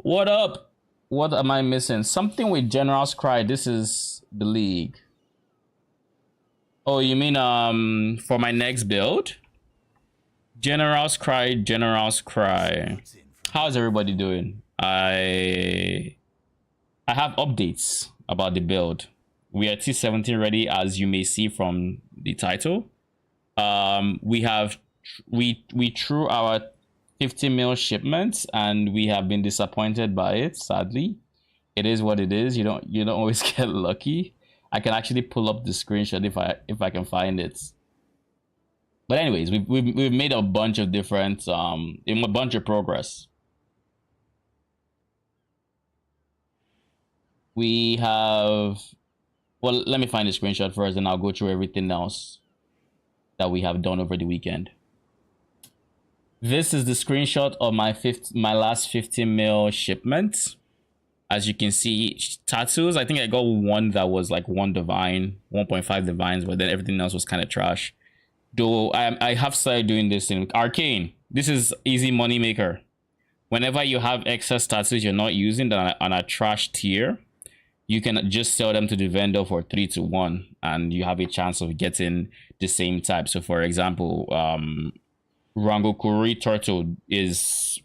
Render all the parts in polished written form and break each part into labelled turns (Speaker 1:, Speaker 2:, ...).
Speaker 1: what up? What am I missing? Something with General's Cry. This is the league. Oh, you mean for my next build? General's Cry, General's Cry. How's everybody doing? I have updates about the build. We are T17 ready, as you may see from the title. We threw our 50 mil shipments and we have been disappointed by it. Sadly, it is what it is. You don't always get lucky. I can actually pull up the screenshot if I can find it. But anyways, we've made a bunch of different a bunch of progress. We have, well, let me find the screenshot first and I'll go through everything else that we have done over the weekend. This is the screenshot of my last 50 mil shipment. As you can see, tattoos, I think I got one that was like 1 divine, 1.5 divines, but then everything else was kind of trash. Though I have started doing this in Arcane. This is easy money maker. Whenever you have excess tattoos you're not using that on a trash tier, you can just sell them to the vendor for 3 to 1 and you have a chance of getting the same type. So for example, Rangokuri Turtle is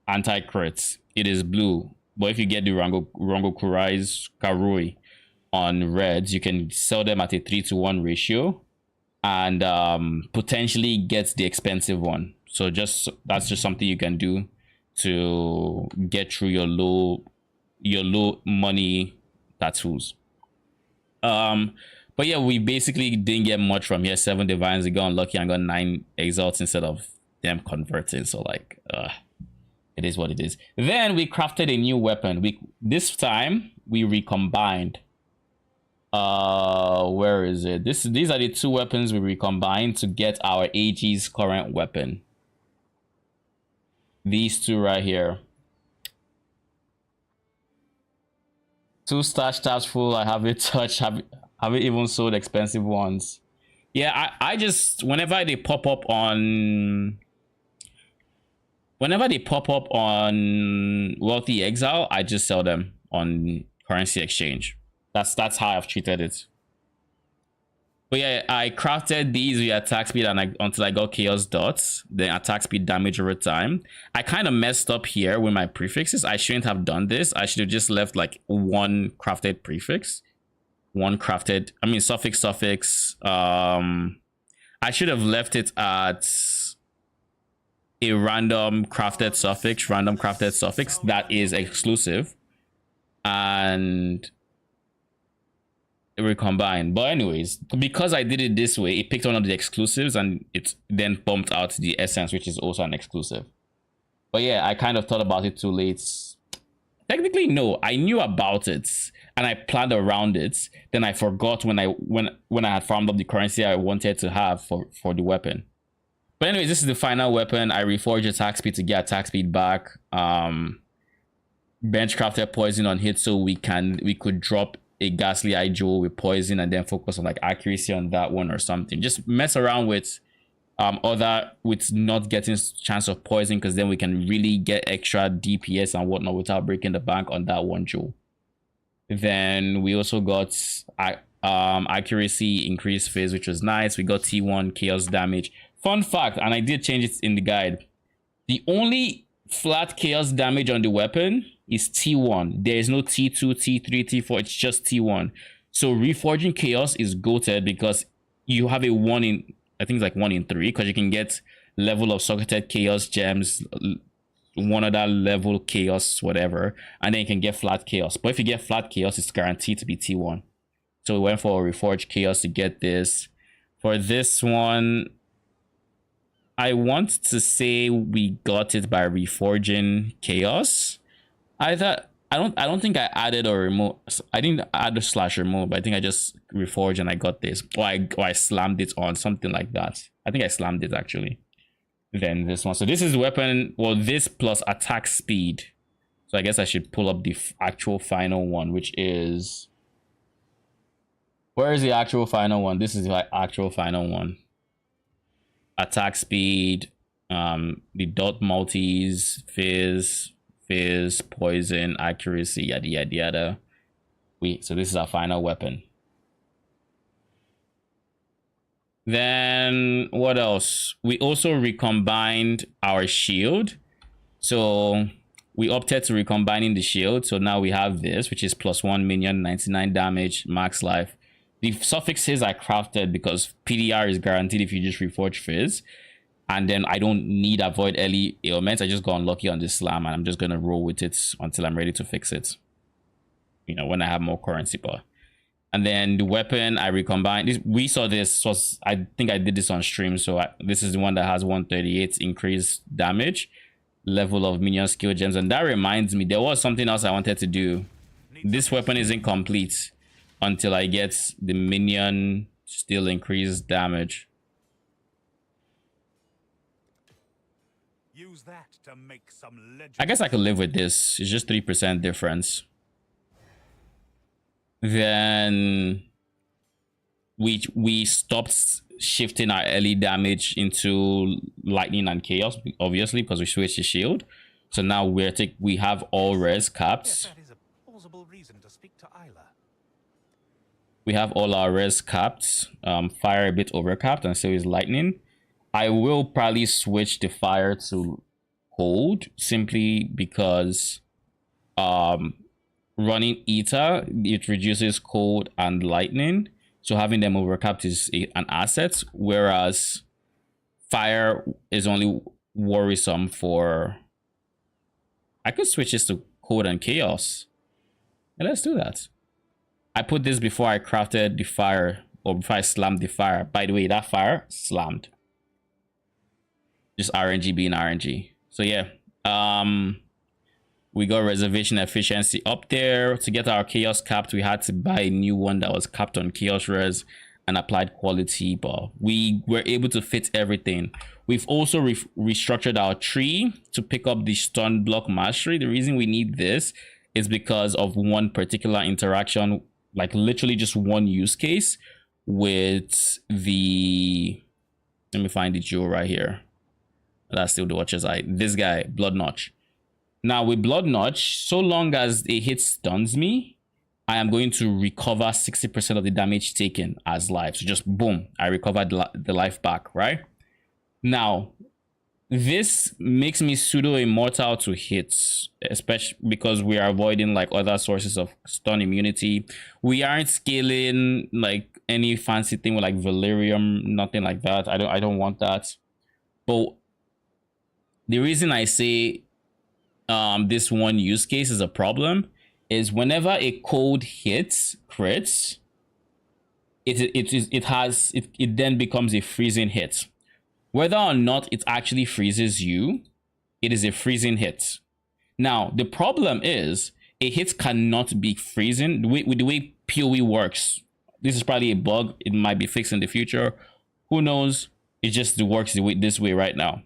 Speaker 1: anti-crit. It is blue. But if you get the Rangokuri's Karui on reds, you can sell them at a 3 to 1 ratio and potentially get the expensive one. So that's just something you can do to get through your low money tattoos. But yeah, we basically didn't get much from here. 7 divines, we got unlucky and got 9 exalts instead of them converting. So like it is what it is. Then we crafted a new weapon. This time we recombined. Where is it? These are the 2 weapons we recombined to get our AG's current weapon. These 2 right here. 2 stash tabs full. I haven't touched. Haven't even sold expensive ones. Yeah, I just whenever they pop up on Wealthy Exile, I just sell them on currency exchange. That's how I've treated it. But yeah, I crafted these with attack speed and until I got chaos dots, then attack speed damage over time. I kind of messed up here with my prefixes. I shouldn't have done this. I should have just left like 1 crafted prefix. 1 crafted, I mean suffix. I should have left it at a random crafted suffix that is exclusive and recombine. But anyways, because I did it this way, it picked one of the exclusives and it then bumped out the essence, which is also an exclusive. But yeah, I kind of thought about it too late. Technically no, I knew about it and I planned around it. Then I forgot when I had farmed up the currency I wanted to have for the weapon. But anyways, this is the final weapon. I reforged attack speed to get attack speed back. Bench crafted poison on hit so we could drop a ghastly eye jewel with poison and then focus on like accuracy on that one or something. Just mess around with with not getting chance of poison, because then we can really get extra DPS and whatnot without breaking the bank on that one jewel. Then we also got accuracy increased phase, which was nice. We got T1 chaos damage. Fun fact, and I did change it in the guide, the only flat chaos damage on the weapon is T1. There is no T2, T3, T4. It's just T1. So reforging chaos is goated because you have a 1 in, I think it's like 1 in 3, because you can get level of socketed chaos gems, 1 other level chaos, whatever, and then you can get flat chaos. But if you get flat chaos, it's guaranteed to be T1. So we went for a reforged chaos to get this. For this one, I want to say we got it by reforging chaos. I don't think I added or removed. I didn't add a slash remove, but I think I just reforged and I got this. Or I slammed it on, something like that. I think I slammed it actually. Then this one. So this is weapon, well, this plus attack speed. So I guess I should pull up the actual final one, which is, where is the actual final one? This is the actual final one. Attack speed, the dot multis, fizz, fizz, poison, accuracy, yada yada yada. So this is our final weapon. Then what else? We also recombined our shield. So we opted to recombining the shield. So now we have this, which is +1 minion, 99 damage, max life. The suffixes I crafted because PDR is guaranteed if you just reforge fizz. And then I don't need avoid early ailments. I just got unlucky on this slam and I'm just going to roll with it until I'm ready to fix it. You know, when I have more currency bar. And then the weapon I recombined. We saw this was, I think I did this on stream. So this is the one that has 138 increased damage, level of minion skill gems. And that reminds me, there was something else I wanted to do. This weapon isn't complete until I get the minion still increased damage.
Speaker 2: Use that to make some legend.
Speaker 1: I guess I could live with this. It's just 3% difference. Then we stopped shifting our early damage into lightning and chaos, obviously, because we switched the shield. So now we have all res capped.
Speaker 2: Yes, that is a plausible reason to speak to Isla.
Speaker 1: We have all our res capped. Fire a bit overcapped, and so is lightning. I will probably switch the fire to cold simply because running ether, it reduces cold and lightning, so having them overcapped is an asset, whereas fire is only worrisome for... I could switch this to cold and chaos. And let's do that. I put this before I crafted the fire, or before I slammed the fire. By the way, that fire slammed. Just RNG being RNG. So yeah, we got reservation efficiency up there. To get our chaos capped, we had to buy a new one that was capped on chaos res and applied quality, but we were able to fit everything. We've also restructured our tree to pick up the stun block mastery. The reason we need this is because of one particular interaction, like literally just one use case with the... Let me find the jewel right here. That's still the Watcher's Eye. This guy, Blood Notch. Now with Blood Notch, so long as a hit stuns me, I am going to recover 60% of the damage taken as life. So just boom, I recovered the life back, right? Now, this makes me pseudo immortal to hits, especially because we are avoiding like other sources of stun immunity. We aren't scaling like any fancy thing with like Valerium, nothing like that. I don't want that. But the reason I say this one use case is a problem is whenever a cold hits crits, it then becomes a freezing hit. Whether or not it actually freezes you, it is a freezing hit. Now the problem is a hit cannot be freezing. With the way PoE works, this is probably a bug. It might be fixed in the future. Who knows? It just works this way right now.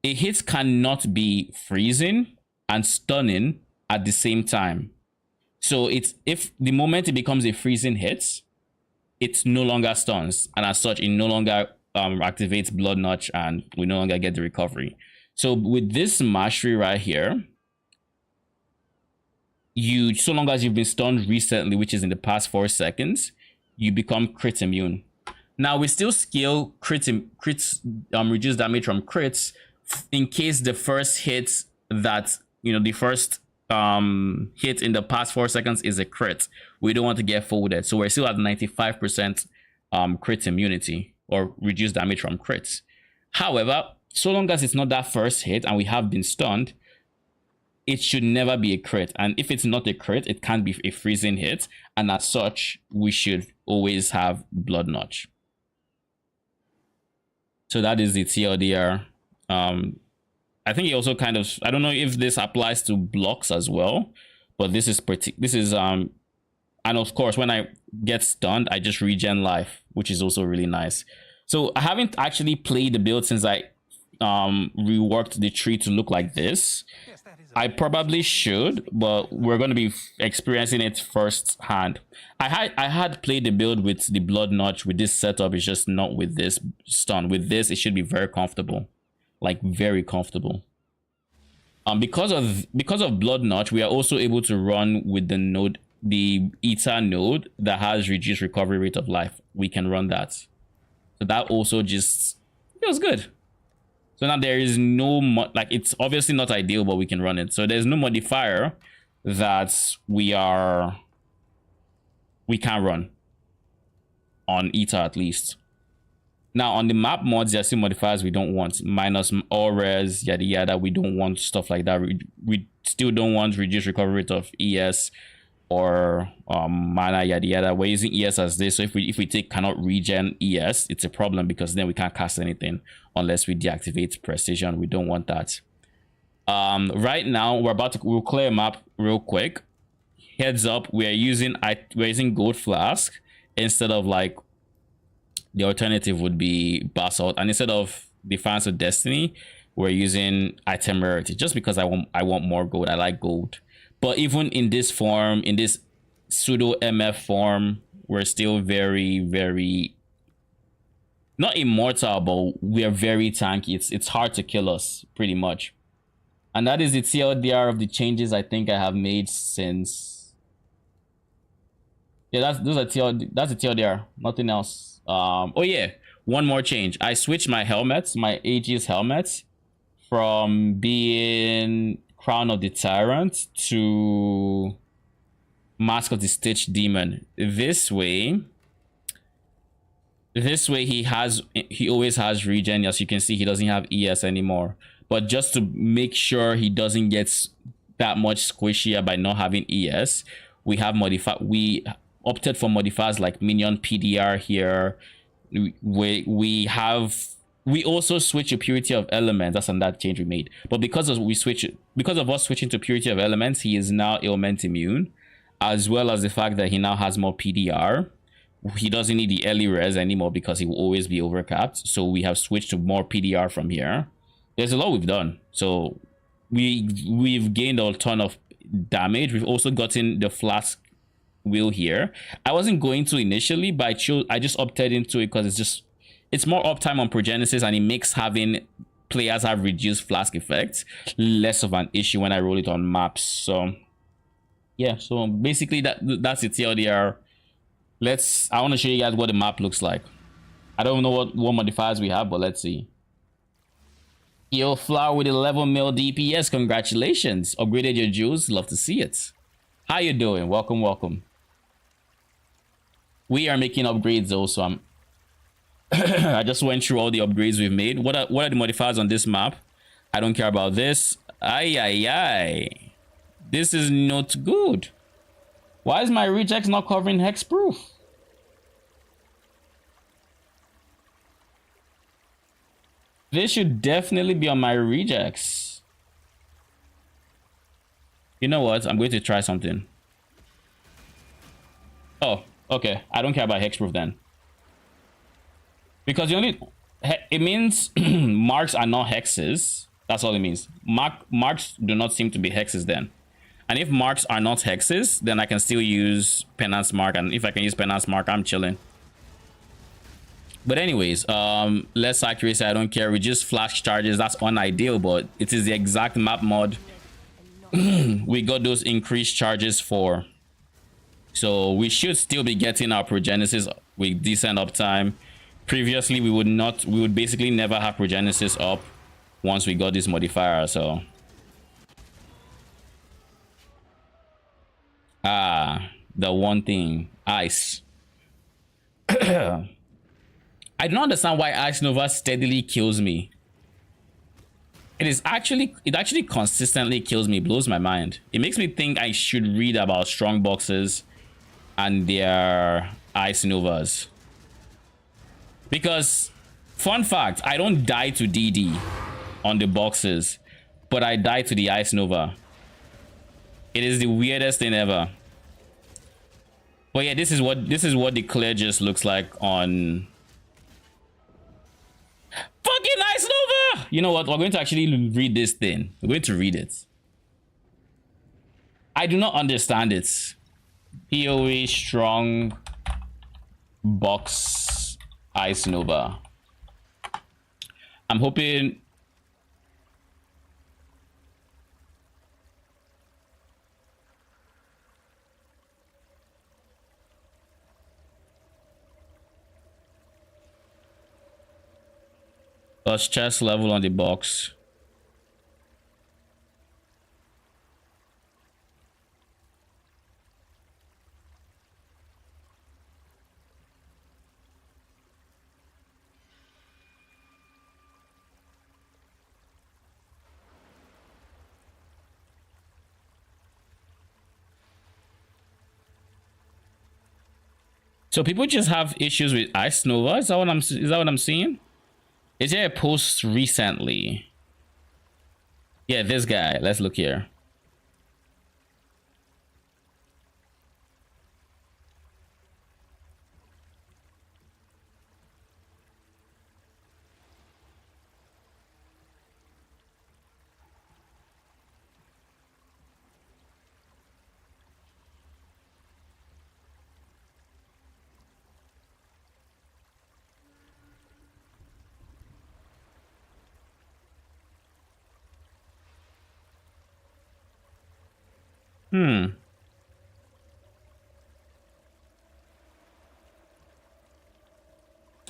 Speaker 1: A hit cannot be freezing and stunning at the same time. So if the moment it becomes a freezing hit, it no longer stuns, and as such, it no longer activates Blood Notch, and we no longer get the recovery. So with this mastery right here, so long as you've been stunned recently, which is in the past 4 seconds, you become crit immune. Now we still scale reduce damage from crits in case the first hit that, the first hit in the past 4 seconds is a crit. We don't want to get folded, so we're still at 95% crit immunity or reduced damage from crits. However, so long as it's not that first hit and we have been stunned, it should never be a crit. And if it's not a crit, it can't be a freezing hit, and as such, we should always have Blood Notch. So that is the TLDR. I think it also kind of, I don't know if this applies to blocks as well, but this is and of course when I get stunned, I just regen life, which is also really nice. So I haven't actually played the build since I reworked the tree to look like this. I probably should, but we're going to be experiencing it firsthand. I had played the build with the Blood Notch with this setup. It's just not with this stun. With this, it should be very comfortable, like very comfortable. Because of Blood Notch, we are also able to run with the Eta node that has reduced recovery rate of life. We can run that. So that also just feels good. So now there is no like, it's obviously not ideal, but we can run it. So there's no modifier that we can't run on Eta at least. Now on the map mods, there are still modifiers we don't want. Minus all res, yada yada. We don't want stuff like that. We still don't want reduced recovery rate of ES or mana, yada yada. We're using ES as this. So if we take cannot regen ES, it's a problem because then we can't cast anything unless we deactivate precision. We don't want that. Right now we'll clear a map real quick. Heads up, we're using gold flask instead of, like, the alternative would be basalt, and instead of Defiance of Destiny, we're using Itinerary just because I want more gold. I like gold. But even in this form, in this pseudo MF form, we're still very, very not immortal, but we are very tanky. It's hard to kill us pretty much. And that is the TLDR of the changes I think I have made since. Yeah, that's the TLDR, nothing else. Oh yeah, one more change. I switched my helmets, my Aegis helmets, from being Crown of the Tyrant to Mask of the Stitch Demon. This way he always has regen. As you can see, he doesn't have ES anymore. But just to make sure he doesn't get that much squishier by not having ES, we opted for modifiers like minion PDR here. We also switch to purity of elements. That's on that change we made. But because of us switching to purity of elements, he is now ailment immune, as well as the fact that he now has more PDR. He doesn't need the early res anymore because he will always be overcapped. So we have switched to more PDR from here. There's a lot we've done. So we've gained a ton of damage. We've also gotten the flask wheel here. I wasn't going to initially, but I just opted into it because it's more uptime on Progenesis, and it makes having players have reduced flask effects less of an issue when I roll it on maps. So yeah, so basically that's the TLDR. I want to show you guys what the map looks like. I don't know what modifiers we have, but let's see. Yo, Flower with 11 mil DPS, congratulations. Upgraded your jewels, love to see it. How you doing? Welcome. We are making upgrades also. I just went through all the upgrades we've made. What are the modifiers on this map? I don't care about this. Ay. This is not good. Why is my rejects not covering hexproof? This should definitely be on my rejects. You know what? I'm going to try something. Oh, okay. I don't care about hexproof then. Because it means marks are not hexes. That's all it means. Marks do not seem to be hexes then. And if marks are not hexes, then I can still use Penance Mark. And if I can use Penance Mark, I'm chilling. But anyways, less accuracy, I don't care. Reduce flash charges, that's unideal, but it is the exact map mod we got those increased charges for. So we should still be getting our Progenesis with decent uptime. Previously, we would basically never have Progenesis up once we got this modifier, so. The one thing, ice. I don't understand why Ice Nova steadily kills me. It actually consistently kills me, blows my mind. It makes me think I should read about strong boxes and their Ice Novas. Because, fun fact, I don't die to DD on the boxes, but I die to the Ice Nova. It is the weirdest thing ever. But yeah, this is what the clear just looks like on fucking Ice Nova. You know what? We're going to actually read this thing. We're going to read it. I do not understand it. PoE strong box Ice Nova. I'm hoping Plus chest level on the box. So people just have issues with Ice Nova. Is that what I'm seeing? Is there a post recently? Yeah, this guy. Let's look here.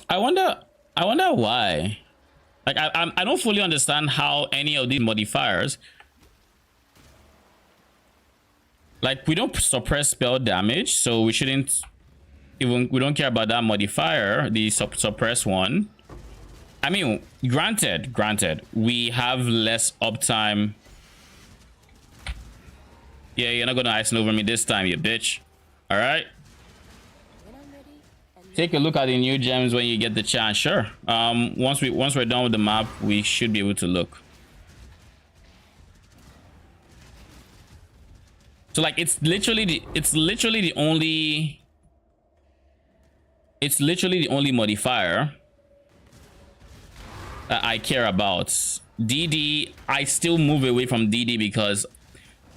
Speaker 1: I wonder why. Like I don't fully understand how any of these modifiers, like we don't suppress spell damage, so we shouldn't even, we don't care about that modifier, the suppress one. I mean, granted, we have less uptime. Yeah, you're not gonna ice over me this time, you bitch. All right. Take a look at the new gems when you get the chance. Sure. Once we're done with the map, we should be able to look. So like it's literally the only modifier that I care about. DD, I still move away from DD because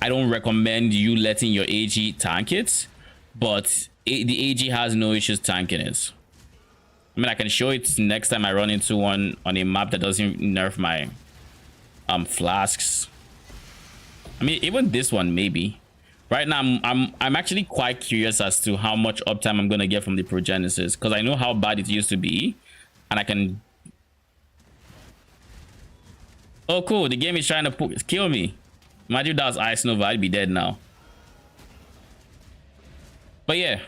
Speaker 1: I don't recommend you letting your AG tank it, but the AG has no issues tanking it. I mean, I can show it next time I run into one on a map that doesn't nerf my flasks. I mean, even this one maybe. Right now, I'm actually quite curious as to how much uptime I'm gonna get from the Progenesis, because I know how bad it used to be, and I can. Oh, cool! The game is trying to kill me. Imagine if that was Ice Nova, I'd be dead now. But yeah,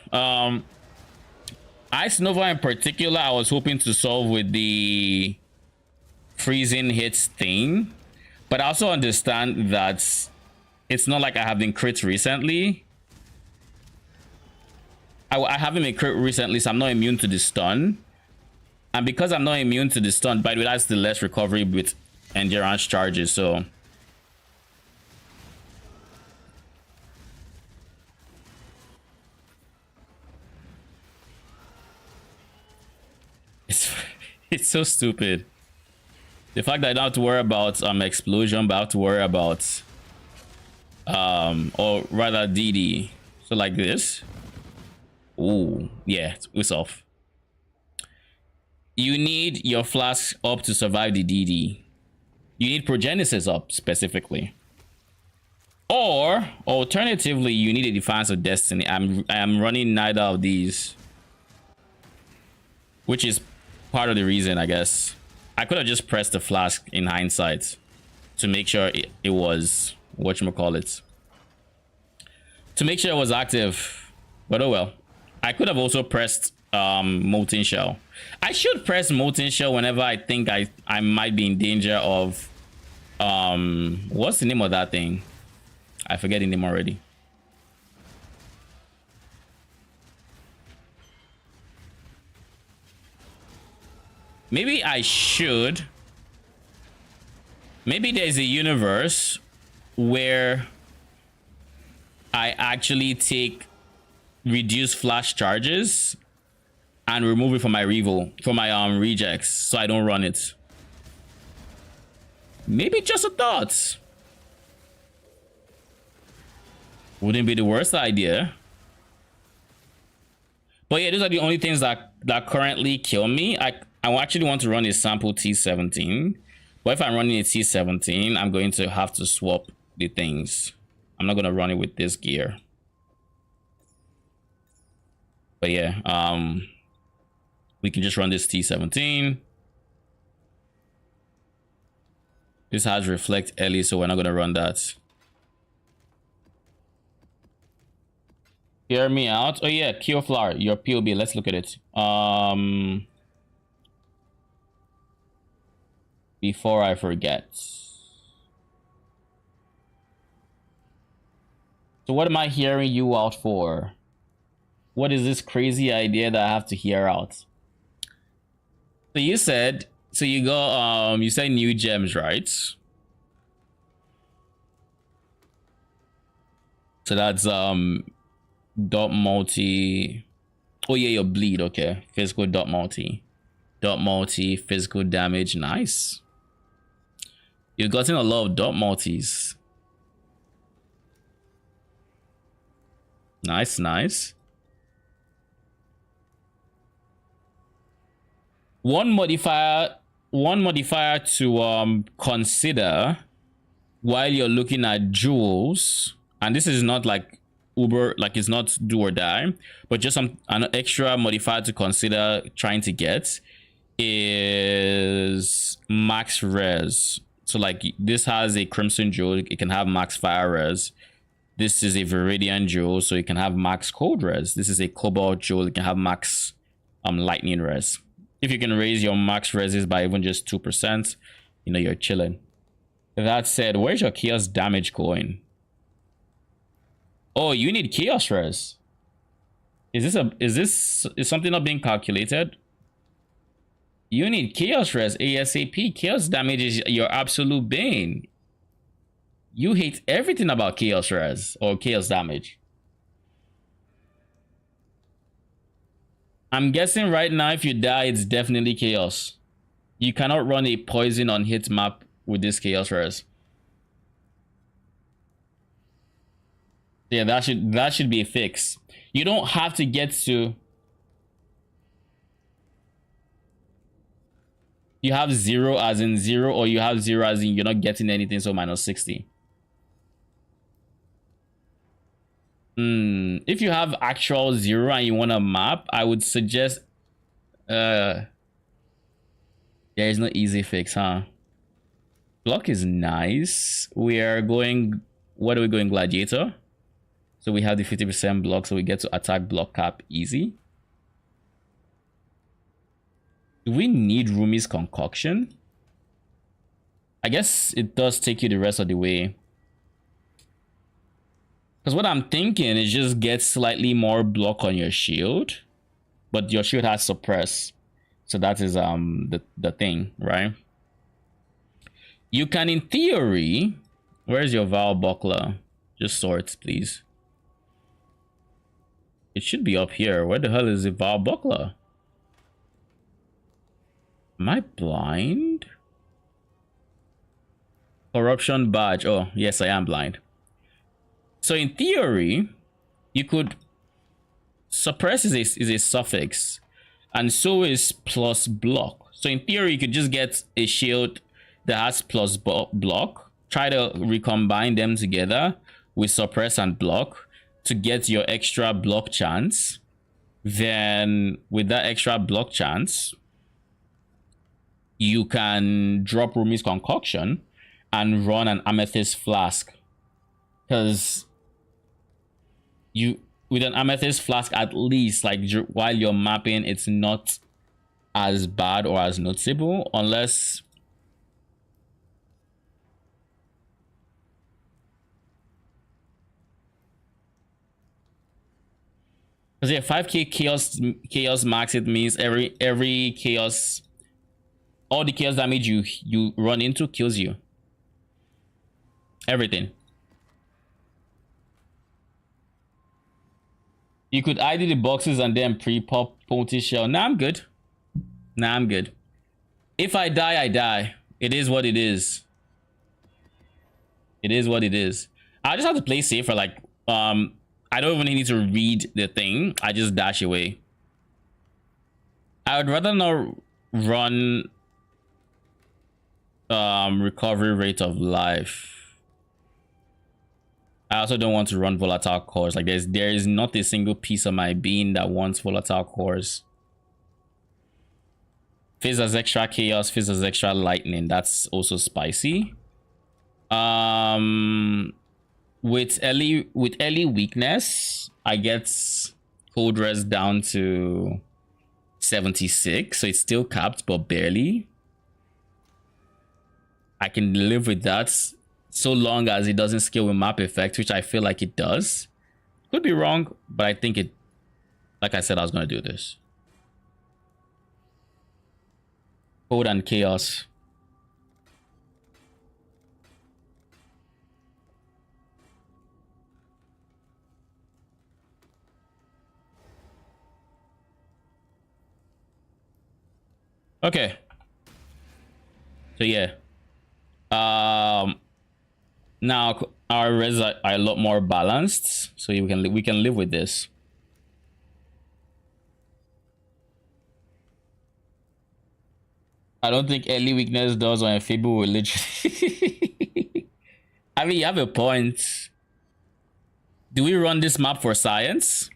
Speaker 1: Ice Nova in particular, I was hoping to solve with the freezing hits thing, but I also understand that it's not like I have been crit recently. I haven't been crit recently, so I'm not immune to the stun. And because I'm not immune to the stun, by the way, that's the less recovery with endurance charges, so it's so stupid. The fact that I don't have to worry about explosion, but I have to worry about or rather DD. So like this. Oh yeah, it's off. You need your flask up to survive the DD. You need Progenesis up specifically. Or alternatively, you need a Defiance of Destiny. I'm running neither of these, which is part of the reason, I guess. I could have just pressed the flask in hindsight to make sure it was whatchamacallit. To make sure it was active. But oh well. I could have also pressed Molten Shell. I should press Molten Shell whenever I think I might be in danger of what's the name of that thing? I forget the name already. Maybe I should. Maybe there's a universe where I actually take reduce flash charges and remove it from my rejects, so I don't run it. Maybe just a thought. Wouldn't be the worst idea. But yeah, those are the only things that currently kill me. I actually want to run a sample T17, but if I'm running a T17, I'm going to have to swap the things. I'm not going to run it with this gear. But yeah, we can just run this T17. This has reflect early, so we're not gonna run that. Hear me out. Oh yeah, Kyoflower, your POB. Let's look at it. Before I forget. So what am I hearing you out for? What is this crazy idea that I have to hear out? So you said, so you go, you said new gems, right? So that's, dot multi. Oh yeah, your bleed, okay. Physical dot multi. Dot multi, physical damage, nice. You've gotten a lot of dot multis. Nice, nice. One modifier to consider while you're looking at jewels, and this is not like uber, like it's not do or die, but just an extra modifier to consider trying to get is max res. So like this has a crimson jewel, it can have max fire res. This is a viridian jewel, so you can have max cold res. This is a cobalt jewel, it can have max lightning res. If you can raise your max reses by even just 2%, you know, you're chilling. That said, where's your chaos damage going? Oh, you need chaos res. Is something not being calculated? You need chaos res ASAP. Chaos damage is your absolute bane. You hate everything about chaos res or chaos damage. I'm guessing right now if you die, it's definitely chaos. You cannot run a poison on hit map with this chaos res. Yeah, that should be a fix. You don't have to get to. You have 0 as in 0, or you have 0 as in you're not getting anything, so minus 60. If you have actual 0 and you want a map, I would suggest there is no easy fix, huh? Block is nice. We are going, what are we going, gladiator? So we have the 50% block, so we get to attack block cap easy. Do we need Rumi's concoction? I guess it does take you the rest of the way. Because what I'm thinking is just get slightly more block on your shield, but your shield has suppress. So that is the thing, right? You can, in theory, where's your Val buckler? Just swords, please. It should be up here. Where the hell is the Val buckler? Am I blind? Corruption badge. Oh, yes, I am blind. So in theory, you could suppress is a suffix, and so is plus block. So in theory, you could just get a shield that has plus block. Try to recombine them together with suppress and block to get your extra block chance. Then with that extra block chance, you can drop Rumi's concoction and run an amethyst flask. Because you, with an amethyst flask, at least like while you're mapping, it's not as bad or as noticeable, unless because yeah, 5k chaos max, it means every chaos, all the chaos damage you run into kills you. Everything. You could ID the boxes and then pre-pop Ponty Shell. Nah, I'm good. Nah, I'm good. If I die, I die. It is what it is. It is what it is. I just have to play safer. Like, I don't even need to read the thing. I just dash away. I would rather not run recovery rate of life. I also don't want to run volatile cores. Like there is not a single piece of my being that wants volatile cores. Fizz as extra chaos, Fizz as extra lightning. That's also spicy. With early weakness, I get cold rest down to 76, so it's still capped, but barely. I can live with that so long as it doesn't scale with map effect, which I feel like it does. Could be wrong, but I think it, like I said, I was gonna do this. Code and chaos. Okay. So yeah. Now our res are a lot more balanced, so we can live with this. I don't think early weakness does on a Fable will literally. I mean, you have a point. Do we run this map for science?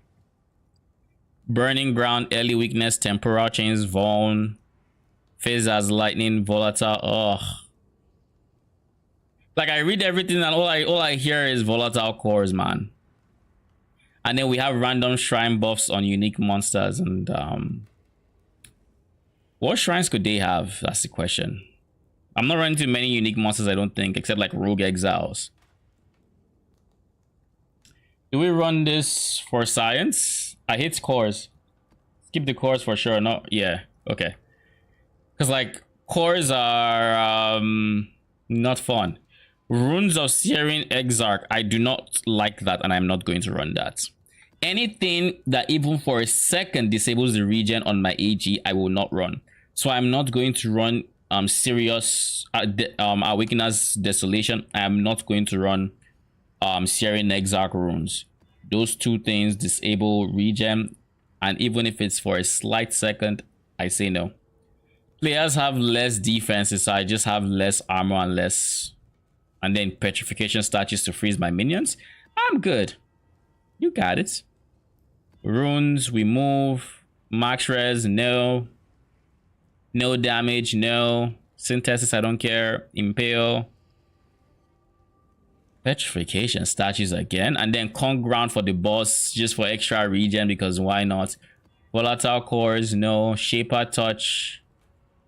Speaker 1: Burning ground, early weakness, temporal chains, Vaughn, phase as lightning, volatile. Ugh. Like I read everything and all I hear is volatile cores, man. And then we have random shrine buffs on unique monsters and what shrines could they have? That's the question. I'm not running too many unique monsters, I don't think, except like rogue exiles. Do we run this for science? I hate cores. Skip the cores for sure. No, yeah, okay. Because like cores are not fun. Runes of Searing Exarch, I do not like that, and I'm not going to run that. Anything that even for a second disables the regen on my AG, I will not run. So I'm not going to run Serious Awakener's Desolation. I am not going to run Searing Exarch runes. Those two things disable regen, and even if it's for a slight second, I say no. Players have less defenses, so I just have less armor and less, and then petrification statues to freeze my minions. I'm good. You got it. Runes, we move. Max res, no. No damage, no. Synthesis, I don't care. Impale. Petrification statues again. And then Conk Ground for the boss, just for extra regen, because why not? Volatile cores, no. Shaper touch.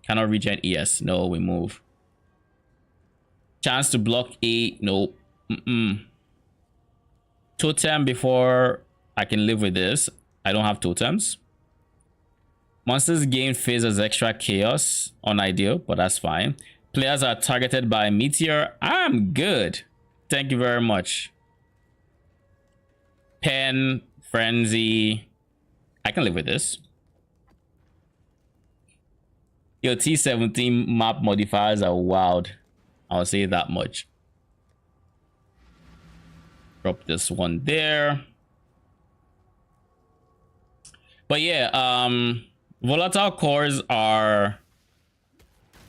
Speaker 1: Cannot regen, yes. No, we move. Chance to block A, no. Totem before I can live with this. I don't have totems. Monsters gain phase as extra chaos. Unideal, but that's fine. Players are targeted by meteor. I'm good. Thank you very much. Pen, frenzy. I can live with this. Your T17 map modifiers are wild. I'll say that much. Drop this one there. But yeah, volatile cores are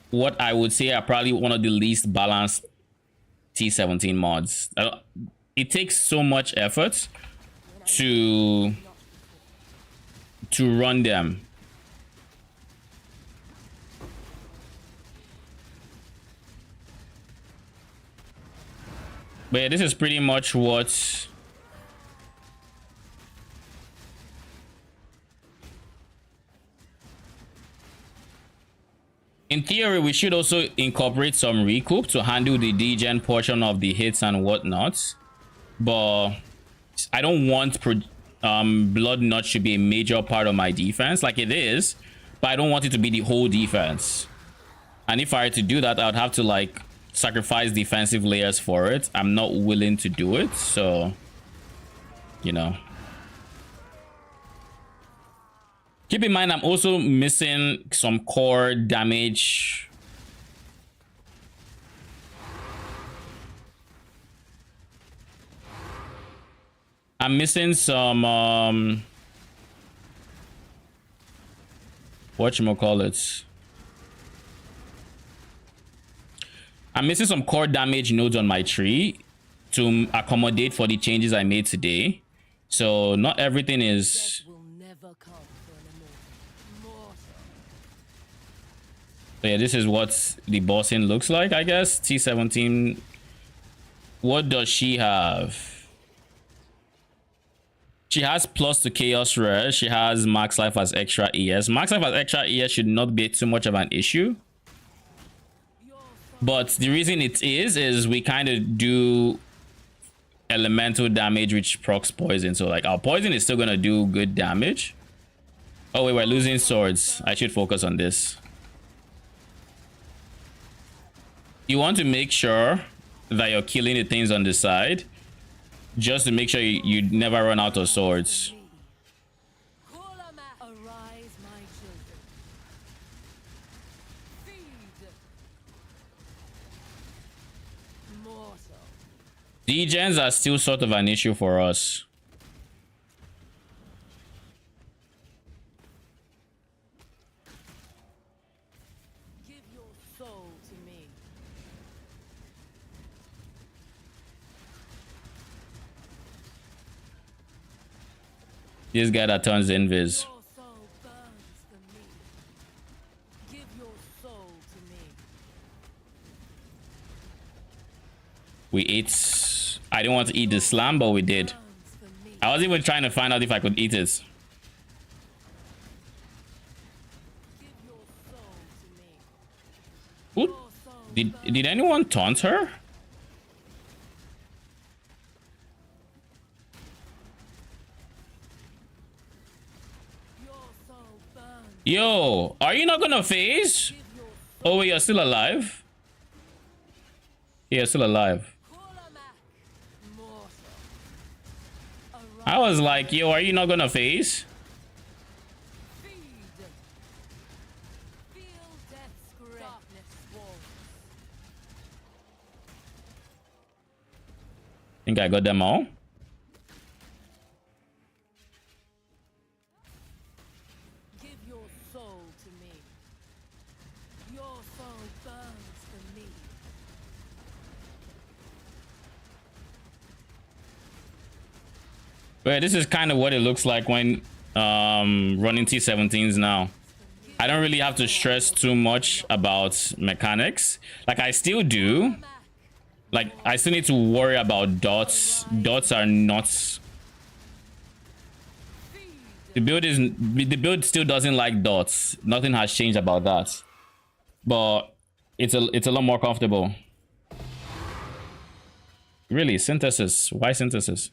Speaker 1: what I would say are probably one of the least balanced T17 mods. It takes so much effort to run them. But yeah, this is pretty much what in theory we should also incorporate some recoup to handle the degen portion of the hits and whatnot, but I don't want blood nut should be a major part of my defense. Like it is, but I don't want it to be the whole defense. And if I were to do that, I would have to like sacrifice defensive layers for it. I'm not willing to do it, so you know. Keep in mind I'm also missing some core damage. I'm missing some whatchamacallit. I'm missing some core damage nodes on my tree to accommodate for the changes I made today. So not everything is. So yeah, this is what the bossing looks like, I guess. T17 What does she have? She has plus to chaos rare. She has max life as extra ES. Max life as extra ES should not be too much of an issue. But the reason it is we kind of do elemental damage which procs poison. So like our poison is still gonna do good damage. Oh wait, we're losing swords. I should focus on this. You want to make sure that you're killing the things on the side, just to make sure you never run out of swords. Degens are still sort of an issue for us.
Speaker 3: Give your soul to me.
Speaker 1: This guy that turns invis.
Speaker 3: Your soul burns for me. Give your soul to me.
Speaker 1: We ate. I didn't want to eat the slam, but we did. I was even trying to find out if I could eat it. Who did anyone taunt her? Yo, are you not gonna phase? Oh wait, you're still alive? Yeah, still alive. I was like, yo, are you not gonna phase? Think I got them all?
Speaker 3: Give your soul to me. Your soul burns for me.
Speaker 1: But this is kind of what it looks like when running T17s now. I don't really have to stress too much about mechanics. Like I still do. Like I still need to worry about dots. Dots are not. The build still doesn't like dots. Nothing has changed about that. But it's a lot more comfortable. Really, synthesis. Why synthesis?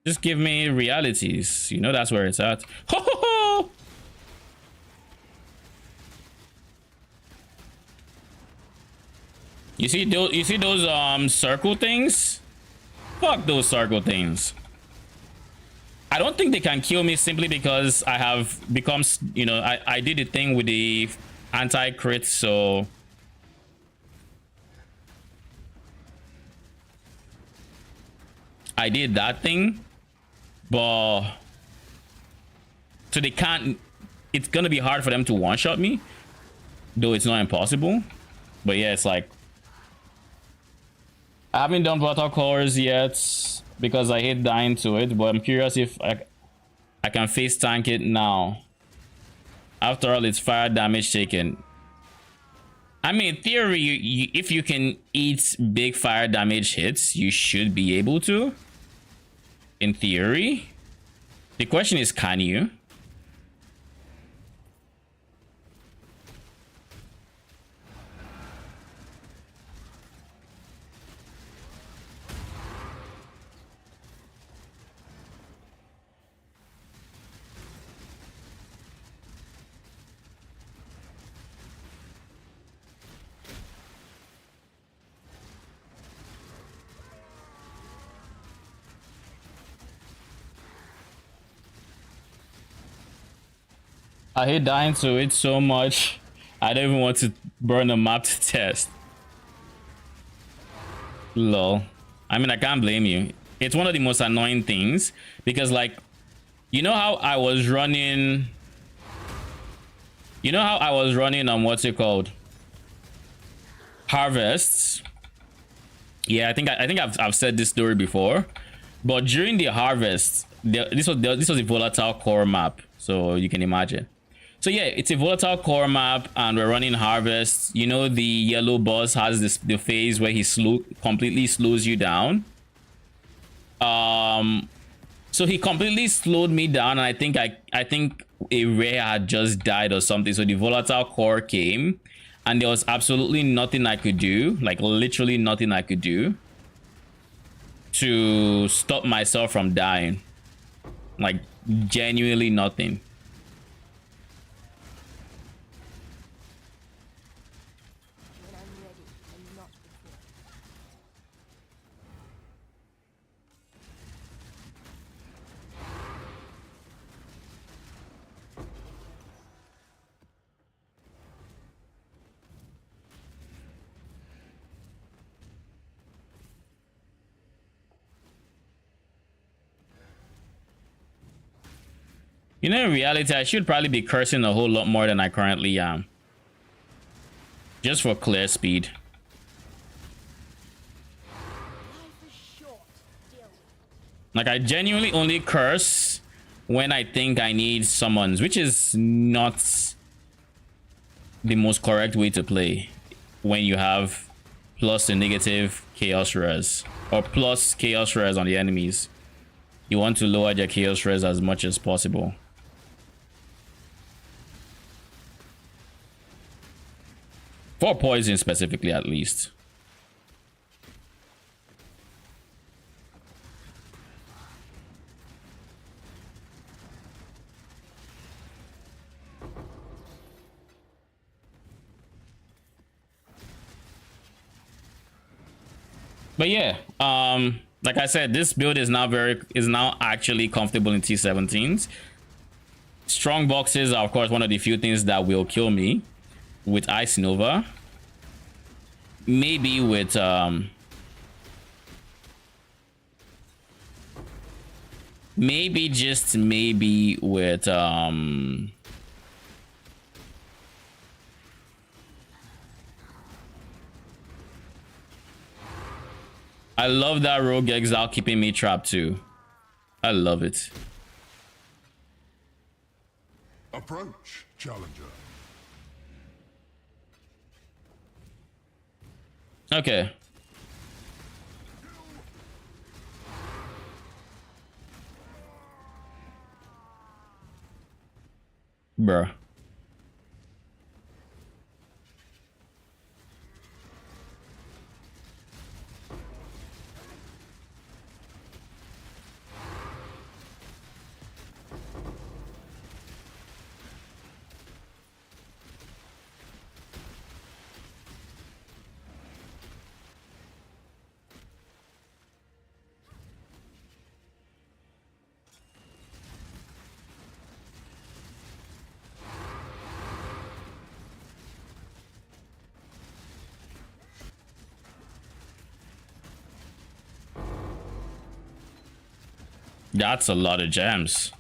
Speaker 1: Just give me realities. You know that's where it's at. Ho ho ho! You see those circle things? Fuck those circle things. I don't think they can kill me simply because I have become, you know, I did the thing with the anti-crit, so I did that thing. But so they can't, it's gonna be hard for them to one-shot me, though it's not impossible. But yeah, it's like I haven't done protocols yet because I hate dying to it, but I'm curious if I can face tank it now. After all, it's fire damage taken. I mean, in theory, if you can eat big fire damage hits, you should be able to. In theory. The question is, can you? I hate dying to it so much. I don't even want to burn the map to test. Lol. I mean, I can't blame you. It's one of the most annoying things because, like, you know how I was running. You know how I was running on what's it called? Harvests. Yeah, I think I've said this story before, but during the harvest, this was the volatile core map, so you can imagine. So yeah, it's a volatile core map, and we're running harvest. You know, the yellow boss has the phase where he completely slows you down. So he completely slowed me down, and I think a rare had just died or something. So the volatile core came, and there was absolutely nothing I could do, like literally nothing I could do to stop myself from dying. Like genuinely nothing.
Speaker 3: When I'm ready and not before.
Speaker 1: You know, in reality, I should probably be cursing a whole lot more than I currently am. Just for clear speed.
Speaker 3: Life is short, deal with it.
Speaker 1: Like, I genuinely only curse when I think I need summons, which is not the most correct way to play when you have plus a negative chaos res or plus chaos res on the enemies. You want to lower their chaos res as much as possible. For poison specifically, at least. But yeah, like I said, this build is now actually comfortable in T17s. Strong boxes are of course one of the few things that will kill me with Ice Nova. Maybe with maybe just maybe with I love that Rogue Exile keeping me trapped too. I love it.
Speaker 4: Approach, challenger.
Speaker 1: Okay. Bruh. That's a lot of gems.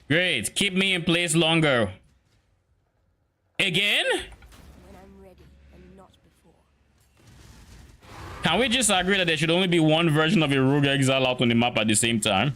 Speaker 1: Great. Keep me in place longer. Again?
Speaker 3: When I'm ready and not before.
Speaker 1: Can we just agree that there should only be one version of a Rogue Exile out on the map at the same time?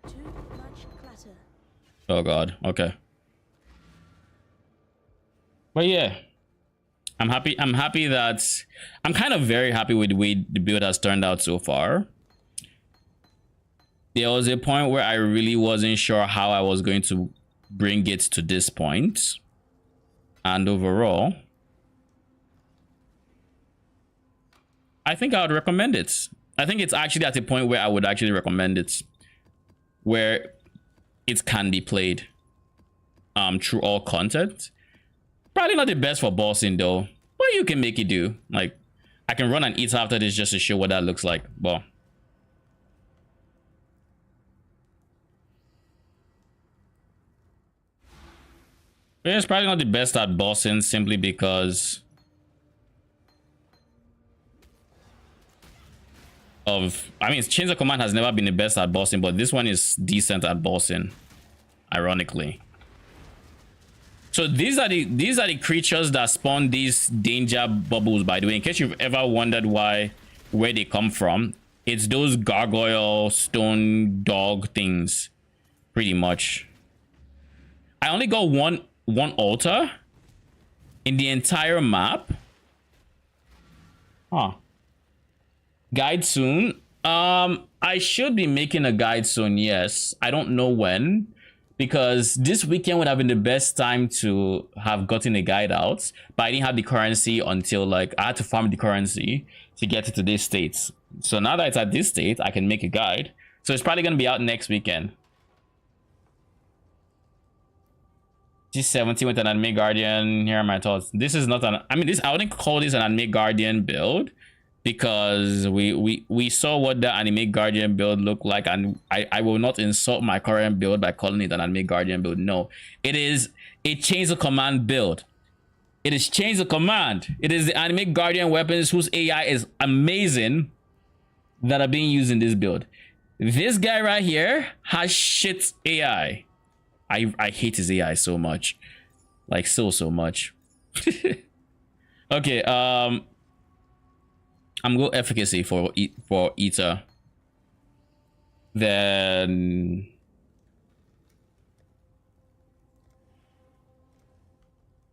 Speaker 3: Too much clutter.
Speaker 1: Oh god. Okay. But yeah, I'm happy that I'm kind of very happy with the way the build has turned out so far. There was a point where I really wasn't sure how I was going to bring it to this point, and overall I think I would recommend it. I think it's actually at a point where I would actually recommend it, where it can be played through all content. Probably not the best for bossing though, but you can make it do. Like, I can run an Eater after this just to show what that looks like. Well, it's probably not the best at bossing simply because of, I mean, Chains of Command has never been the best at bossing, but this one is decent at bossing, ironically. So these are the creatures that spawn these danger bubbles, by the way, in case you've ever wondered where they come from. It's those gargoyle stone dog things, pretty much. I only got one altar in the entire map. Huh. Guide soon. I should be making a guide soon, yes. I don't know when, because this weekend would have been the best time to have gotten a guide out, but I didn't have the currency until, like, I had to farm the currency to get it to this state. So now that it's at this state, I can make a guide. So it's probably going to be out next weekend. T17 with an Anime Guardian. Here are my thoughts. This is not an, I mean, this, I wouldn't call this an Anime Guardian build, because we saw what the Anime Guardian build looked like, and I will not insult my current build by calling it an Anime Guardian build. No, it is a Chains of Command build. It is Chains of Command. It is the Anime Guardian weapons whose AI is amazing that are being used in this build. This guy right here has shit AI. I hate his AI so much, like so much. Okay, I'm go efficacy for Eater. Then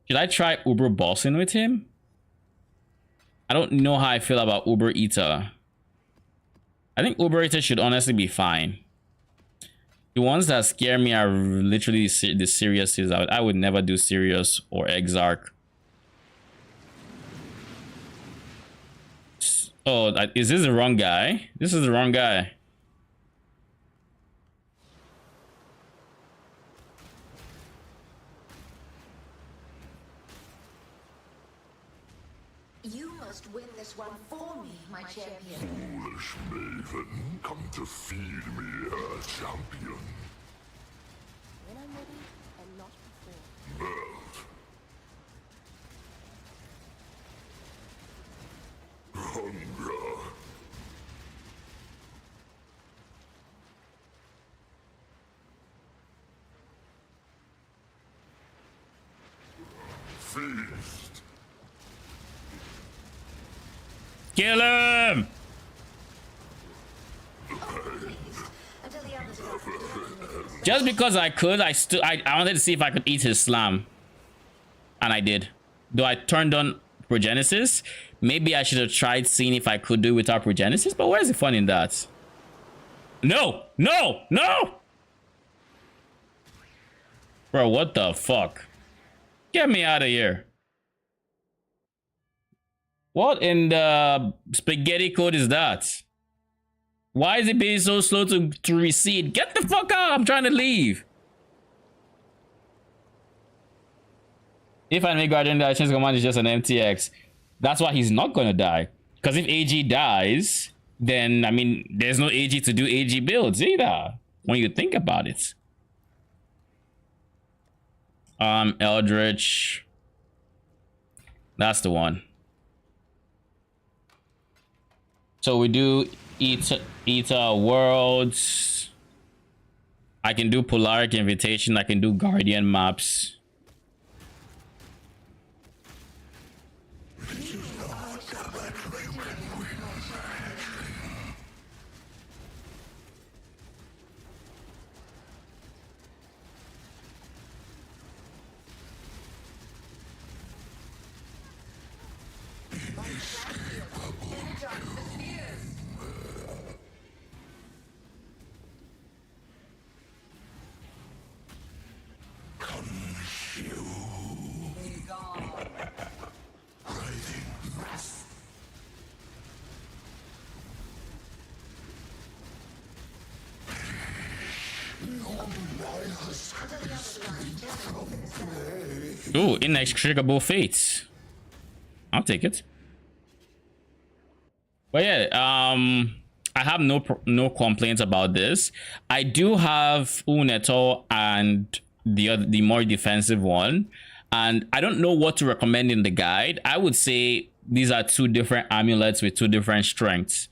Speaker 1: should I try Uber bossing with him? I don't know how I feel about Uber Eater. I think Uber Eater should honestly be fine. The ones that scare me are literally the Sirius. I would never do Sirius or Exarch. Oh, is this the wrong guy? This is the wrong guy.
Speaker 5: You must win this one for me, my champion.
Speaker 4: Foolish maiden, come to feed me, champion.
Speaker 3: When I'm ready, and not before.
Speaker 4: Melt. Hunger. Feast.
Speaker 1: Kill him!
Speaker 5: Until the others are
Speaker 1: Just because I could, I wanted to see if I could eat his slam. And I did. Though I turned on Progenesis. Maybe I should have tried seeing if I could do it without Progenesis, but where's the fun in that? No! No! No! Bro, what the fuck? Get me out of here. What in the spaghetti code is that? Why is it being so slow to recede? Get the fuck out! I'm trying to leave. If Anime Guardian dies, Chains of Command is just an MTX. That's why he's not gonna die. Because if AG dies, then, I mean, there's no AG to do AG builds either, when you think about it. Eldritch. That's the one. So we do Eater Worlds. I can do Polaric Invitation. I can do Guardian maps. Ooh, inextricable fates. I'll take it. But yeah, I have no complaints about this. I do have Uneto and the more defensive one, and I don't know what to recommend in the guide. I would say these are two different amulets with two different strengths.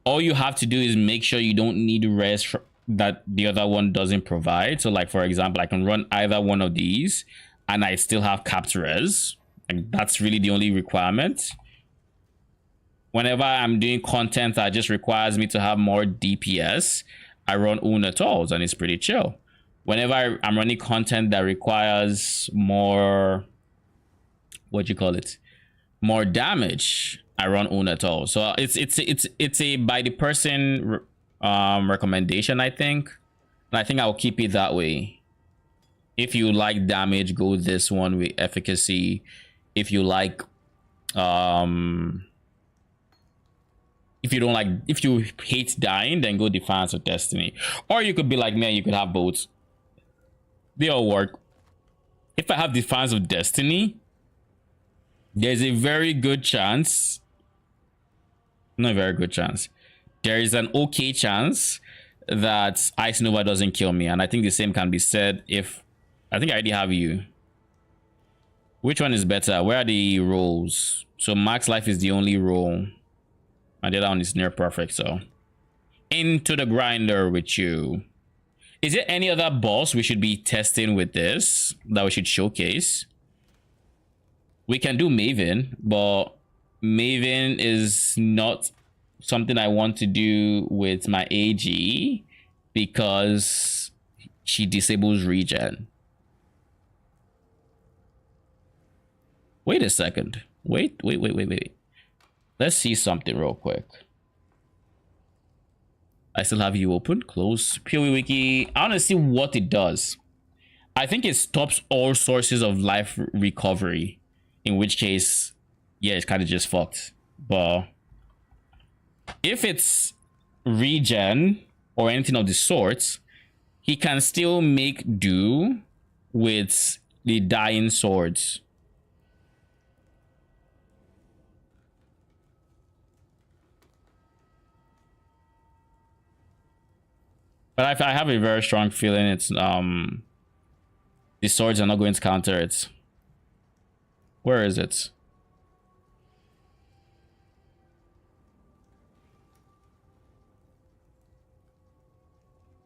Speaker 1: All you have to do is make sure you don't need rest that the other one doesn't provide. So like, for example, I can run either one of these and I still have capped res. Like, that's really the only requirement. Whenever I'm doing content that just requires me to have more DPS, I run Unetos and it's pretty chill. Whenever I'm running content that requires more, what do you call it, more damage, I run Unetos. So it's a by the person recommendation, I think. And I think I'll keep it that way. If you like damage, go this one with efficacy. If you like if you don't like, if you hate dying, then go Defiance of Destiny. Or you could be like me, you could have both. They all work. If I have Defiance of Destiny, there's a very good chance, not a very good chance, there is an okay chance that Ice Nova doesn't kill me. And I think the same can be said if, I think I already have you. Which one is better? Where are the rolls? So max life is the only roll. And the other one is near perfect. So into the grinder with you. Is there any other boss we should be testing with this that we should showcase? We can do Maven, but Maven is not something I want to do with my AG because she disables regen. Wait a second. Wait. Let's see something real quick. I still have you open. Close. PoE Wiki. I want to see what it does. I think it stops all sources of life recovery. In which case, yeah, it's kind of just fucked. But if it's regen or anything of the sort, he can still make do with the dying swords. But I have a very strong feeling it's the swords are not going to counter it. Where is it?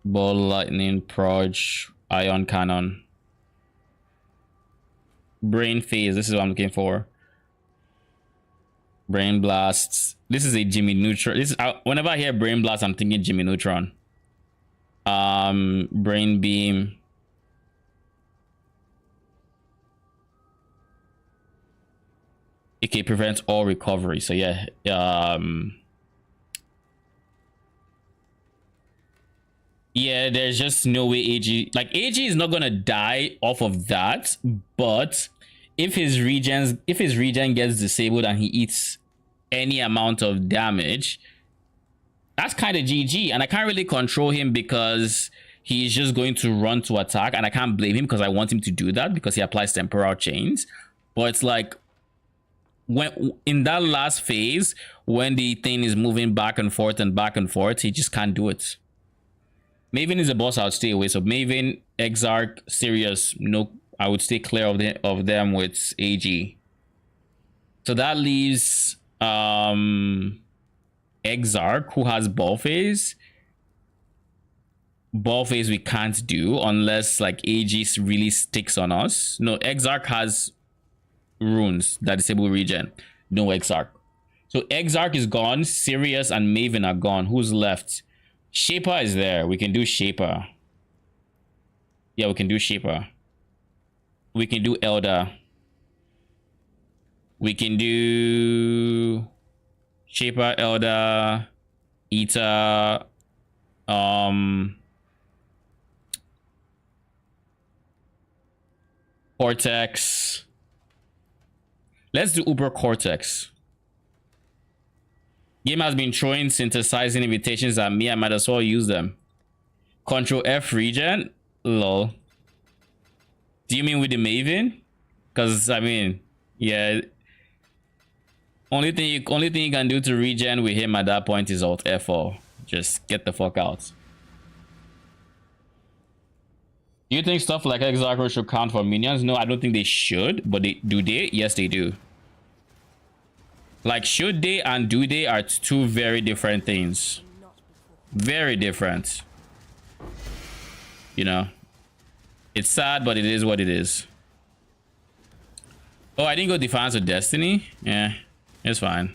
Speaker 1: Ball, lightning, proj, ion cannon, brain phase. This is what I'm looking for. Brain blasts. This is a Jimmy Neutron. This is whenever I hear brain blast, I'm thinking Jimmy Neutron. Brain beam. Okay, prevents all recovery. So yeah, yeah, there's just no way AG, like AG is not gonna die off of that, but if his regen gets disabled and he eats any amount of damage, that's kind of GG. And I can't really control him because he's just going to run to attack, and I can't blame him because I want him to do that because he applies temporal chains. But it's like, when in that last phase, when the thing is moving back and forth, he just can't do it. Maven is a boss I would stay away. So Maven, Exarch, Sirius, no, I would stay clear of them with AG. So that leaves Exarch, who has ball phase. Ball phase we can't do unless like AG really sticks on us. No, Exarch has runes that disable regen. No Exarch. So Exarch is gone. Sirius and Maven are gone. Who's left? Shaper is there. We can do Shaper. Yeah, we can do Shaper. We can do Elder. We can do Shaper, Elder, Eater, Cortex. Let's do Uber Cortex. Game has been throwing synthesizing invitations at me. I might as well use them. Control F regen? Lol. Do you mean with the Maven? Because, I mean, yeah. Only thing you can do to regen with him at that point is Alt F4. Just get the fuck out. Do you think stuff like Exarch should count for minions? No, I don't think they should, but do they? Yes, they do. Like, should they and do they are two very different things. Very different. You know, it's sad, but it is what it is. Oh, I didn't go Defiance of Destiny. Yeah, it's fine.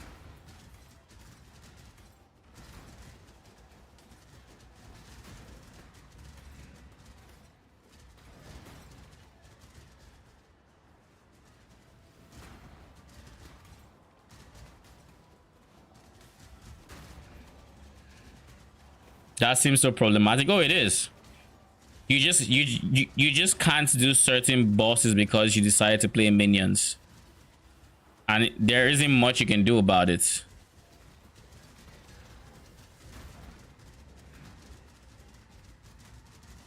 Speaker 1: That seems so problematic. Oh, it is. You just can't do certain bosses because you decided to play minions, and there isn't much you can do about it.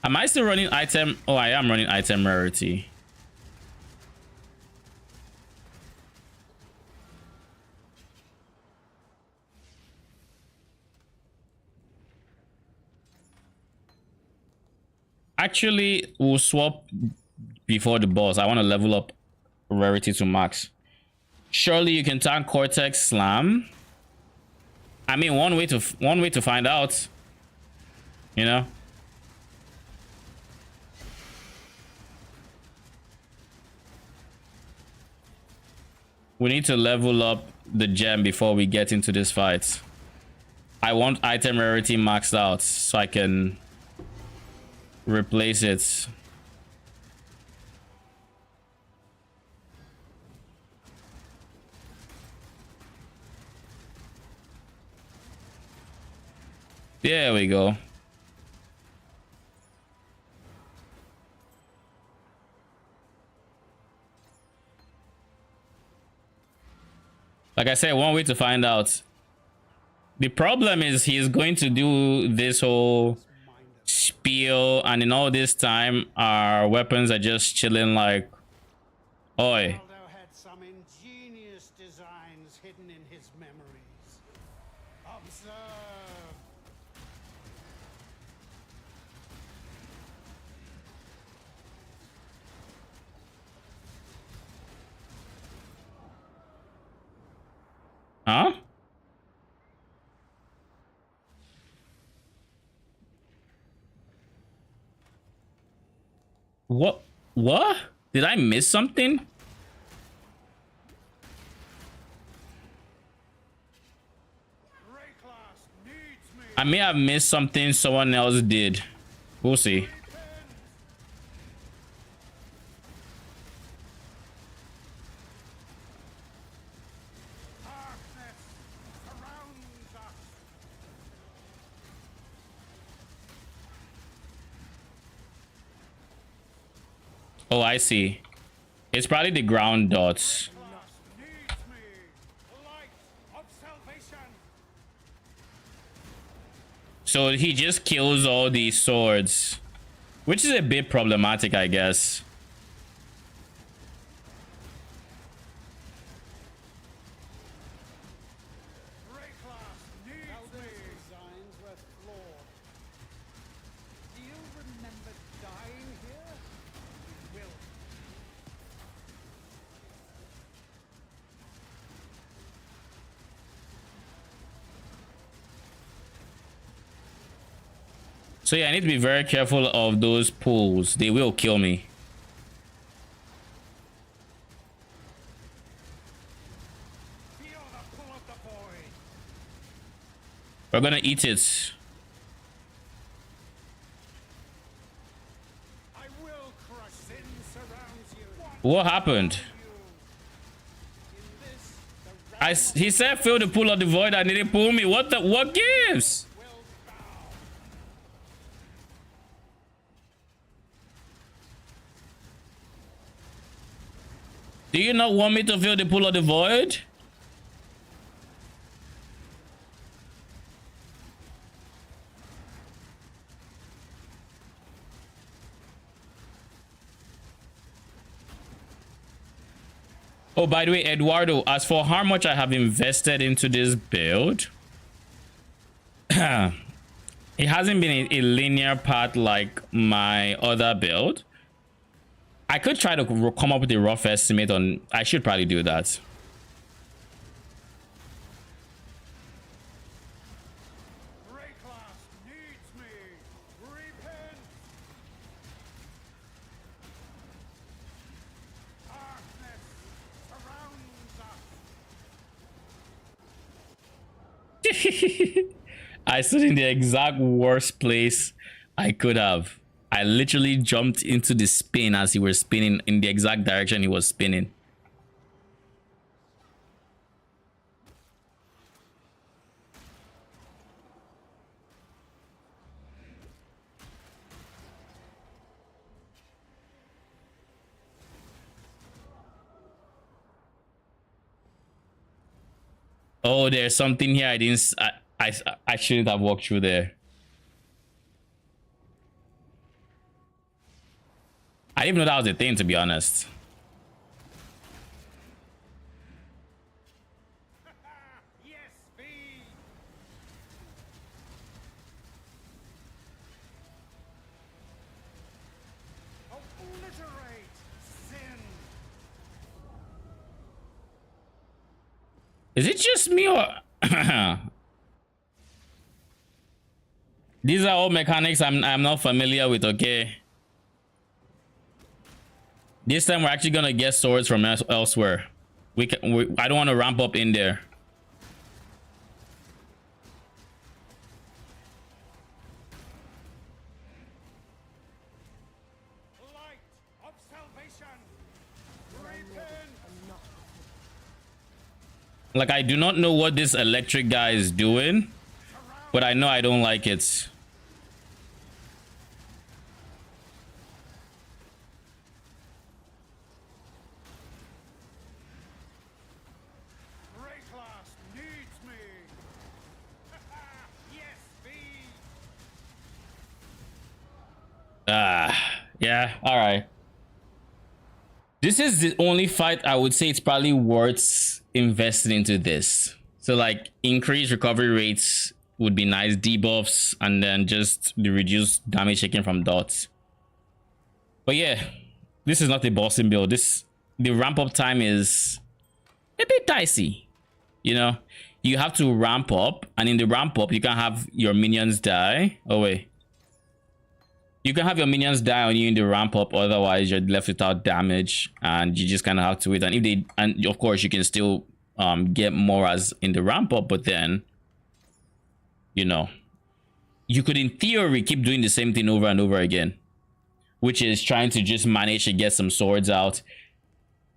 Speaker 1: Am I still running item? Oh, I am running item rarity. Actually, we'll swap before the boss. I want to level up rarity to max. Surely you can tank Cortex Slam. I mean, one way to find out. You know. We need to level up the gem before we get into this fight. I want item rarity maxed out so I can replace it. There we go. Like I said, one way to find out. The problem is he's going to do this whole spiel, and in all this time our weapons are just chilling like, oi.
Speaker 6: Aldo had some ingenious designs hidden in his memories. Observe.
Speaker 1: Huh? What? Did I miss something? I may have missed something someone else did. We'll see. Oh, I see. It's probably the ground dots. So he just kills all these swords, which is a bit problematic, I guess. So yeah, I need to be very careful of those pools. They will kill me. We're gonna eat it. What happened? He said fill the pool of the void and he didn't pull me. What gives? Do you not want me to fill the pool of the void? Oh, by the way, Eduardo, as for how much I have invested into this build, it hasn't been a linear path like my other build. I could try to come up with a rough estimate on... I should probably do that. I stood in the exact worst place I could have. I literally jumped into the spin as he was spinning in the exact direction he was spinning. Oh, there's something here I didn't... I shouldn't have walked through there. I didn't even know that was a thing, to be honest.
Speaker 6: Yes, be. Obliterate sin.
Speaker 1: Is it just me or... These are all mechanics I'm not familiar with, okay? This time we're actually gonna get swords from elsewhere. I don't want to ramp up in there.
Speaker 6: Light of salvation. Repent.
Speaker 1: Like, I do not know what this electric guy is doing, but I know I don't like it. Yeah, all right. This is the only fight I would say it's probably worth investing into this. So like increased recovery rates would be nice, debuffs, and then just the reduced damage taken from dots. But yeah, this is not a bossing build. The ramp up time is a bit dicey. You know, you have to ramp up, and in the ramp up you can have your minions die. Oh wait. You can have your minions die on you in the ramp up, otherwise you're left without damage, and you just kind of have to wait. And if they, and of course you can still get more as in the ramp up, but then, you know, you could in theory keep doing the same thing over and over again, which is trying to just manage to get some swords out.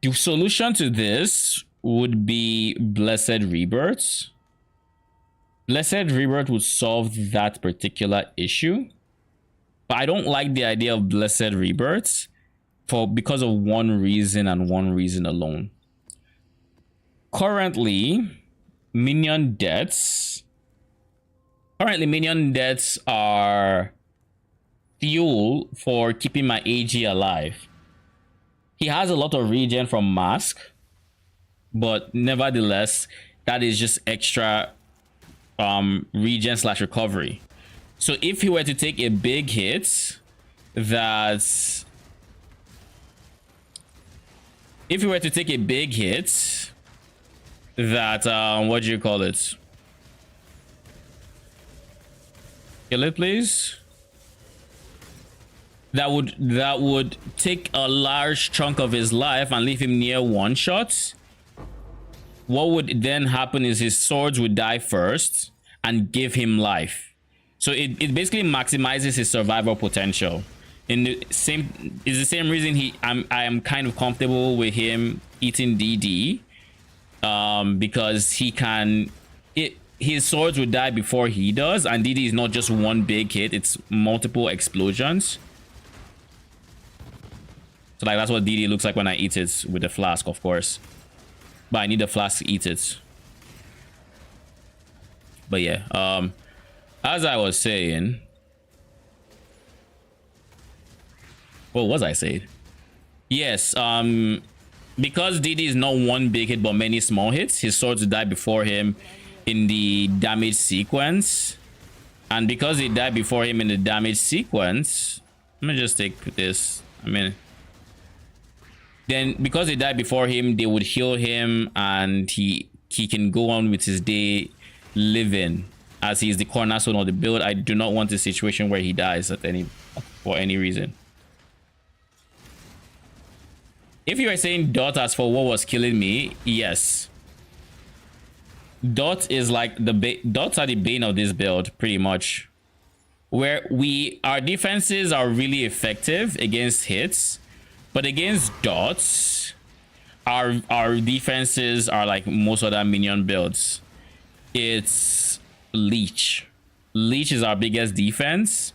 Speaker 1: The solution to this would be Blessed Rebirths. Blessed Rebirth would solve that particular issue. But I don't like the idea of Blessed Rebirths because of one reason and one reason alone. Currently, minion deaths are fuel for keeping my AG alive. He has a lot of regen from Mask, but nevertheless, that is just extra regen / recovery. So if he were to take a big hit, what do you call it? Kill it, please. That would take a large chunk of his life and leave him near one shot. What would then happen is his swords would die first and give him life. So it basically maximizes his survival potential. It's the same reason I am kind of comfortable with him eating DD, because his swords would die before he does, and DD is not just one big hit, it's multiple explosions. So like that's what DD looks like when I eat it with the flask, of course. But I need the flask to eat it. But yeah, as I was saying, what was I saying? Yes, because DD is not one big hit but many small hits, his swords die before him in the damage sequence. And because they die before him in the damage sequence, let me just take this. I mean, then because they die before him, they would heal him and he can go on with his day living as he's the cornerstone of the build. I do not want a situation where he dies for any reason. If you are saying Dot as for what was killing me, yes. Dot is like Dots are the bane of this build, pretty much. Where our defenses are really effective against hits, but against dots, our defenses are like most other minion builds. It's Leech. Leech is our biggest defense.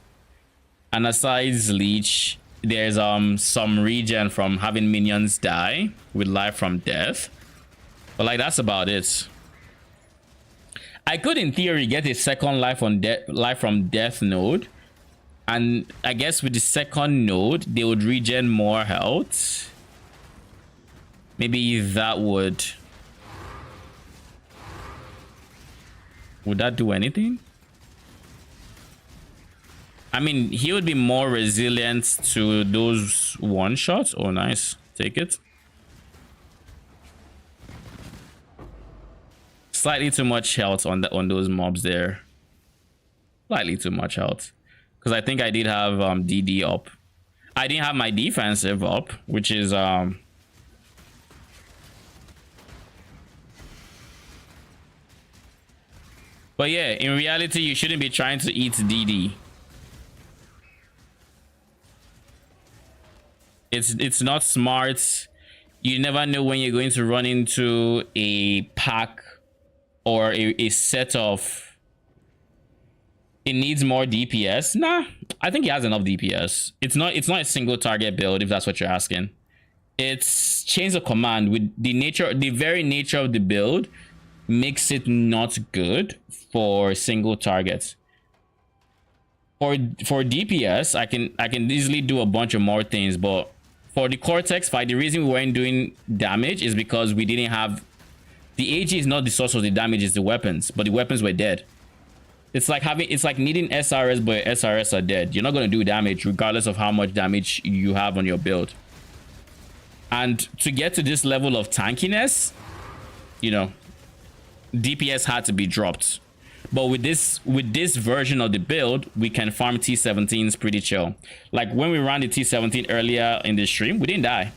Speaker 1: And aside Leech, there's some regen from having minions die with life from death. But like that's about it. I could in theory get a second life from death node. And I guess with the second node, they would regen more health. Maybe that would that do anything? I mean, he would be more resilient to those one shots. Oh, nice. Take it. Slightly too much health on those mobs there. Slightly too much health. Because I think I did have DD up. I didn't have my defensive up, which is but yeah, in reality, you shouldn't be trying to eat DD. It's not smart. You never know when you're going to run into a pack or a set of. It needs more DPS. Nah, I think he has enough DPS. It's not a single target build, if that's what you're asking. It's chains of command with the very nature of the build makes it not good for single targets. For DPS, I can easily do a bunch of more things, but for the Cortex fight, the reason we weren't doing damage is because we didn't have the AG is not the source of the damage, it's the weapons, but the weapons were dead. It's like needing SRS, but SRS are dead. You're not going to do damage regardless of how much damage you have on your build. And to get to this level of tankiness, you know, DPS had to be dropped. But with this version of the build, we can farm T17s pretty chill. Like when we ran the T17 earlier in the stream, we didn't die.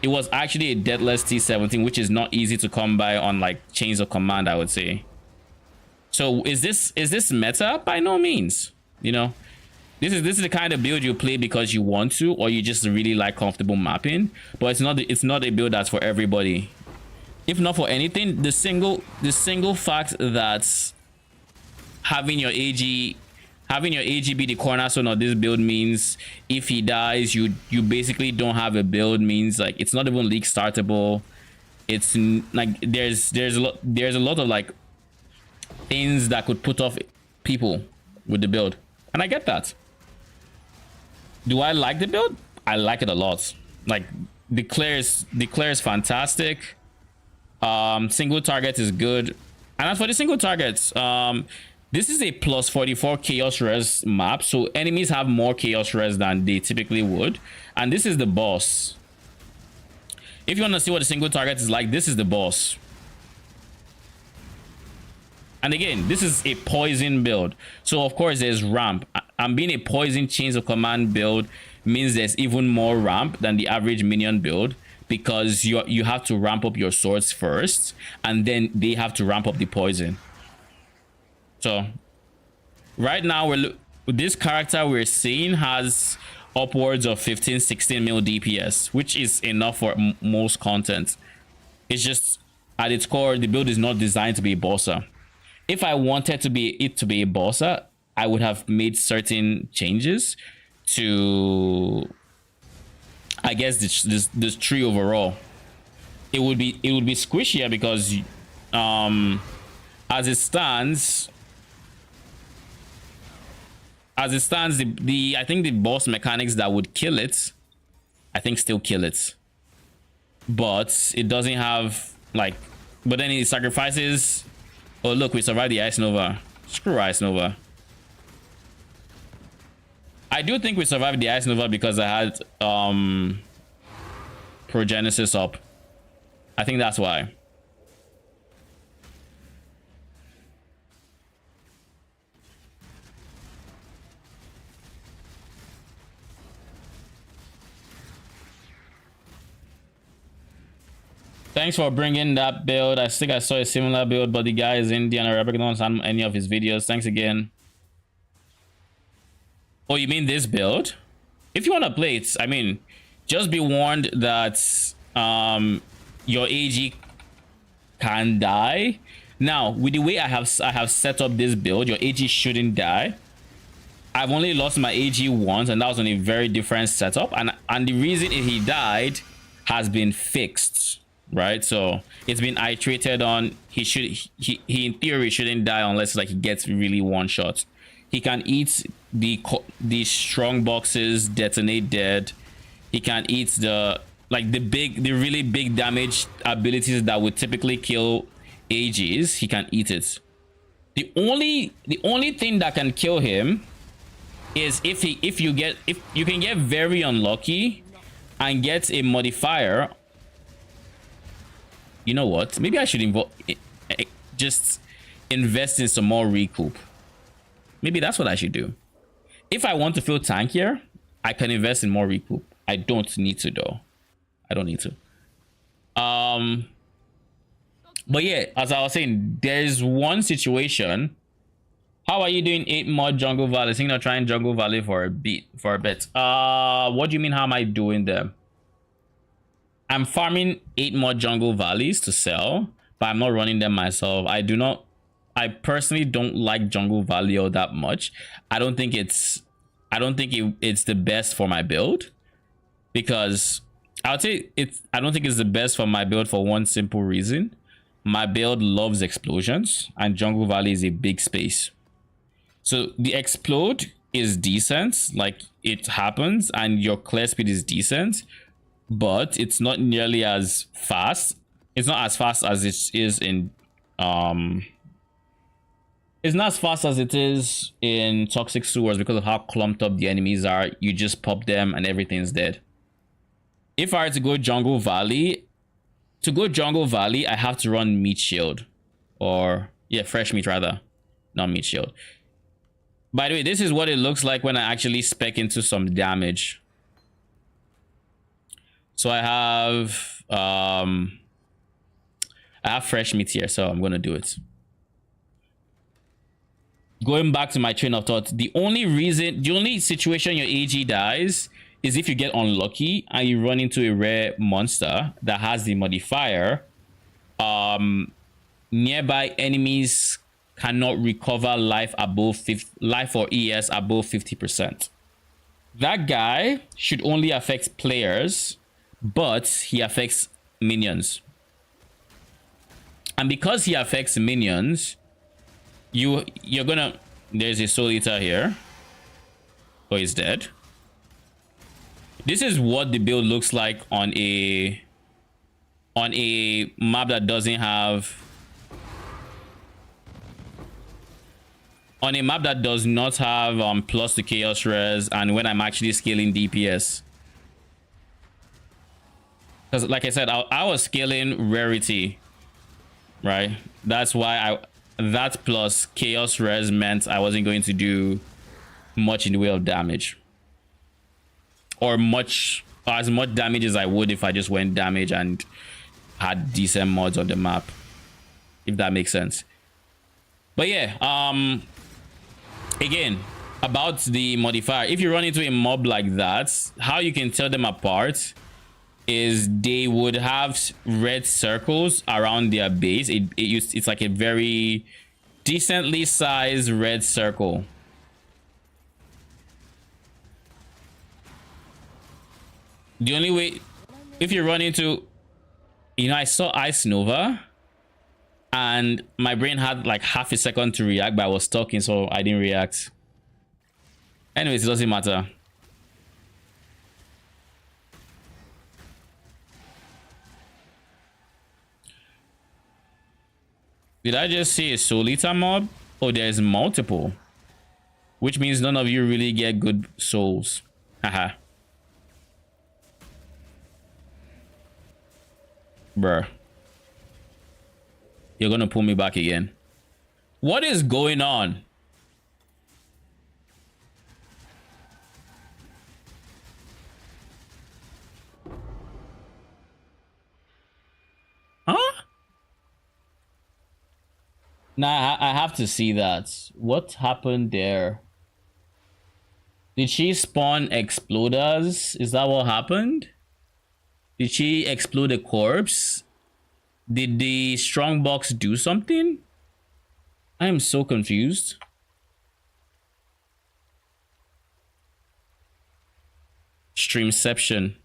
Speaker 1: It was actually a deathless T17, which is not easy to come by on like chains of command, I would say. So is this meta? By no means. You know, this is the kind of build you play because you want to, or you just really like comfortable mapping. But it's not a build that's for everybody. If not for anything, the single fact that having your AG be the cornerstone of this build means if he dies, you basically don't have a build. Means like it's not even league startable. It's like there's a lot of like things that could put off people with the build, and I get that. Do I like the build? I like it a lot. Like declare is fantastic. Single target is good, and as for the single targets, this is a plus 44 chaos res map, so enemies have more chaos res than they typically would, and this is the boss. If you want to see what a single target is like, this is the boss. And again, this is a poison build, so of course there's ramp. And being a poison chains of command build means there's even more ramp than the average minion build, because you have to ramp up your swords first, and then they have to ramp up the poison. So right now this character we're seeing has upwards of 15-16 mil DPS, which is enough for most content. It's just at its core, the build is not designed to be a bosser. If I wanted it to be a bosser, I would have made certain changes to, I guess, this tree overall. It would be squishier because as it stands, I think the boss mechanics that would kill it, I think still kill it. but it doesn't have like, but then it sacrifices. Oh look, we survived the Ice Nova. Screw Ice Nova. I do think we survived the Ice Nova because I had Progenesis up. I think that's why. Thanks for bringing that build. I think I saw a similar build, but the guy is Indian. I don't on any of his videos. Thanks again. Oh, you mean this build? If you want to play it, I mean, just be warned that your AG can die. Now, with the way I have set up this build, your AG shouldn't die. I've only lost my AG once, and that was on a very different setup. And the reason he died has been fixed, right? So it's been iterated on. He in theory shouldn't die unless like he gets really one shot. He can eat the strong boxes, detonate dead. He can eat the really big damage abilities that would typically kill AGs. He can eat it. The only thing that can kill him is if you can get very unlucky and get a modifier. You know what? Maybe I should just invest in some more recoup. Maybe that's what I should do. If I want to feel tankier, I can invest in more recoup. I don't need to though. I don't need to. But yeah, as I was saying, there's one situation. How are you doing 8 more Jungle Valley? Think of trying Jungle Valley for a bit. What do you mean? How am I doing them? I'm farming 8 more Jungle Valleys to sell, but I'm not running them myself. I personally don't like Jungle Valley all that much. I don't think it's the best for my build, because I would say I don't think it's the best for my build for one simple reason. My build loves explosions, and Jungle Valley is a big space. So the explode is decent, like it happens, and your clear speed is decent, but it's not nearly as fast. It's not as fast as it is in it's not as fast as it is in Toxic Sewers because of how clumped up the enemies are. You just pop them and everything's dead. If I were to go Jungle Valley, I have to run Meat Shield. Or, yeah, Fresh Meat rather. Not Meat Shield. By the way, this is what it looks like when I actually spec into some damage. So I have Fresh Meat here, so I'm going to do it. Going back to my train of thought, the only situation your AG dies is if you get unlucky and you run into a rare monster that has the modifier. Nearby enemies cannot recover life or ES above 50%. That guy should only affect players, but he affects minions. And because he affects minions, you're gonna, there's a Soul Eater here. Oh, he's dead. This is what the build looks like on a map that doesn't have, on a map that does not have plus the chaos res, and when I'm actually scaling DPS. Because like I said, I was scaling rarity, right? That's why that plus chaos res meant I wasn't going to do much in the way of damage, or as much damage as I would if I just went damage and had decent mods on the map, if that makes sense. But yeah, again, about the modifier, if you run into a mob like that, how you can tell them apart is they would have red circles around their base. It's like a very decently sized red circle. The only way, if you run into, you know, I saw Ice Nova and my brain had like half a second to react, but I was talking, so I didn't react. Anyways, it doesn't matter. Did I just see a Solita mob? Oh, there's multiple. Which means none of you really get good souls. Haha. Bruh. You're gonna pull me back again. What is going on? Huh? Nah, I have to see that. What happened there? Did she spawn exploders? Is that what happened? Did she explode a corpse? Did the strong box do something? I am so confused. Streamception.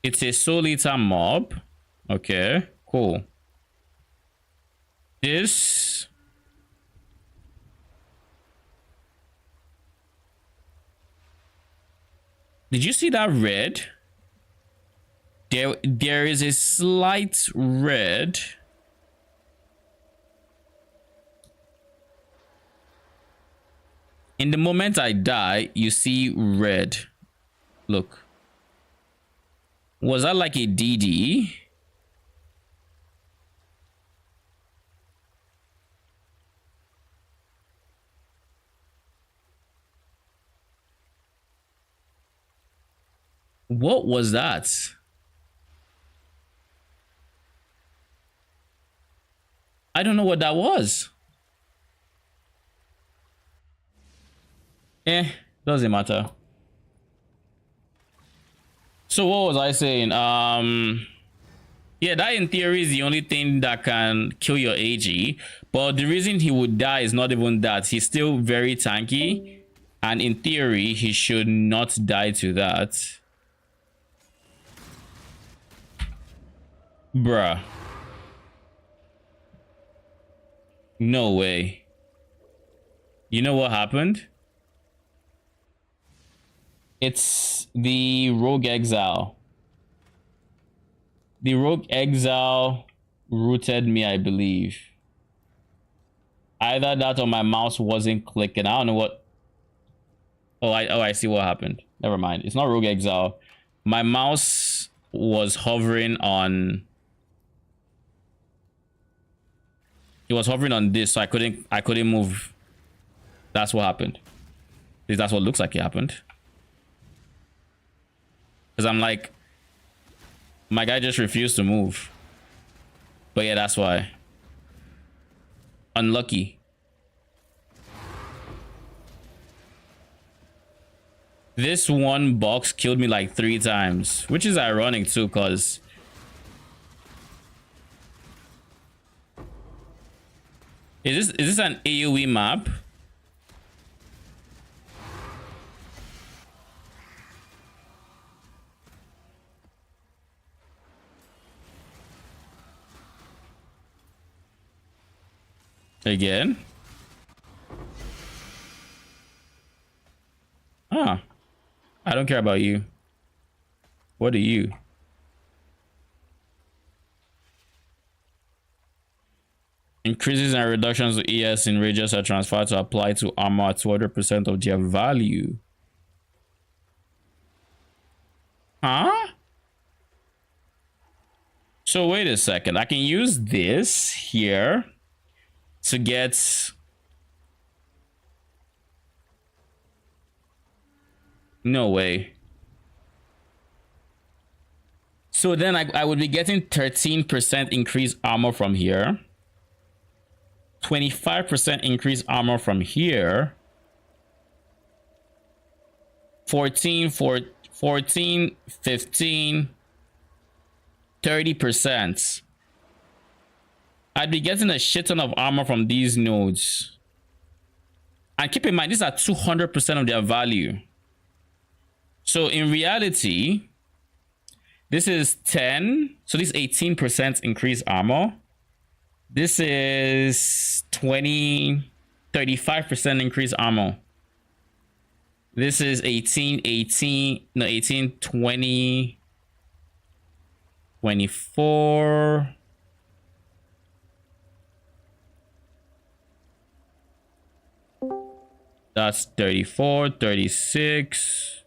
Speaker 1: It's a Solita mob. Okay, cool. This... Did you see that red? There is a slight red. In the moment I die, you see red. Look. Was that like a DD? What was that? I don't know what that was. Doesn't matter. So what was I saying? Yeah, that in theory is the only thing that can kill your AG. But the reason he would die is not even that. He's still very tanky. And in theory, he should not die to that. Bruh. No way. You know what happened? It's the Rogue Exile. The Rogue Exile rooted me, I believe. Either that or my mouse wasn't clicking. I don't know what. Oh, I see what happened. Never mind. It's not Rogue Exile. My mouse was hovering on. It was hovering on this, so I couldn't move. That's what happened. At least that's what looks like it happened. Because I'm like, my guy just refused to move. But yeah, that's why. Unlucky. This one box killed me like 3 times, which is ironic too, because is this an AoE map? Again? Ah. I don't care about you. What do you? Increases and reductions of ES in radius are transferred to apply to armor at 200% of their value. Huh? So wait a second. I can use this here to get... No way. So then I would be getting 13% increased armor from here. 25% increased armor from here. 14, 15, 30%. I'd be getting a shit ton of armor from these nodes. And keep in mind, these are 200% of their value. So in reality, this is 10. So this 18% increased armor. This is 20, 35% increased armor. This is 18, 18, no, 18, 20, 24. That's 34, 36.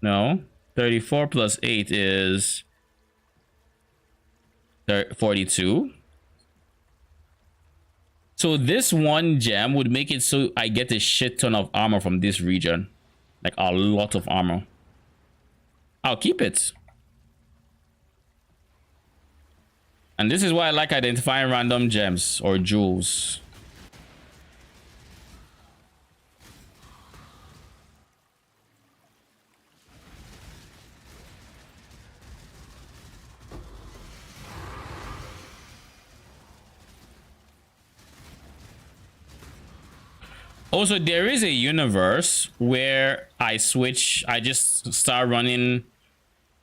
Speaker 1: No, 34 plus 8 is 42. So this one gem would make it so I get a shit ton of armor from this region. Like a lot of armor. I'll keep it. And this is why I like identifying random gems or jewels. Also, there is a universe where I just start running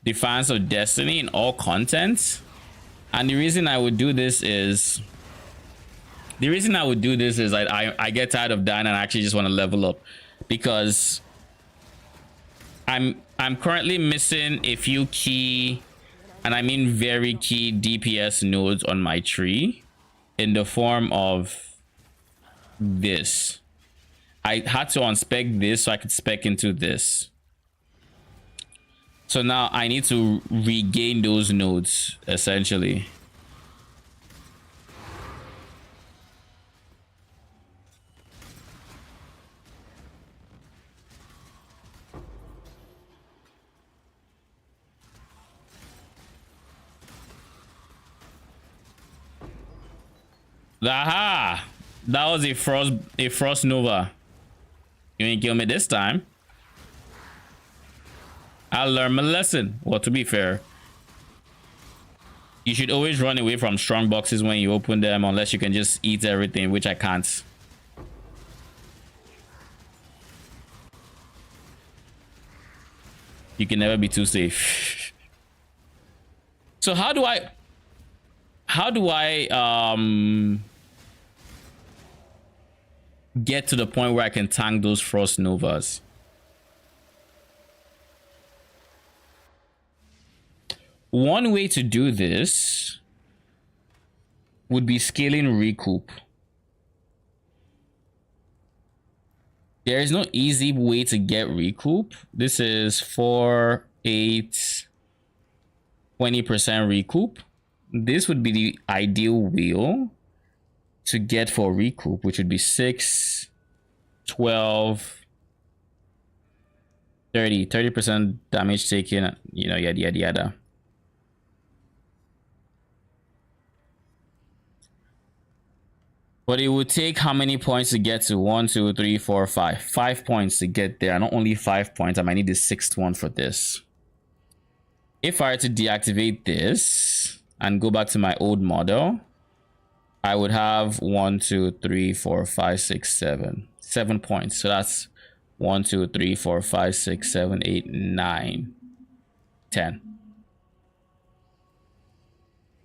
Speaker 1: Defiance of Destiny in all content. And the reason I would do this is I get tired of dying and I actually just want to level up, because I'm currently missing a few key, and I mean very key, DPS nodes on my tree in the form of this. I had to unspec this so I could spec into this. So now I need to regain those nodes, essentially. Aha! That was a frost nova. You ain't kill me this time. I learned my lesson. Well, to be fair, you should always run away from strong boxes when you open them, unless you can just eat everything, which I can't. You can never be too safe. So how do I get to the point where I can tank those frost novas? One way to do this would be scaling recoup. There is no easy way to get recoup. This is 4, 8, 20% recoup. This would be the ideal wheel to get for recoup, which would be 6, 12, 30% damage taken, you know, yada yada yada. But it would take how many points to get to 1, 2, 3, 4, 5? 5 points to get there. Not only 5 points, I might need the 6th one for this. If I were to deactivate this and go back to my old model, I would have 1, 2, 3, 4, 5, 6, 7. 7 points. So that's 1, 2, 3, 4, 5, 6, 7, 8, 9, 10.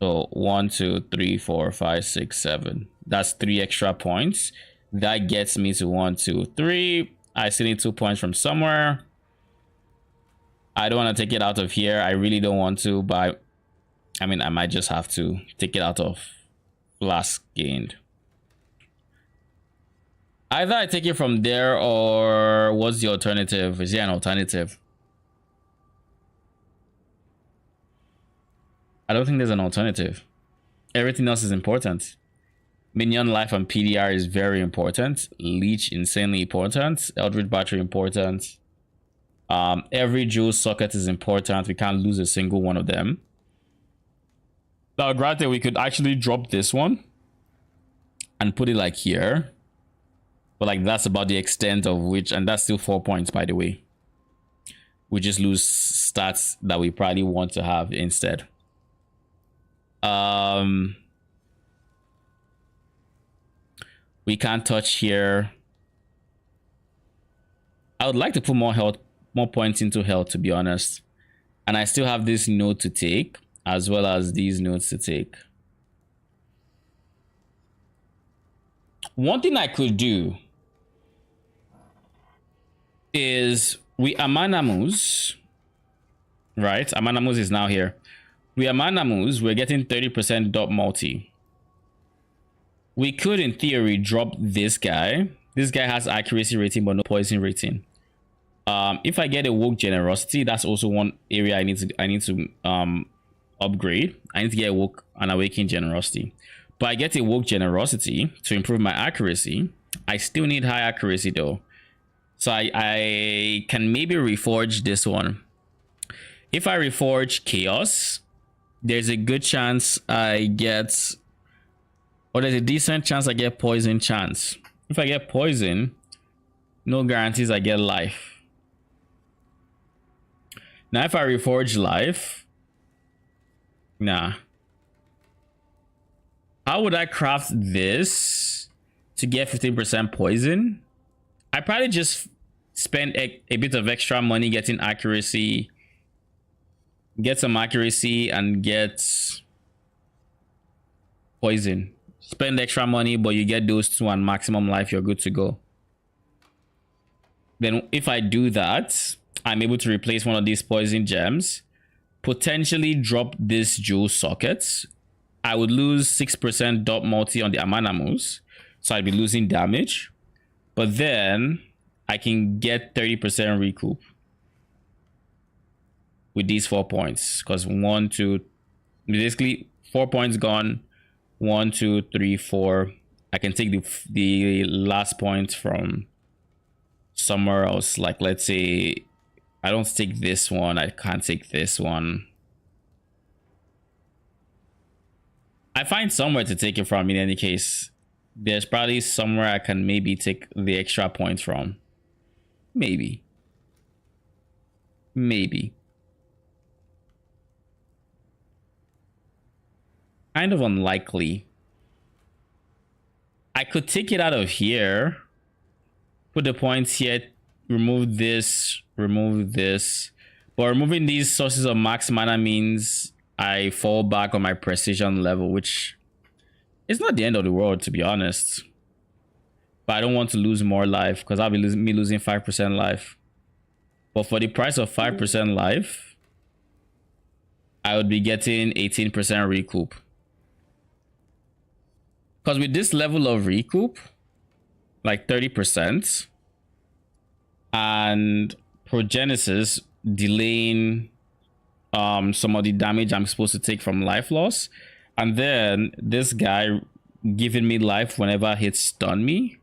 Speaker 1: So 1, 2, 3, 4, 5, 6, 7. That's 3 extra points. That gets me to 1, 2, 3. I still need 2 points from somewhere. I don't want to take it out of here. I really don't want to, but I mean, I might just have to take it out of flask gained. Either I take it from there, or what's the alternative? Is there an alternative? I don't think there's an alternative. Everything else is important. Minion life and PDR is very important. Leech insanely important. Eldritch battery important. Every jewel socket is important. We can't lose a single one of them. Now, granted, we could actually drop this one and put it like here, but like that's about the extent of which, and that's still 4 points, by the way. We just lose stats that we probably want to have instead. We can't touch here. I would like to put more health, more points into health, to be honest. And I still have this node to take, as well as these nodes to take. One thing I could do is we Amanamus, right? Amanamus is now here. We Amanamus, we're getting 30% dot multi. We could, in theory, drop this guy. This guy has accuracy rating but no poison rating. If I get a woke generosity, that's also one area I need to upgrade. I need to get a woke and awaken generosity. But I get a woke generosity to improve my accuracy. I still need high accuracy though. So I can maybe reforge this one. If I reforge chaos, there's a good chance I get, or there's a decent chance I get poison chance. If I get poison, no guarantees I get life. Now if I reforge life, nah. How would I craft this to get 15% poison? I probably just spend a bit of extra money getting accuracy, get some accuracy and get poison. Spend extra money, but you get those two and maximum life, you're good to go. Then if I do that, I'm able to replace one of these poison gems, potentially drop this jewel socket. I would lose 6% dot multi on the Amanamus, so I'd be losing damage. But then I can get 30% recoup with these 4 points, because 1, 2, basically 4 points gone. 1, 2, 3, 4. I can take the last point from somewhere else. Like let's say I don't take this one. I can't take this one. I find somewhere to take it from in any case. There's probably somewhere I can maybe take the extra points from. Maybe. Kind of unlikely. I could take it out of here, put the points here, remove this, but removing these sources of max mana means I fall back on my precision level, which is not the end of the world, to be honest. But I don't want to lose more life, because I'll be losing 5% life. But for the price of 5% life, I would be getting 18% recoup. Because with this level of recoup, like 30%, and Progenesis delaying some of the damage I'm supposed to take from life loss, and then this guy giving me life whenever he stun me.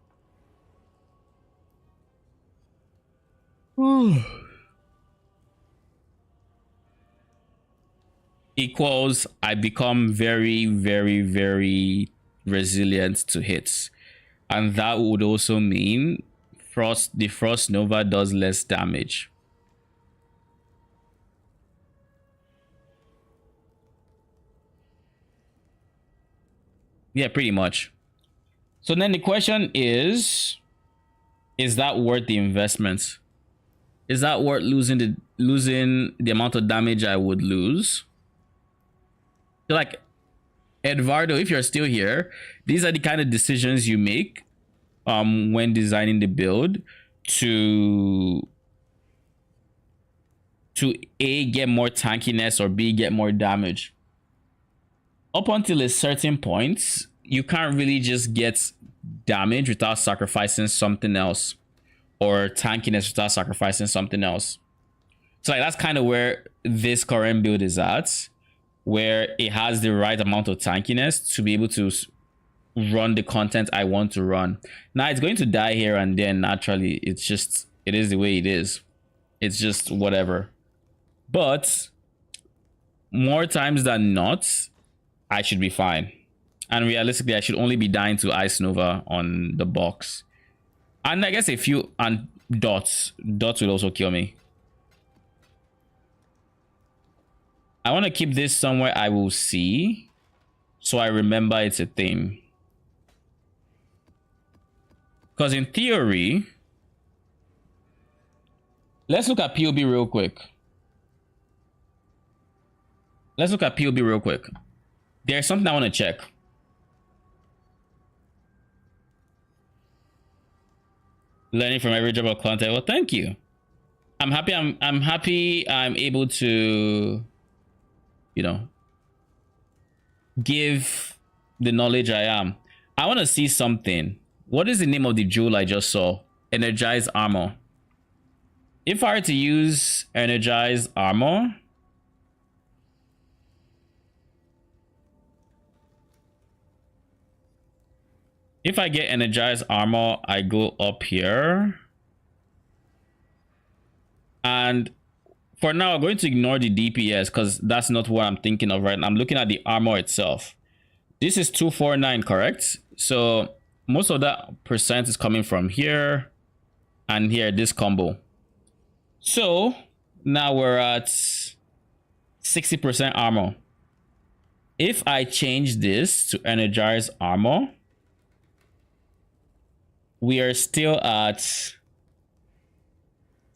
Speaker 1: Equals I become very, very, very resilient to hits, and that would also mean the Frost Nova does less damage. Yeah, pretty much. So then the question is that worth the investment? Is that worth losing the amount of damage I would lose? So like, Eduardo, if you're still here, these are the kind of decisions you make when designing the build to A, get more tankiness, or B, get more damage. Up until a certain point, you can't really just get damage without sacrificing something else, or tankiness without sacrificing something else. So like, that's kind of where this current build is at, where it has the right amount of tankiness to be able to run the content I want to run. Now it's going to die here and then naturally. It is the way it is. It's just whatever. But more times than not, I should be fine. And realistically, I should only be dying to Ice Nova on the box. And I guess a few, and dots will also kill me. I want to keep this somewhere I will see, so I remember it's a thing. Because in theory, let's look at PoB real quick. There's something I want to check. Learning from every drop of content. Well, thank you. I'm happy. I'm happy. I'm able to, you know, give the knowledge I am. I want to see something. What is the name of the jewel I just saw? Energized armor. If I were to use energized armor, if I get energized armor, I go up here. And for now, I'm going to ignore the DPS because that's not what I'm thinking of right now. I'm looking at the armor itself. This is 249, correct? So most of that percent is coming from here and here, this combo. So now we're at 60% armor. If I change this to energized armor, we are still at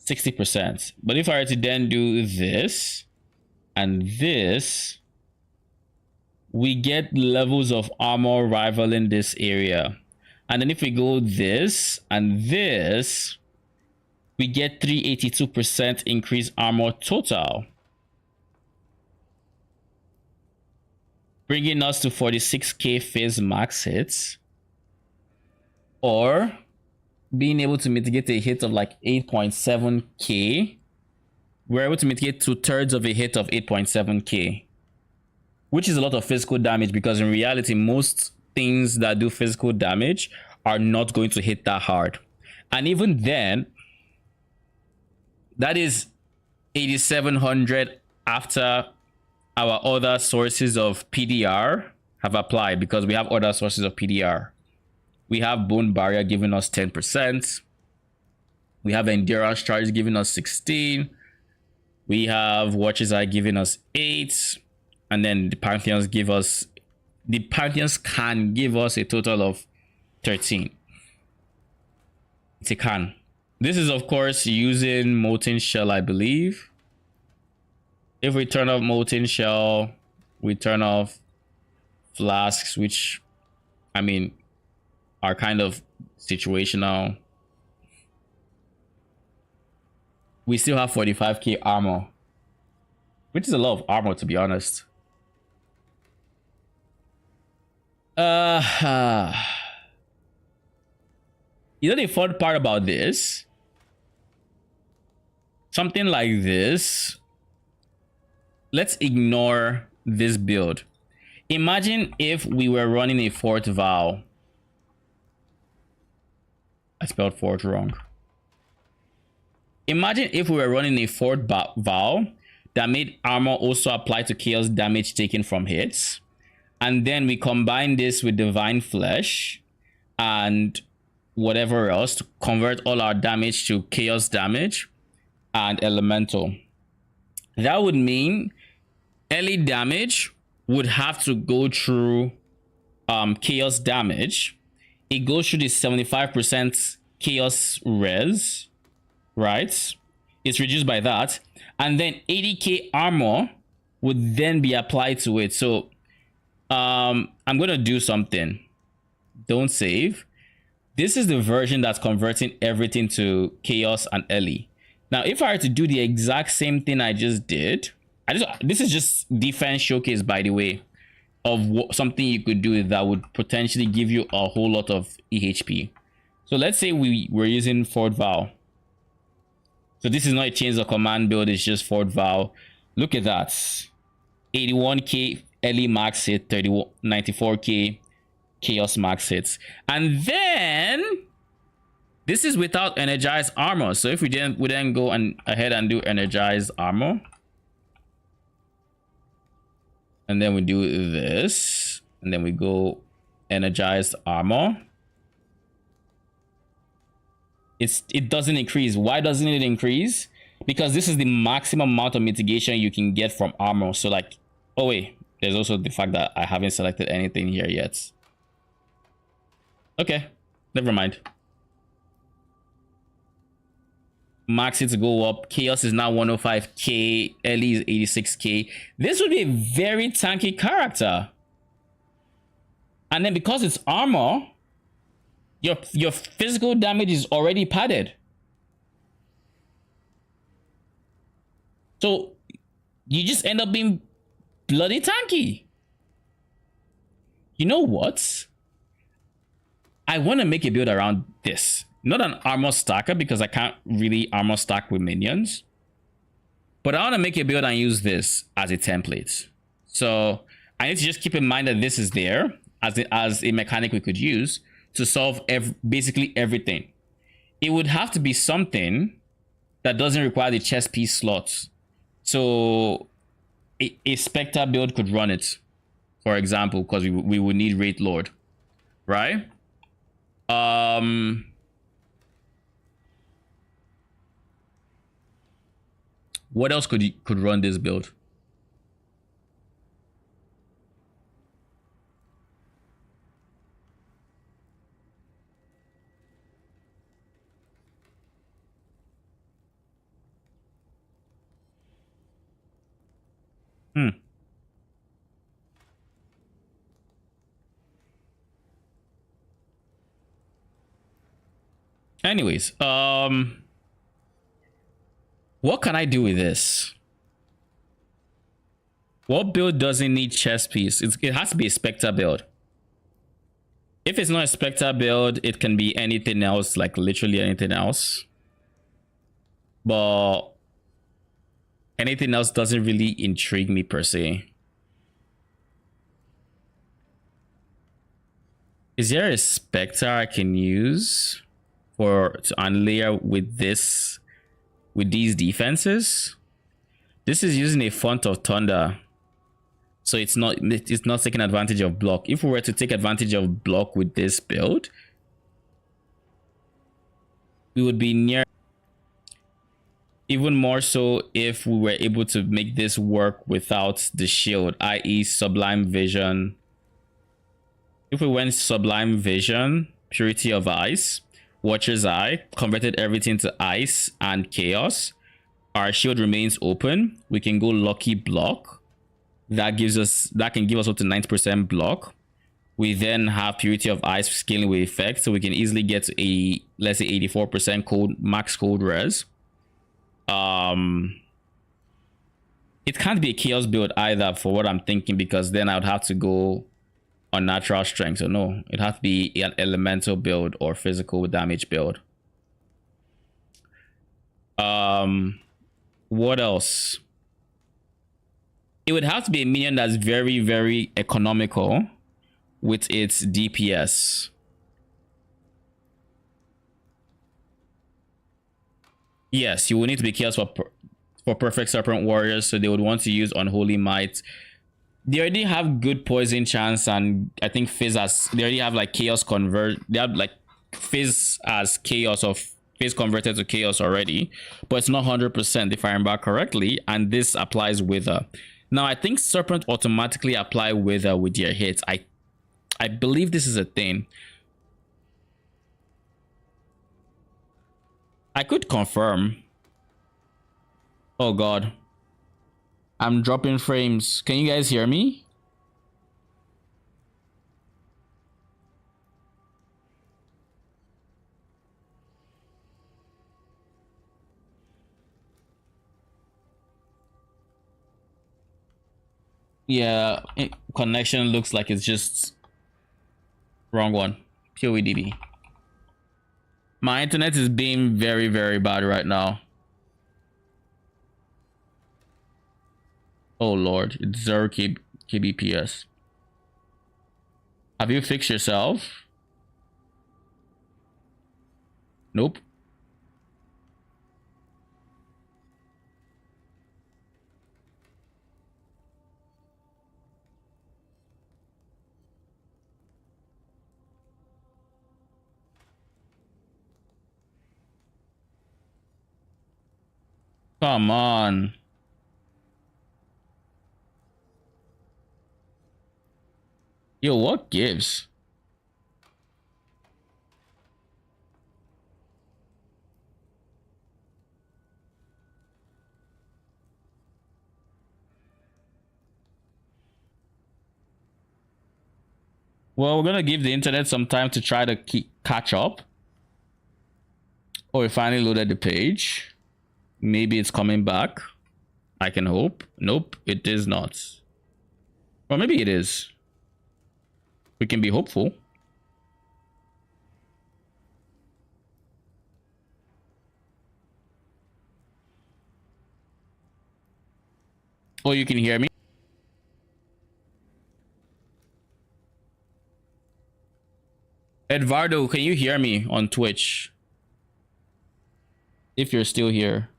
Speaker 1: 60%. But if I were to then do this and this, we get levels of armor rivaling this area. And then if we go this and this, we get 382% increased armor total, bringing us to 46k phase max hits, or being able to mitigate a hit of like 8.7k. We're able to mitigate 2/3 of a hit of 8.7k, which is a lot of physical damage, because in reality, most things that do physical damage are not going to hit that hard. And even then, that is 8,700 after our other sources of PDR have applied, because we have other sources of PDR. We have Bone Barrier giving us 10%. We have Endurance Charge giving us 16. We have Watcher's Eye giving us 8. And then the Pantheons can give us a total of 13. It's a can. This is, of course, using Molten Shell, I believe. If we turn off Molten Shell, we turn off Flasks, which, I mean, are kind of situational. We still have 45k armor, which is a lot of armor, to be honest. You know the fun part about this? Something like this. Let's ignore this build. Imagine if we were running a fourth vow. I spelled fort wrong. Imagine if we were running a fourth vow that made armor also apply to chaos damage taken from hits. And then we combine this with divine flesh and whatever else to convert all our damage to chaos damage and elemental. That would mean early damage would have to go through chaos damage. It goes through the 75% chaos res, right? It's reduced by that. And then 80k armor would then be applied to it. So I'm going to do something. Don't save. This is the version that's converting everything to chaos and Ellie. Now, if I were to do the exact same thing I just did, this is just defense showcase, by the way, of something you could do that would potentially give you a whole lot of EHP. So let's say we were using Fort Vow. So this is not a change of command build, it's just Fort Vow. Look at that. 81k Ellie max hit, 94k chaos max hits. And then this is without energized armor. So if we then go ahead and do energized armor, and then we do this, and then we go energized armor, it doesn't increase. Why doesn't it increase? Because this is the maximum amount of mitigation you can get from armor. So like, oh wait, there's also the fact that I haven't selected anything here yet. Okay, never mind. Max hits go up. Chaos is now 105k. Ellie is 86k. This would be a very tanky character. And then because it's armor, your physical damage is already padded. So you just end up being bloody tanky. You know what? I want to make a build around this. Not an armor stacker because I can't really armor stack with minions. But I want to make a build and use this as a template. So I need to just keep in mind that this is there as a mechanic we could use to solve basically everything. It would have to be something that doesn't require the chess piece slots. So a Spectre build could run it, for example, because we would need Wraith Lord, right? What else could run this build? Anyways, what can I do with this? What build doesn't need chess piece? It has to be a Spectre build. If it's not a Spectre build, it can be anything else, like literally anything else. But anything else doesn't really intrigue me per se. Is there a Spectre I can use to unlayer with this, with these defenses? This is using a Font of Thunder, so it's not taking advantage of block. If we were to take advantage of block with this build, we would be near. Even more so if we were able to make this work without the shield, i.e. Sublime Vision. If we went Sublime Vision, Purity of Ice, Watcher's Eye, converted everything to ice and chaos, our shield remains open. We can go Lucky Block. That can give us up to 90% block. We then have Purity of Ice scaling with effect, so we can easily get to a, let's say, 84% cold max cold res. It can't be a chaos build either for what I'm thinking, because then I would have to go on natural strength. So no, it has to be an elemental build or physical damage build. What else? It would have to be a minion that's very, very economical with its DPS. Yes, you will need to be careful for Perfect Serpent Warriors, so they would want to use Unholy Might. They already have good poison chance, and I think Fizz as they already have like chaos convert. They have like Fizz as chaos, or Fizz converted to chaos already, but it's not 100% if I remember correctly. And this applies Wither. Now I think Serpent automatically apply Wither with your hits. I believe this is a thing. I could confirm. Oh god. I'm dropping frames. Can you guys hear me? Yeah, connection looks like it's just wrong one. PoE. My internet is being very, very bad right now. Oh lord, it's 0 kbps. Have you fixed yourself? Nope. Come on. Yo, what gives? Well, we're gonna give the internet some time to try to catch up. Oh, we finally loaded the page. Maybe it's coming back. I can hope. Nope, it is not. Or maybe it is. We can be hopeful. Oh, you can hear me? Eduardo, can you hear me on Twitch? If you're still here.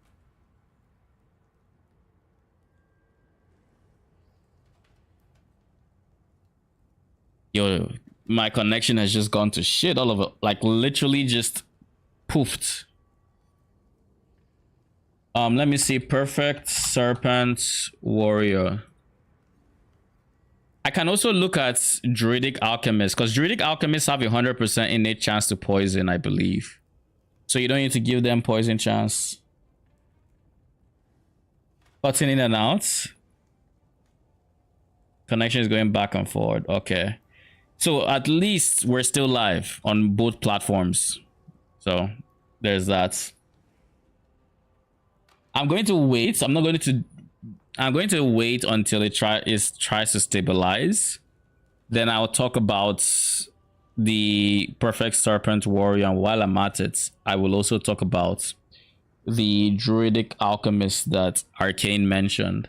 Speaker 1: Yo, my connection has just gone to shit all of it. Like literally just poofed. Let me see. Perfect Serpent Warrior. I can also look at Druidic Alchemist, because Druidic Alchemists have a 100% innate chance to poison, I believe. So you don't need to give them poison chance. Cutting in and out. Connection is going back and forward. Okay. So at least we're still live on both platforms. So there's that. I'm going to wait. I'm going to wait until it tries to stabilize. Then I'll talk about the Perfect Serpent Warrior, and while I'm at it, I will also talk about the Druidic Alchemist that Arcane mentioned.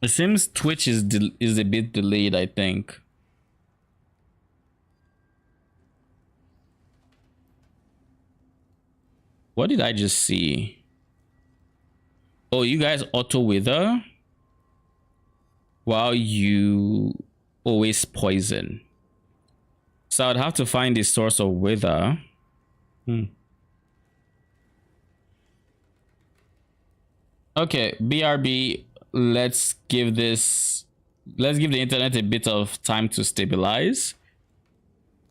Speaker 1: It seems Twitch is a bit delayed, I think. What did I just see? Oh, you guys auto wither while you always poison. So I'd have to find the source of wither. Okay, BRB, let's give the internet a bit of time to stabilize.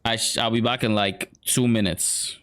Speaker 1: I'll be back in like 2 minutes.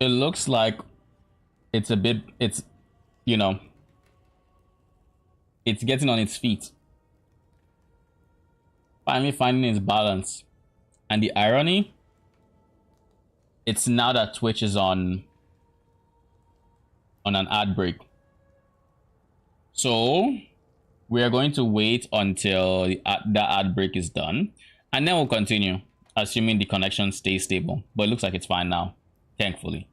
Speaker 1: It looks like it's a bit, it's, you know, it's getting on its feet. Finally finding its balance. And the irony, it's now that Twitch is on an ad break. So we are going to wait until the ad break is done, and then we'll continue, assuming the connection stays stable. But it looks like it's fine now, thankfully.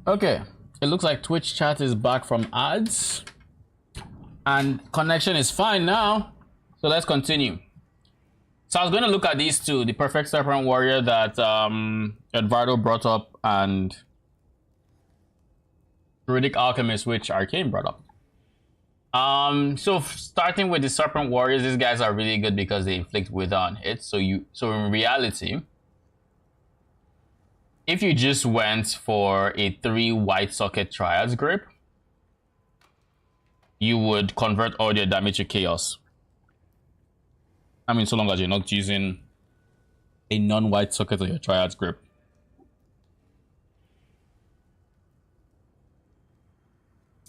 Speaker 1: Okay, it looks like Twitch chat is back from ads, and connection is fine now. So let's continue. So I was going to look at these two, the Perfect Serpent Warrior that Eduardo brought up, and Druidic Alchemist, which Arcane brought up. So starting with the Serpent Warriors, these guys are really good because they inflict wither on hits. So in reality, if you just went for a 3 white socket Triad's Grip, you would convert all your damage to chaos. I mean, so long as you're not using a non-white socket on your Triad's Grip.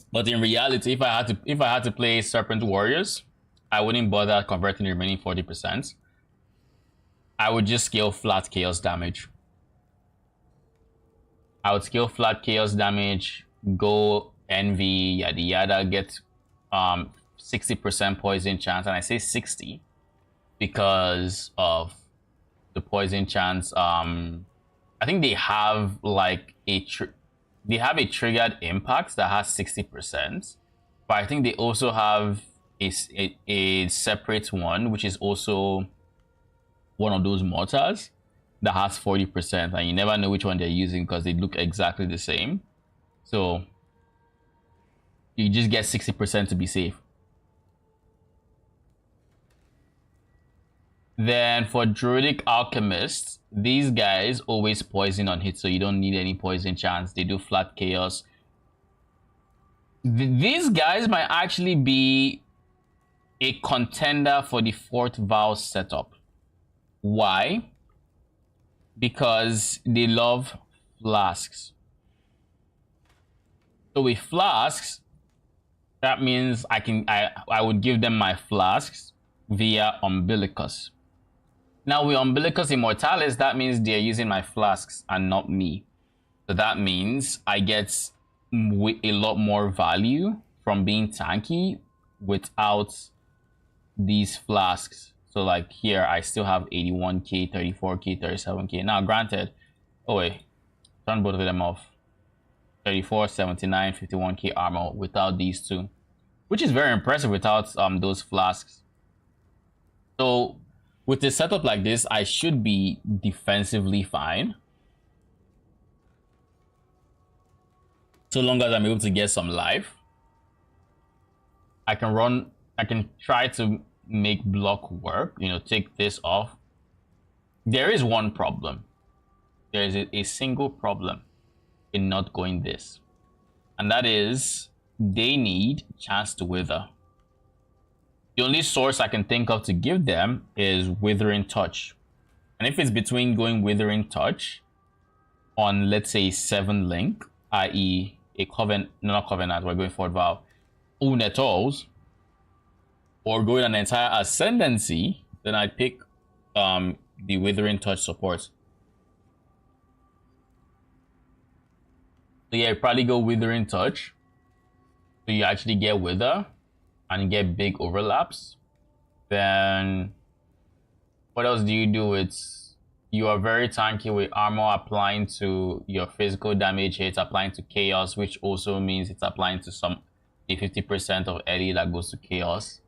Speaker 1: But in reality, if I had to play Serpent Warriors, I wouldn't bother converting the remaining 40%. I would just scale flat chaos damage. I would scale flat chaos damage, go envy, yada yada, get 60% poison chance, and I say 60 because of the poison chance. I think they have like they have a triggered impact that has 60%, but I think they also have a separate one, which is also one of those mortars that has 40%, and you never know which one they're using because they look exactly the same. So you just get 60% to be safe. Then for Druidic Alchemists, these guys always poison on hit, so you don't need any poison chance. They do flat chaos. These guys might actually be a contender for the fourth vow setup. Why? Because they love flasks. So with flasks, that means I would give them my flasks via Umbilicus. Now with Umbilicus Immortalis, that means they're using my flasks and not me. So that means I get a lot more value from being tanky without these flasks. So like here I still have 81k, 34k, 37k. Now granted, oh wait, turn both of them off. 34, 79, 51k armor without these two, which is very impressive without those flasks. So with a setup like this, I should be defensively fine, so long as I'm able to get some life. I can try to make block work, you know, take this off. There is one problem. There is a single problem in not going this, and that is they need chance to wither. The only source I can think of to give them is Withering Touch, and if it's between going Withering Touch on, let's say, 7 link, i.e. a covenant, not covenant, we're going for vow, Unetos, or going an entire ascendancy, then I'd pick the Withering Touch support. So yeah, you probably go Withering Touch, so you actually get Wither and you get big overlaps. Then what else do you do? You are very tanky with armor applying to your physical damage hits, applying to chaos, which also means it's applying to the 50% of Eddie that goes to chaos.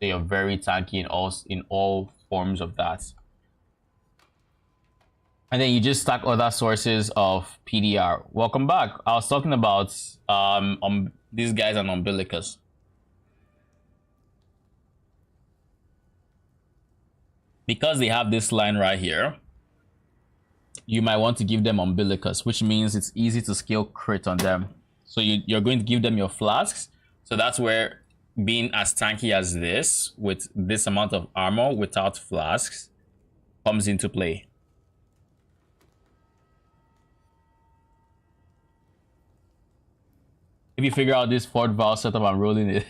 Speaker 1: So you're very tanky in all forms of that. And then you just stack other sources of PDR. Welcome back. I was talking about these guys and Umbilicus. Because they have this line right here, you might want to give them Umbilicus, which means it's easy to scale crit on them. So you're going to give them your flasks. So that's where being as tanky as this, with this amount of armor without flasks, comes into play. If you figure out this fourth vow setup, I'm rolling it.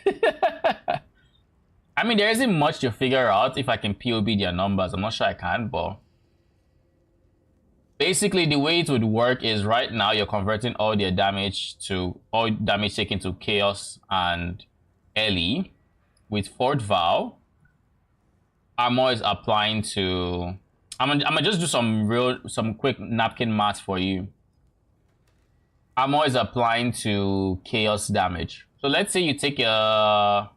Speaker 1: I mean, there isn't much to figure out if I can POB their numbers. I'm not sure I can, but basically the way it would work is right now you're converting all damage taken to chaos and LE. With fourth vow, armor is applying to. I'm gonna just do some quick napkin math for you. Armor is applying to chaos damage. So let's say you take a.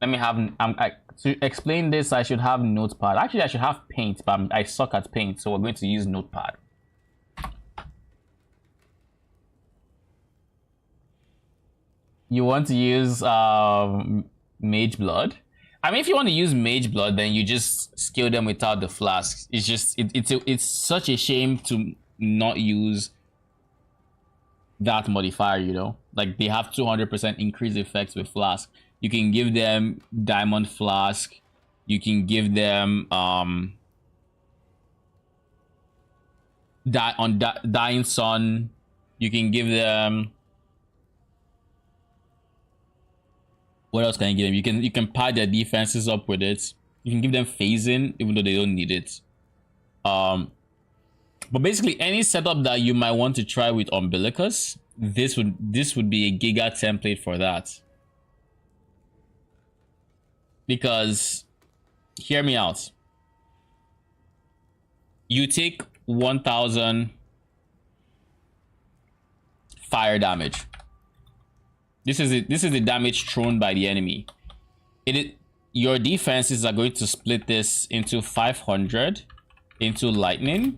Speaker 1: Let me have. To explain this, I should have Notepad. Actually, I should have Paint, but I suck at Paint, so we're going to use Notepad. You want to use Mage Blood. I mean, if you want to use Mage Blood, then you just scale them without the flasks. It's just it's such a shame to not use that modifier, you know, like they have 200% increase effects with flask. You can give them Diamond Flask, you can give them Dying Sun, you can give them, what else can you give them? You can pad their defenses up with it. You can give them phasing even though they don't need it. But basically, any setup that you might want to try with Umbilicus, this would be a giga template for that. Because, hear me out. You take 1000 fire damage. This is the damage thrown by the enemy. Your defenses are going to split this into 500 into lightning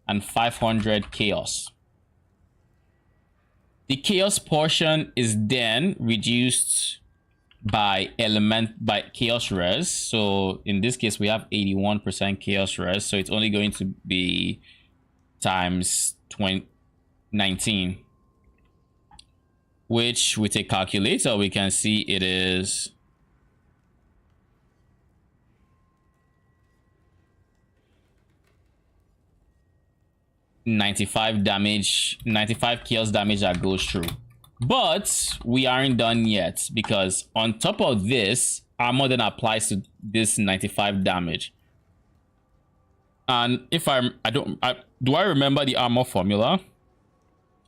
Speaker 1: and 500 chaos. The chaos portion is then reduced by chaos res. So in this case, we have 81% chaos res. So it's only going to be times 19, which with a calculator, we can see it is 95 damage, 95 chaos damage that goes through. But we aren't done yet, because on top of this, armor then applies to this 95 damage. And if do I remember the armor formula?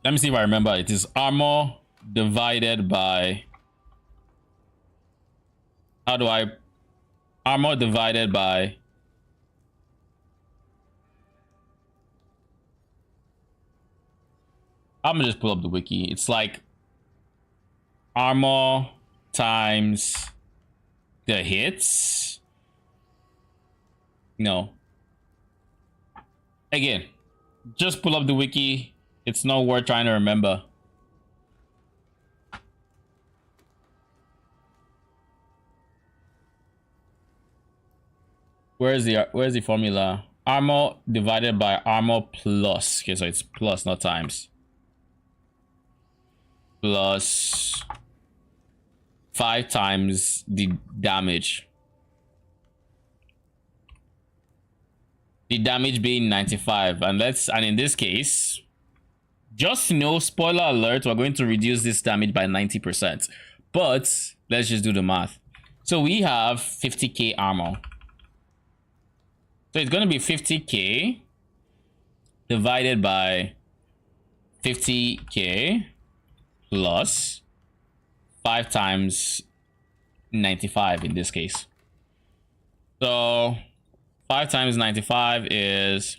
Speaker 1: Let me see if I remember. It is armor divided by, armor divided by I'm gonna just pull up the wiki. It's like armor times the hits. No. Again, just pull up the wiki. It's not worth trying to remember. Where's the formula? Armor divided by armor plus. Okay, so it's plus, not times. Plus 5 times the damage. The damage being 95. And in this case, just know, spoiler alert, we're going to reduce this damage by 90%. But let's just do the math. So we have 50k armor. So it's going to be 50k divided by 50k plus 5 times 95 in this case. So 5 times 95 is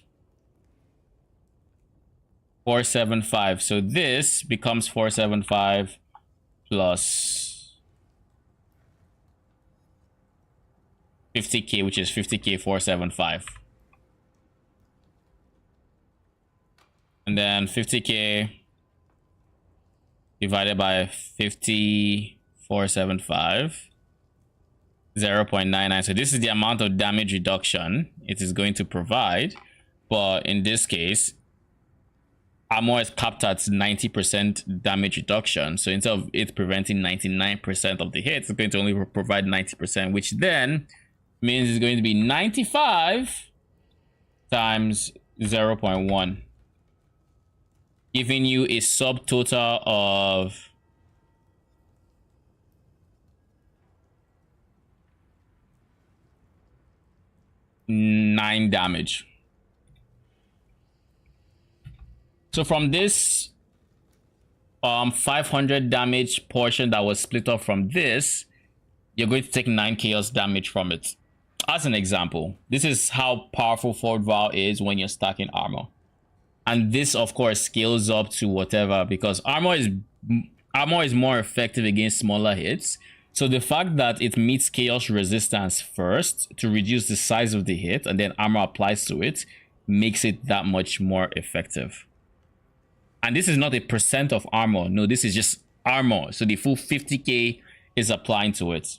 Speaker 1: 475. So this becomes 475 plus 50k, which is 50k 475. And then 50k divided by 50 475, 0.99. So this is the amount of damage reduction it is going to provide. But in this case, armor is capped at 90% damage reduction. So instead of it preventing 99% of the hits, it's going to only provide 90%, which then means it's going to be 95 times 0.1, giving you a subtotal of 9 damage. So from this 500 damage portion that was split off from this, you're going to take 9 chaos damage from it. As an example, this is how powerful Fort Val is when you're stacking armor. And this, of course, scales up to whatever, because armor is more effective against smaller hits. So the fact that it meets chaos resistance first to reduce the size of the hit, and then armor applies to it, makes it that much more effective. And this is not a percent of armor. No, this is just armor. So the full 50k is applying to it.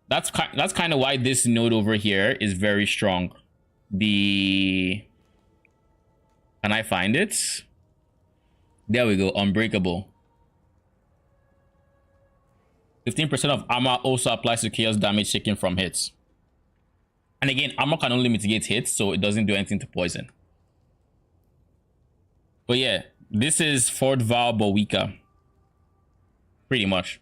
Speaker 1: That's kind of why this node over here is very strong. Can I find it? There we go. Unbreakable. 15% of armor also applies to chaos damage taken from hits. And again, armor can only mitigate hits, so it doesn't do anything to poison. But yeah, this is Fort Val but weaker. Pretty much.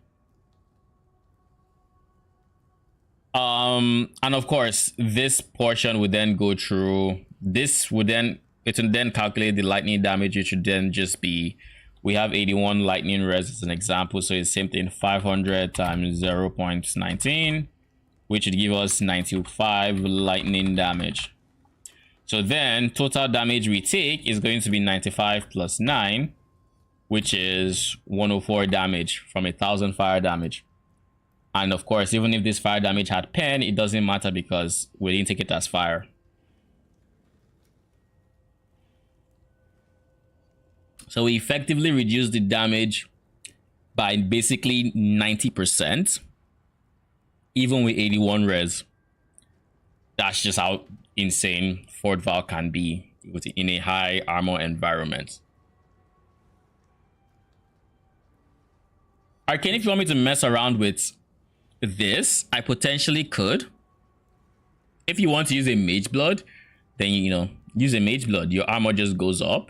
Speaker 1: And of course, this portion would then go through. It would then calculate the lightning damage. It should then just be, we have 81 lightning res as an example. So it's same thing, 500 times 0.19, which would give us 95 lightning damage. So then total damage we take is going to be 95 plus 9, which is 104 damage from 1,000 fire damage. And of course, even if this fire damage had pen, it doesn't matter because we didn't take it as fire. So we effectively reduce the damage by basically 90%, even with 81 res. That's just how insane Fort Val can be in a high armor environment. Arcane, if you want me to mess around with this, I potentially could. If you want to use a Mage Blood, then use a Mage Blood. Your armor just goes up,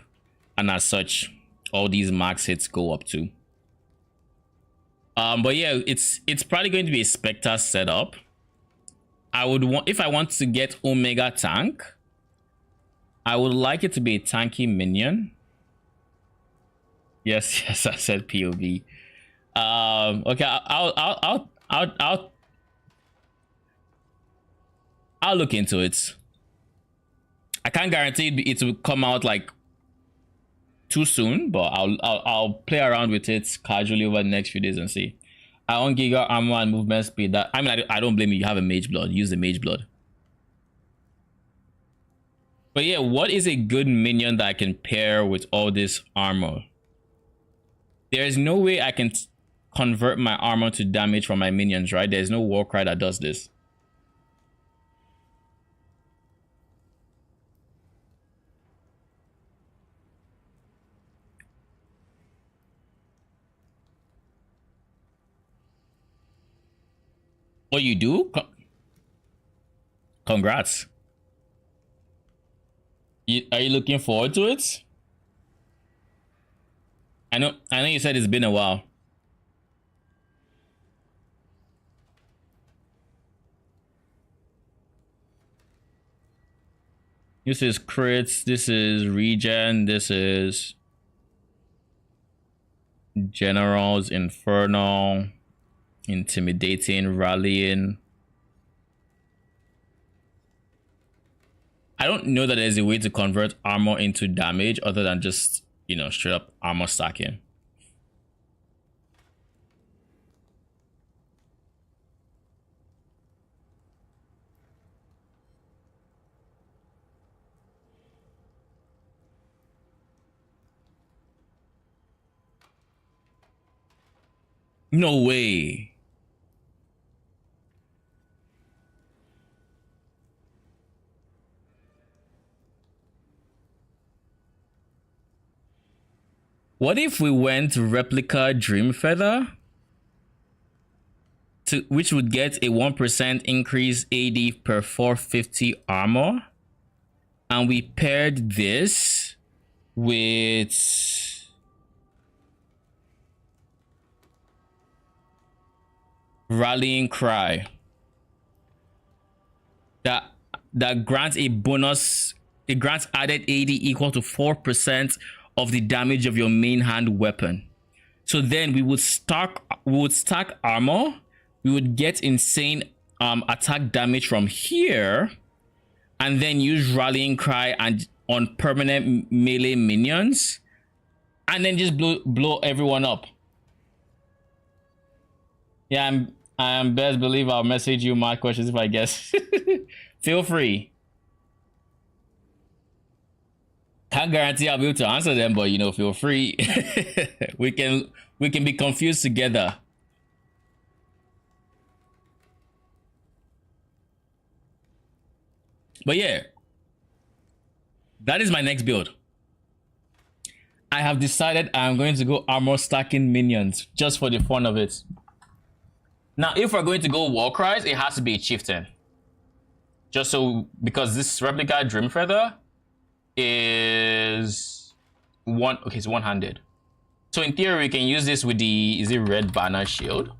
Speaker 1: and as such, all these max hits go up too. But yeah, it's probably going to be a Spectre setup. I would want, if I want to get Omega Tank, I would like it to be a tanky minion. Yes, yes, I said POV. Okay, I'll look into it. I can't guarantee it will come out like too soon, but I'll play around with it casually over the next few days and see. I want Giga armor and movement speed. That I mean, I don't blame you. You have a Mage Blood. Use the Mage Blood. But yeah, what is a good minion that I can pair with all this armor? There is no way I can convert my armor to damage from my minions, right? There's no Warcry that does this. Oh, you do? Congrats. Are you looking forward to it? I know you said it's been a while. This is crits, this is regen, this is generals, infernal, intimidating, rallying. I don't know that there's a way to convert armor into damage other than just, straight up armor stacking. No way. What if we went replica Dream Feather, which would get a 1% increase AD per 450 armor, and we paired this with Rallying Cry that grants a bonus. It grants added AD equal to 4% of the damage of your main hand weapon. So then we would stack armor. We would get insane attack damage from here, and then use Rallying Cry and on permanent melee minions, and then just blow everyone up. Yeah, I'm best believe I'll message you my questions if I guess. Feel free. Can't guarantee I'll be able to answer them, but feel free. we can be confused together. But yeah, that is my next build. I have decided I'm going to go armor stacking minions just for the fun of it. Now, if we're going to go Warcries, it has to be a chieftain. Just so, because this replica Dream Feather is it's one-handed. So in theory, we can use this with the, is it Red Banner shield?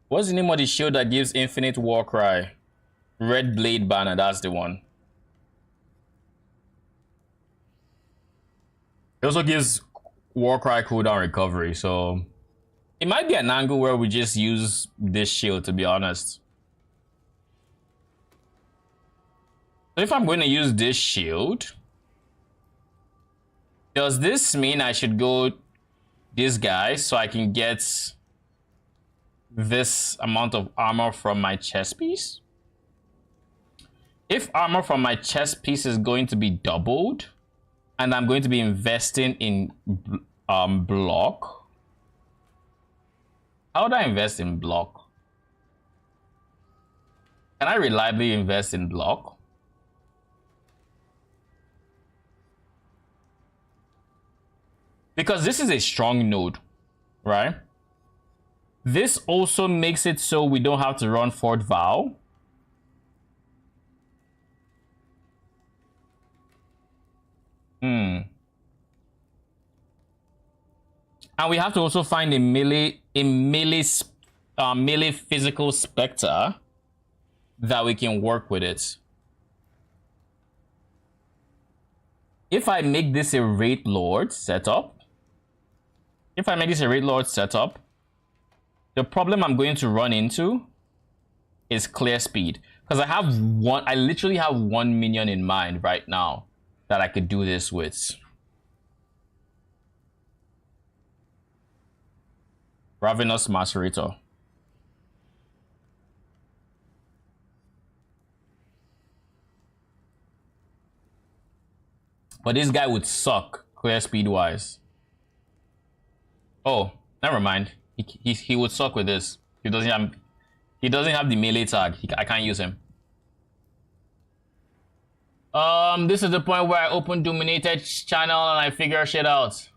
Speaker 1: What's the name of the shield that gives infinite Warcry? Red Blade Banner, that's the one. It also gives Warcry cooldown recovery, so it might be an angle where we just use this shield, to be honest. So if I'm going to use this shield, does this mean I should go this guy so I can get this amount of armor from my chest piece? If armor from my chest piece is going to be doubled, and I'm going to be investing in block. How would I invest in block? Can I reliably invest in block? Because this is a strong node, right? This also makes it so we don't have to run Fort Vow. And we have to also find a melee physical specter that we can work with it. If I make this a Wraith Lord setup, the problem I'm going to run into is clear speed. Because I literally have one minion in mind right now that I could do this with. Ravenous Macerator. But this guy would suck clear speed wise. Oh, never mind. He would suck with this. He doesn't have the melee tag. I can't use him. This is the point where I open Dominated channel and I figure shit out.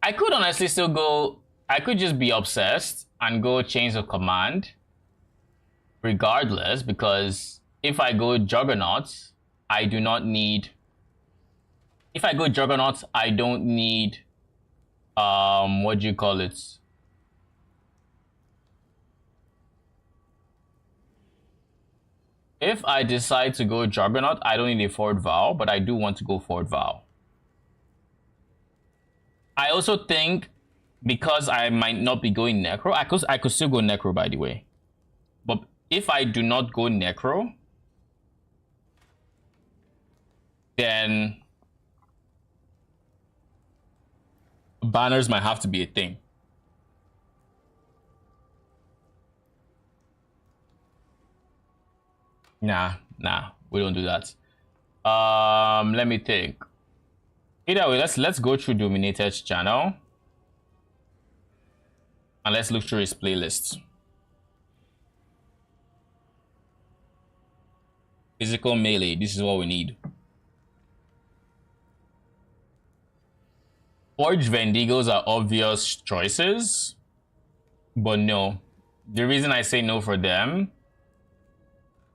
Speaker 1: I could honestly still go. I could just be obsessed and go Chains of Command. Regardless, because if I go Juggernaut, I do not need. If I go Juggernaut, I don't need. What do you call it? If I decide to go Juggernaut, I don't need a Fort Vow, but I do want to go Fort Vow. I also think because I might not be going Necro, I could still go Necro, by the way. But if I do not go Necro, then banners might have to be a thing. Nah, we don't do that. Let me think. Either way, let's go through Dominated's channel and let's look through his playlists. Physical melee, this is what we need. Forged Vendigos are obvious choices, but no. The reason I say no for them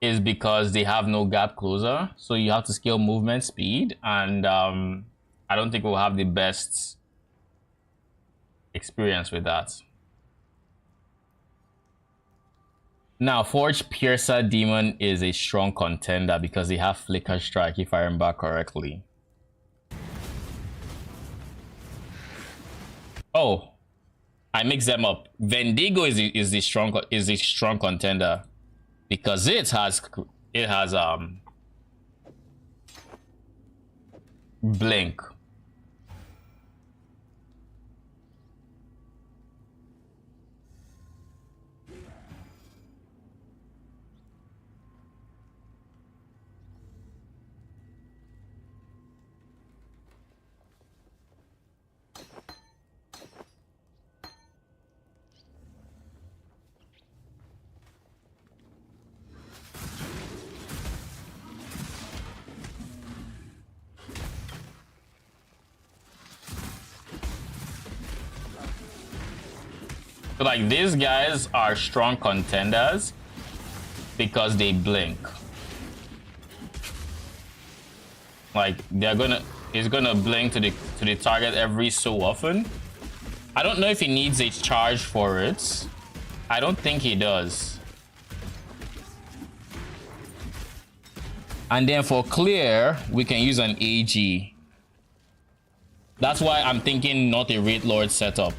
Speaker 1: is because they have no gap closer, so you have to scale movement speed, and I don't think we'll have the best experience with that. Now, Forge Piercer Demon is a strong contender because they have Flicker Strike, if I remember correctly. Oh, I mixed them up. Vendigo is a strong contender because it has blink. So like these guys are strong contenders because they blink. Like he's gonna blink to the target every so often. I don't know if he needs a charge for it. I don't think he does. And then for clear, we can use an AG. That's why I'm thinking not a Wraith Lord setup.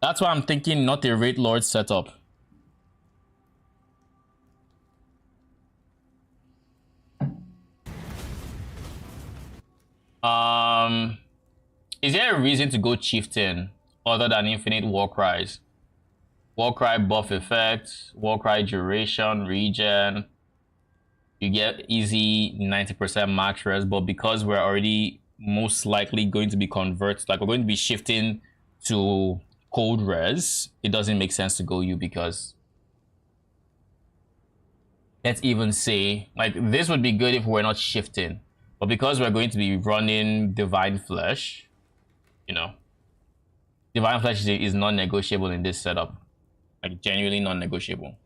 Speaker 1: That's why I'm thinking not a Wraith Lord setup. Is there a reason to go chieftain other than infinite war cries? War cry buff effect, war cry duration, regen. You get easy 90% max res, but because we're already most likely going to be converted, like we're going to be shifting to cold res, it doesn't make sense to go you, because let's even say, like, this would be good if we're not shifting, but because we're going to be running divine flesh, you know, divine flesh is non-negotiable in this setup, like genuinely non-negotiable.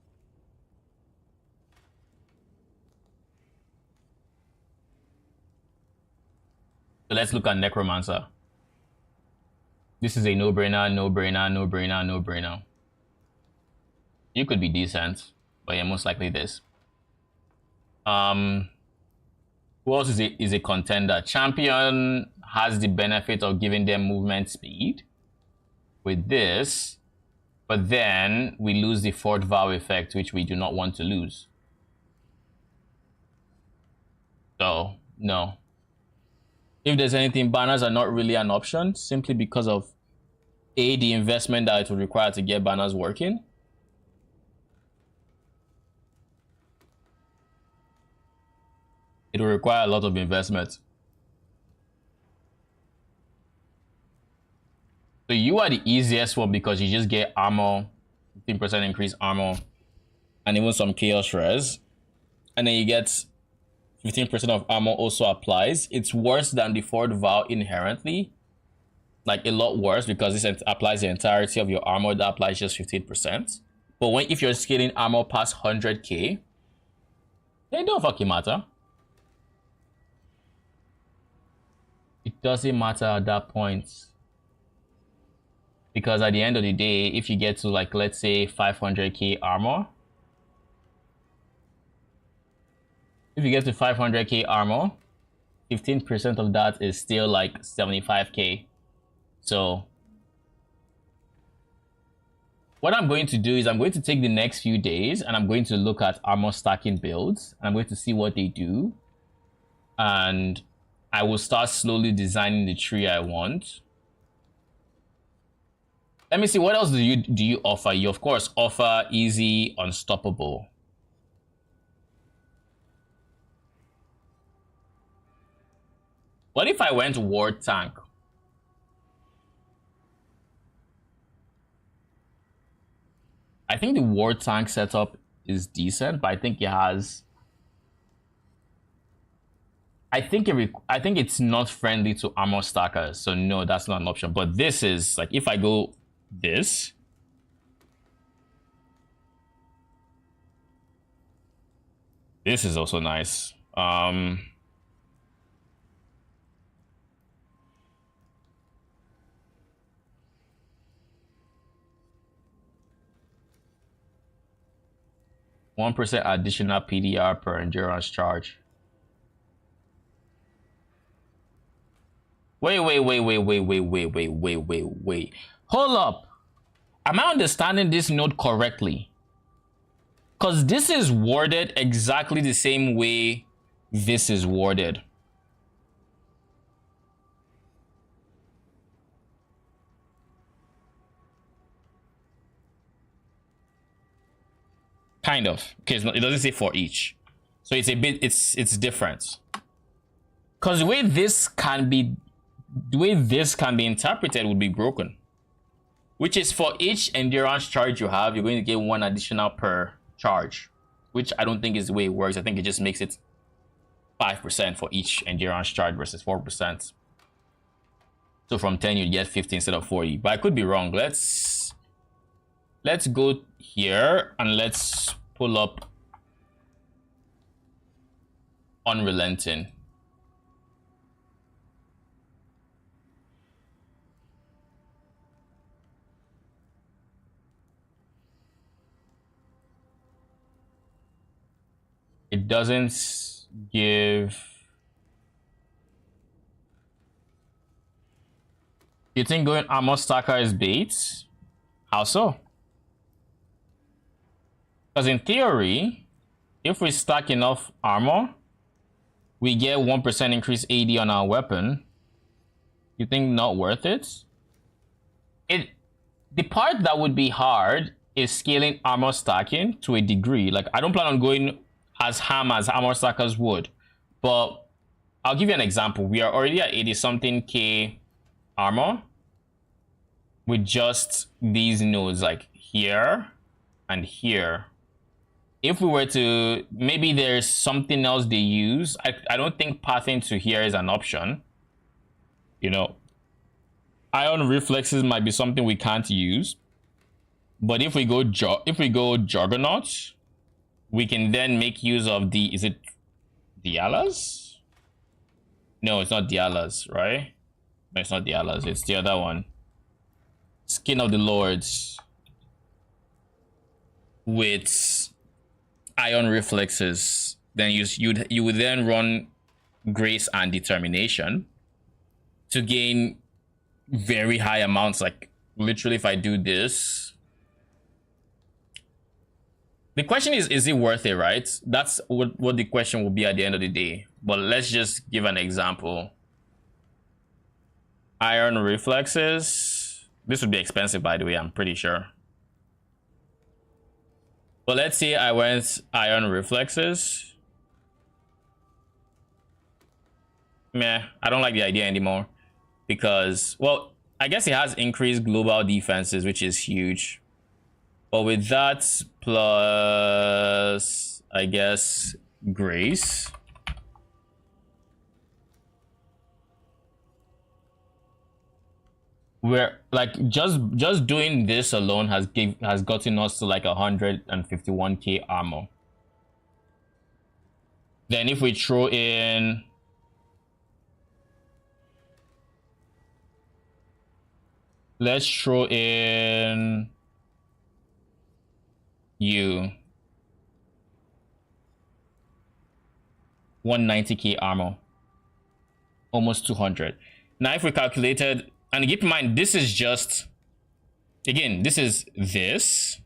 Speaker 1: So let's look at necromancer. This is a no-brainer, no-brainer, no-brainer, no-brainer. You could be decent, but yeah, most likely this. Who else is a contender? Champion has the benefit of giving them movement speed with this, but then we lose the Fort Vow effect, which we do not want to lose. So no. If there's anything, banners are not really an option, simply because of A, the investment that it would require to get banners working. It will require a lot of investment. So you are the easiest one because you just get armor, 15% increased armor, and even some chaos res. And then you get 15% of armor also applies. It's worse than the Fort Vow inherently. Like a lot worse, because this applies the entirety of your armor. That applies just 15%. But if you're scaling armor past 100k, it don't fucking matter. It doesn't matter at that point. Because at the end of the day, if you get to, like, let's say 500k armor, if you get to 500k armor, 15% of that is still like 75k. So what I'm going to do is I'm going to take the next few days and I'm going to look at armor stacking builds. And I'm going to see what they do. And I will start slowly designing the tree I want. Let me see, what else do you offer? You of course offer easy, unstoppable. What if I went ward tank? I think the ward tank setup is decent, but I think it has. I think it's not friendly to armor stackers, so no, that's not an option. But this is, like, if I go this, this is also nice. 1% additional PDR per endurance charge. Wait. Hold up. Am I understanding this node correctly? Because this is worded exactly the same way this is worded. Kind of. Okay, it doesn't say for each. So it's a bit, it's different. Because the way this can be interpreted would be broken. Which is for each endurance charge you have, you're going to get 1 additional per charge. Which I don't think is the way it works. I think it just makes it 5% for each endurance charge versus 4%. So from 10 you'd get 50 instead of 40. But I could be wrong. Let's go here and let's pull up Unrelenting. It doesn't give. You think going armor stacker is bait? How so? Because in theory, if we stack enough armor, we get 1% increased AD on our weapon. You think not worth it? The part that would be hard is scaling armor stacking to a degree. Like, I don't plan on going as ham as armor stackers would, but I'll give you an example. We are already at 80 something K armor with just these nodes, like here and here. If we were to, maybe there's something else they use. I don't think pathing to here is an option. You know, ion reflexes might be something we can't use, but if we go Juggernaut, we can then make use of the, is it Dialas? No, it's not Dialas, right? No, it's not Dialas, it's the other one. Skin of the Lords with ion reflexes. Then you would then run Grace and Determination to gain very high amounts. Like, literally, if I do this, the question is it worth it, right? That's what the question will be at the end of the day. But let's just give an example. Iron reflexes. This would be expensive, by the way, I'm pretty sure. But let's say I went iron reflexes. Meh, I don't like the idea anymore. Because, well, I guess it has increased global defenses, which is huge. But with that plus, I guess, Grace. We're like just doing this alone has gotten us to like 151k armor. Then if we throw in let's throw in you 190k armor, almost 200. Now if we calculated, and keep in mind this is just, again, this is this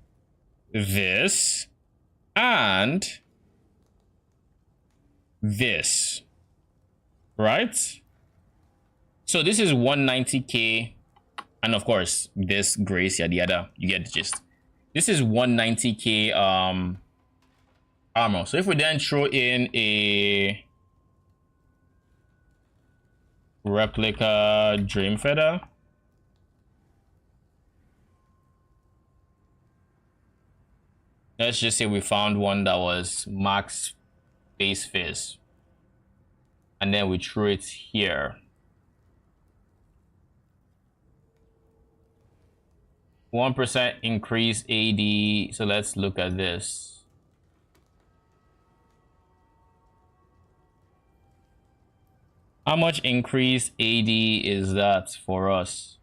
Speaker 1: and this, right? So this is 190k, and of course this Grace, yada yada, you get the gist. This is 190k armor. So if we then throw in a replica Dream Feather, let's just say we found one that was max base fizz, and then we threw it here. 1% increase AD. So let's look at this. How much increase AD is that for us?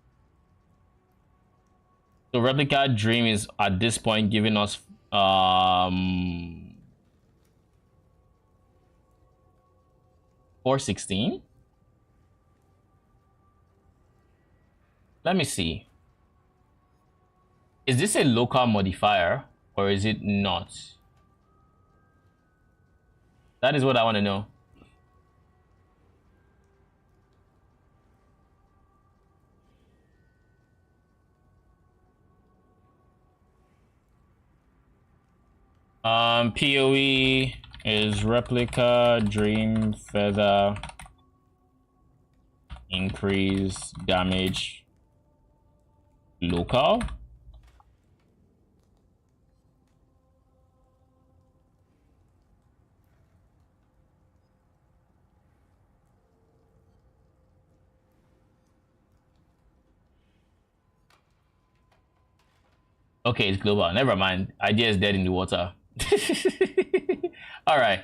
Speaker 1: So Replica Dream is at this point giving us 416. Let me see. Is this a local modifier or is it not? That is what I want to know. PoE is replica Dream Feather increase damage local. Okay, it's global. Never mind. Idea is dead in the water. All right.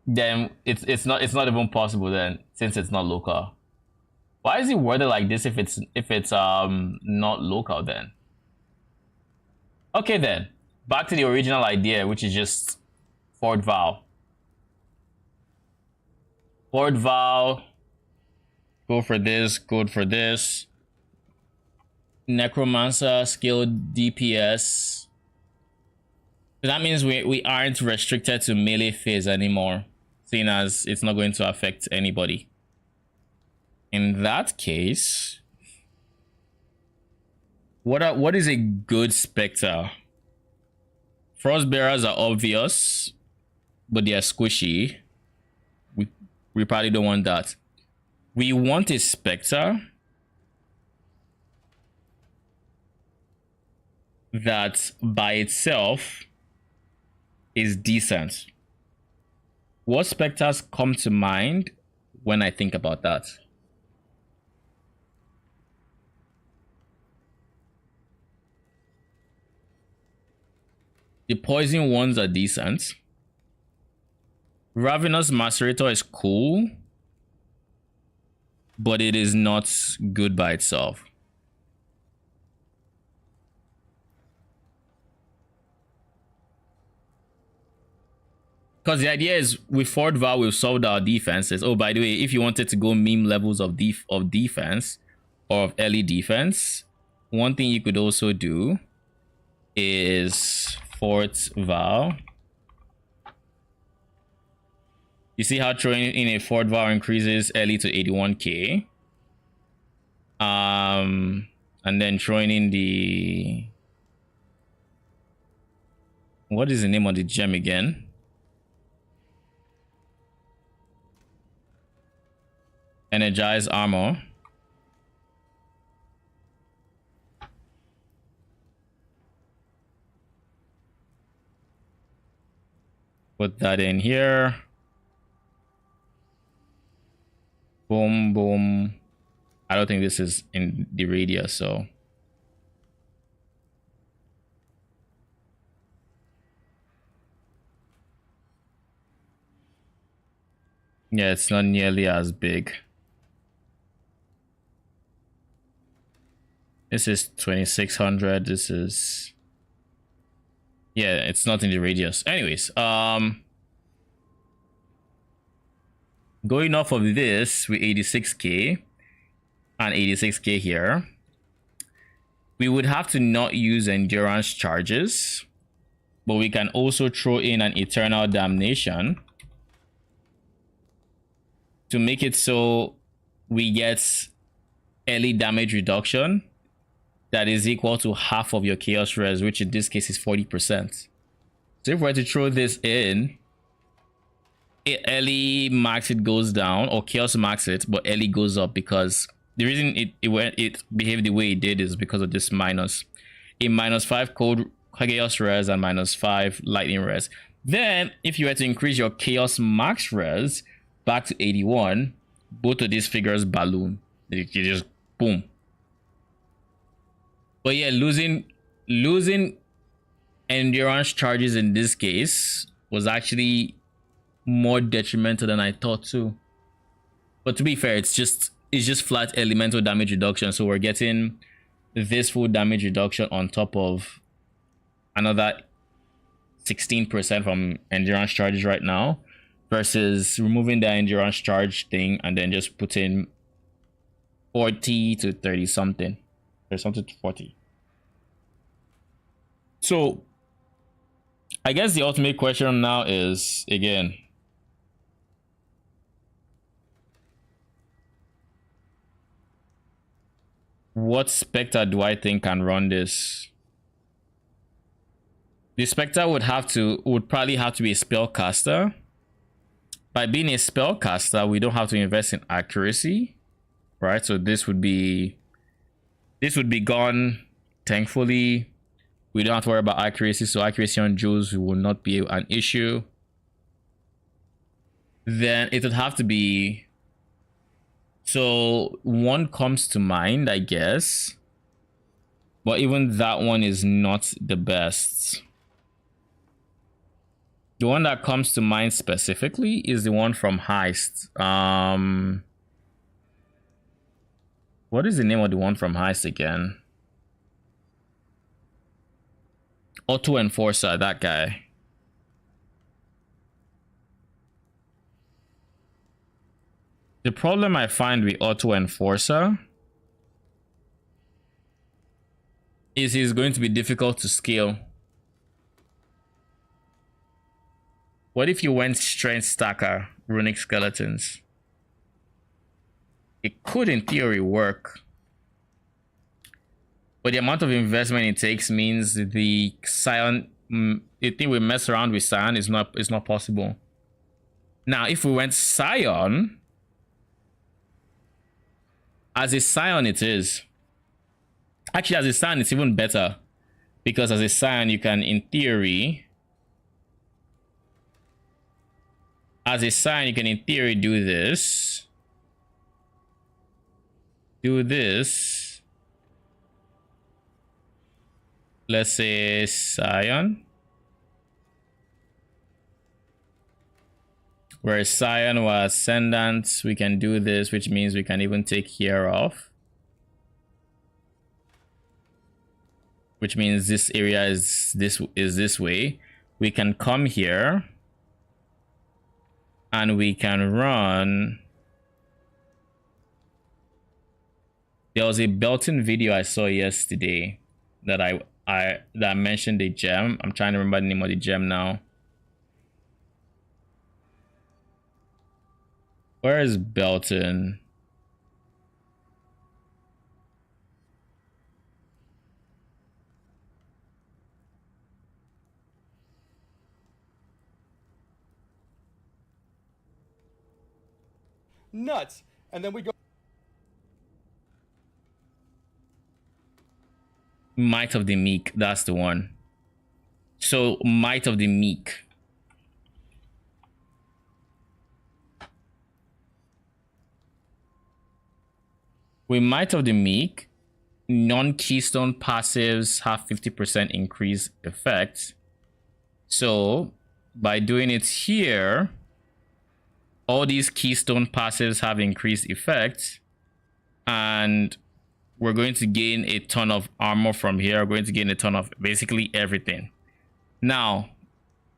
Speaker 1: Then it's not even possible then, since it's not local. Why is it worded like this if it's not local then? Okay then. Back to the original idea, which is just Fort Val. Fort Val. Go for this, good for this. Necromancer skill DPS. That means we aren't restricted to melee phase anymore, seeing as it's not going to affect anybody. In that case, what is a good Spectre? Frostbearers are obvious, but they are squishy. We probably don't want that. We want a Spectre that by itself is decent. What Spectres come to mind when I think about that? The poison ones are decent. Ravenous Macerator is cool, but it is not good by itself. Because the idea is with Fort Val, we've solved our defenses. Oh, by the way, if you wanted to go meme levels of defense or of early defense, one thing you could also do is Fort Val. You see how throwing in a Fort Val increases early to 81k. And then throwing in the... What is the name of the gem again? Energize armor. Put that in here. Boom, boom. I don't think this is in the radius, so. Yeah, it's not nearly as big. This is 2600. This is... Yeah, it's not in the radius. Anyways, going off of this with 86k and 86k here, we would have to not use endurance charges, but we can also throw in an eternal damnation to make it so we get early damage reduction that is equal to half of your chaos res, which in this case is 40%. So if we were to throw this in, early max it goes down, or chaos max it, but early goes up, because the reason it behaved the way it did is because of this minus. A -5 cold chaos res and -5 lightning res. Then if you were to increase your chaos max res back to 81, both of these figures balloon. You just boom. But yeah, losing endurance charges in this case was actually more detrimental than I thought too. But to be fair, it's just flat elemental damage reduction, so we're getting this full damage reduction on top of another 16% from endurance charges right now, versus removing the endurance charge thing and then just putting 40 to 30 something. There's something to 40. So I guess the ultimate question now is, again, what Spectre do I think can run this? The Spectre would probably have to be a spellcaster. By being a spellcaster, we don't have to invest in accuracy, right? So this would be gone. Thankfully, we don't have to worry about accuracy, so accuracy on Jules will not be an issue. Then it would have to be... So one comes to mind, I guess, but even that one is not the best. The one that comes to mind specifically is the one from Heist. What is the name of the one from Heist again? Auto Enforcer, that guy. The problem I find with Auto Enforcer is he's going to be difficult to scale. What if you went Strength Stacker, Runic Skeletons? It could, in theory, work. But the amount of investment it takes means the Scion, the thing we mess around with Scion is not possible. Now, if we went Scion, as a Scion it is. Actually, as a Scion it's even better. Because as a Scion you can, in theory, do this. Do this. Let's say Scion. Where Scion was Ascendant, we can do this, which means we can even take here off. Which means this area is this way. We can come here and we can run. There was a Belton video I saw yesterday that that mentioned a gem. I'm trying to remember the name of the gem now. Where is Belton?
Speaker 7: Nuts. And then we go.
Speaker 1: Might of the Meek, that's the one. So Might of the Meek. With Might of the Meek, non-keystone passives have 50% increase effect. So by doing it here, all these keystone passives have increased effect, and we're going to gain a ton of armor from here. We're going to gain a ton of basically everything. Now,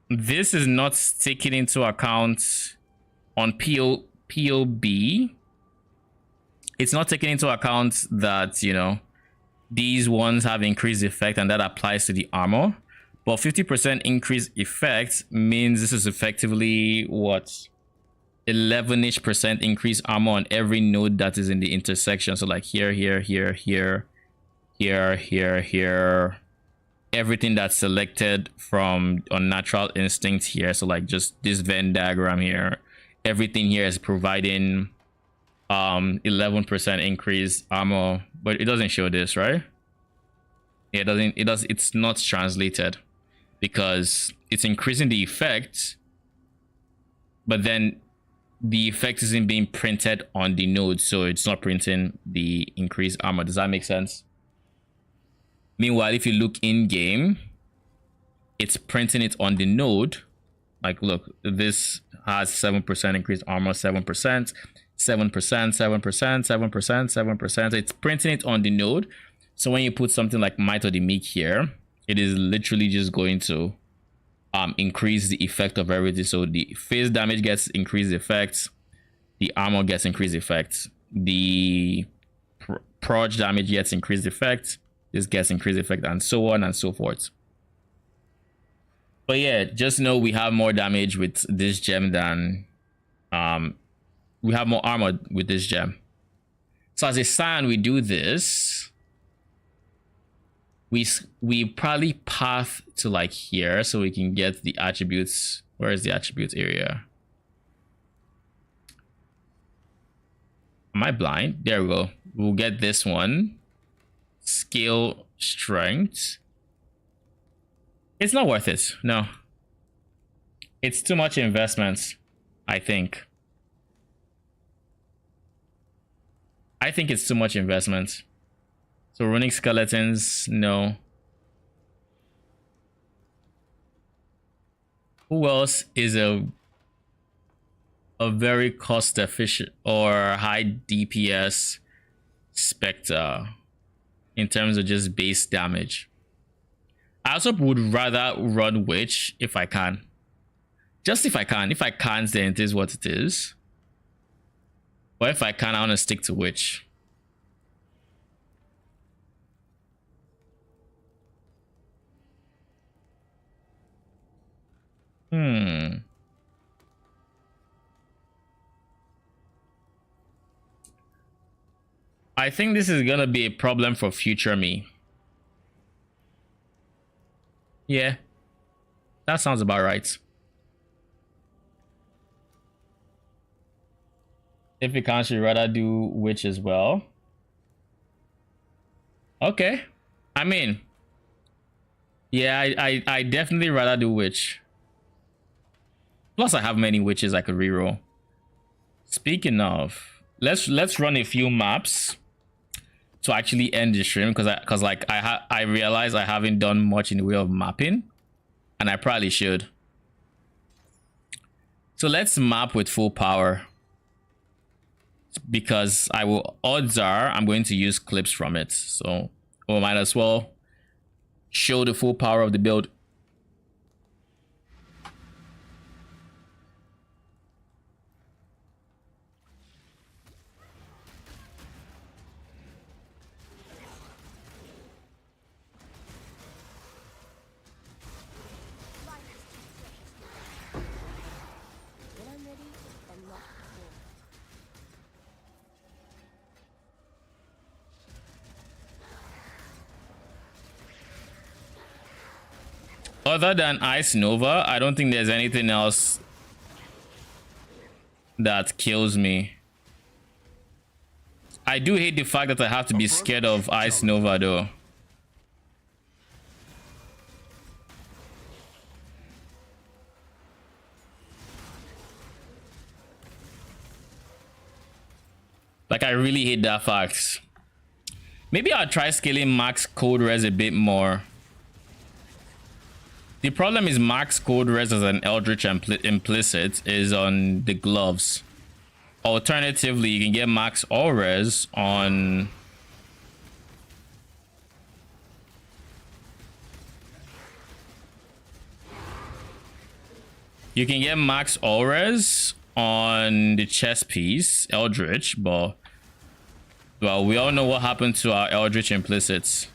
Speaker 1: this is not taken into account on PoB. It's not taking into account that, you know, these ones have increased effect and that applies to the armor. But 50% increased effect means this is effectively what? 11-ish% increased armor on every node that is in the intersection. So like here, everything that's selected from Unnatural Instinct here. So like just this Venn diagram here, everything here is providing 11% increased armor, but it doesn't show this, right? Yeah, it's not translated because it's increasing the effect, but then the effect isn't being printed on the node, so it's not printing the increased armor. Does that make sense? Meanwhile, if you look in game, it's printing it on the node. Like, look, this has 7% increased armor, 7%, 7%, 7%, 7%, 7%. It's printing it on the node. So when you put something like Might of the Meek here, it is literally just going to increase the effect of everything. So the phase damage gets increased effects, the armor gets increased effects, the proj damage gets increased effect, this gets increased effect, and so on and so forth. But yeah, just know we have more damage with this gem than we have more armor with this gem. So as a Scion, we do this. We probably path to like here so we can get the attributes. Where is the attributes area? Am I blind? There we go. We'll get this one. Scale strength. It's not worth it. No. It's too much investment, I think. I think it's too much investment. So running skeletons, no. Who else is a very cost efficient or high DPS Spectre in terms of just base damage? I also would rather run Witch if I can. Just if I can. If I can't, then it is what it is. But if I can, I want to stick to Witch. I think this is gonna be a problem for future me. Yeah, that sounds about right. If you can't, you'd rather do witch as well. Okay. I mean, yeah, I definitely rather do witch. Plus, I have many witches I could reroll. Speaking of, let's run a few maps to actually end the stream because I realize I haven't done much in the way of mapping, and I probably should. So let's map with full power because odds are I'm going to use clips from it. So we might as well show the full power of the build.
Speaker 3: When I'm ready, unlock the door.
Speaker 1: Other than Ice Nova, I don't think there's anything else that kills me. I do hate the fact that I have to be scared of Ice Nova though. Like, I really hate that fact. Maybe I'll try scaling max code res a bit more. The problem is max code res as an Eldritch implicit is on the gloves. Alternatively, you can get max all res on... You can get max all res on the chest piece, Eldritch, but... Well, we all know what happened to our Eldritch implicits.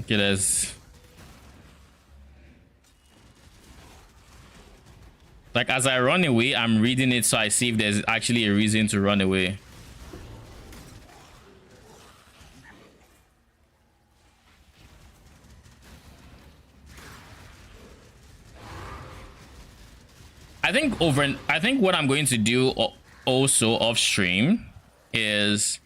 Speaker 1: Okay, there's... Like, as I run away, I'm reading it so I see if there's actually a reason to run away. I think what I'm going to do also off stream is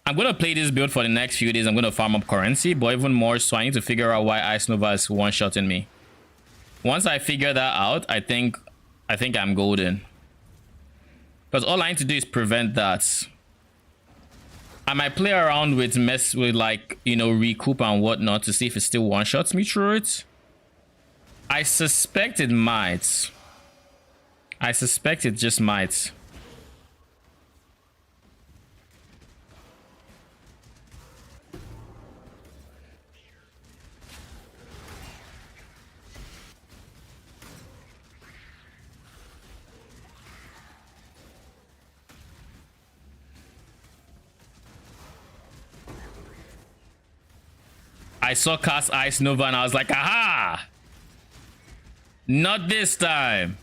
Speaker 1: I'm going to play this build for the next few days. I'm going to farm up currency, but even more so I need to figure out why Ice Nova is one-shotting me. Once I figure that out, I think I'm golden. Because all I need to do is prevent that. I might play around with like, you know, recoup and whatnot to see if it still one-shots me through it. I suspect it might. I suspect it just might. I saw cast Ice Nova and I was like, aha! Not this time.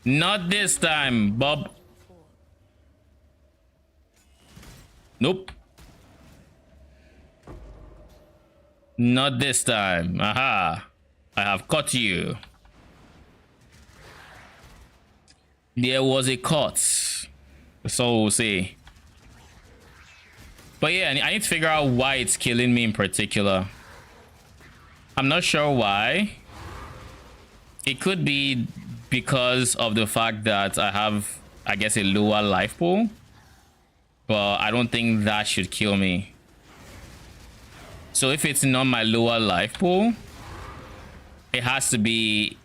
Speaker 1: Not this time, Bob. Nope. Not this time. Aha. I have caught you. There was a cut. So we'll see. But yeah, I need to figure out why it's killing me in particular. I'm not sure why. It could be because of the fact that I have, I guess, a lower life pool. But I don't think that should kill me. So if it's not my lower life pool, it has to be...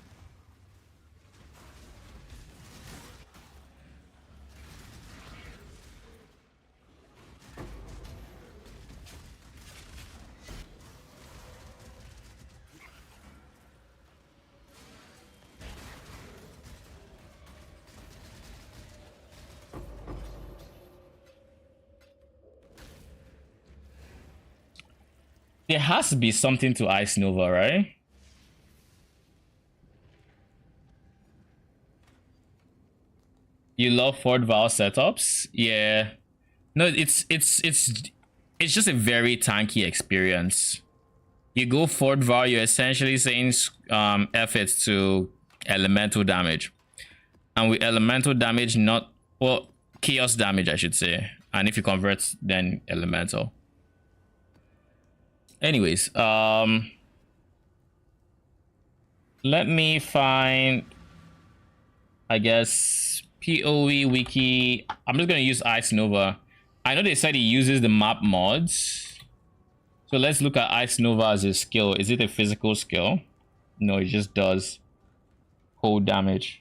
Speaker 1: There has to be something to Ice Nova, right? You love Fort Val setups? Yeah. No, it's just a very tanky experience. You go Fort Val, you're essentially saying F it to elemental damage. And with elemental damage, not, well, chaos damage, I should say. And if you convert, then elemental. Anyways, let me find, I guess, PoE wiki. I'm just gonna use Ice Nova. I know they said he uses the map mods. So let's look at Ice Nova as a skill. Is it a physical skill? No, it just does cold damage.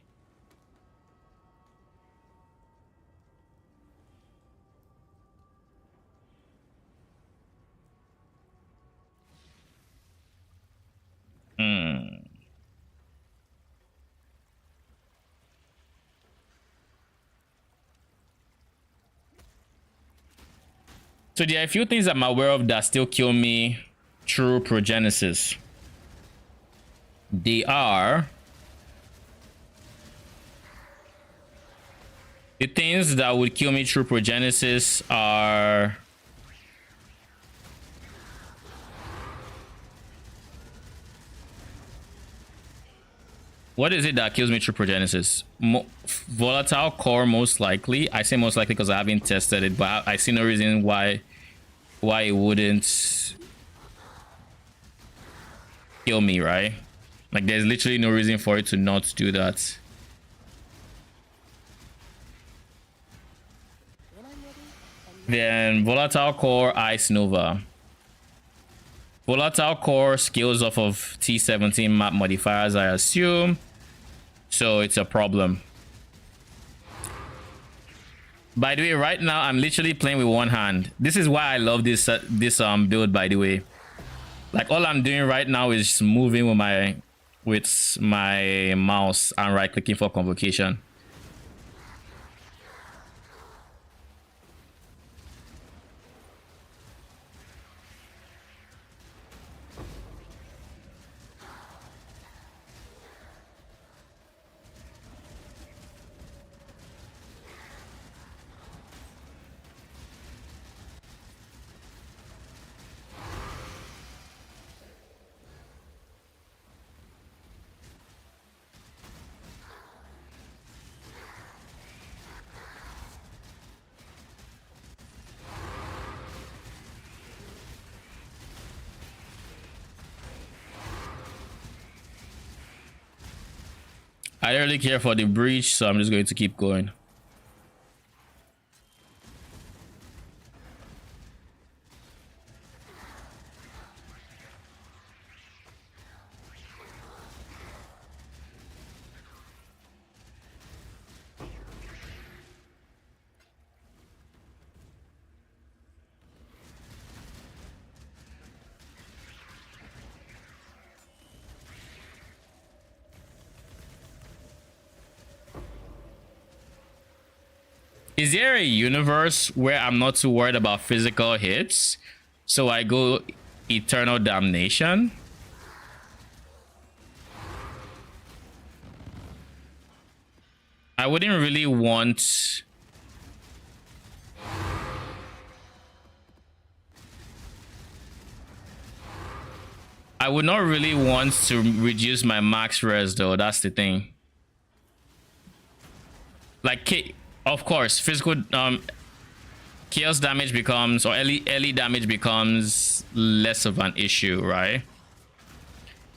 Speaker 1: So there are a few things I'm aware of that still kill me through progenesis. They are the things that would kill me through progenesis are what is it that kills me through progenesis? Volatile core, most likely. I say most likely because I haven't tested it, but I see no reason why it wouldn't kill me, right? Like there's literally no reason for it to not do that. Then volatile core, Ice Nova. Volatile core scales off of T17 map modifiers, I assume. So it's a problem. By the way, right now I'm literally playing with one hand. This is why I love this build, by the way. Like all I'm doing right now is moving with my mouse and right clicking for convocation. I don't really care for the breach, so I'm just going to keep going. Is there a universe where I'm not too worried about physical hits, so I go Eternal Damnation? I wouldn't really want... I would not really want to reduce my max res though, that's the thing. Like, of course, physical chaos damage becomes, or early damage becomes less of an issue, right?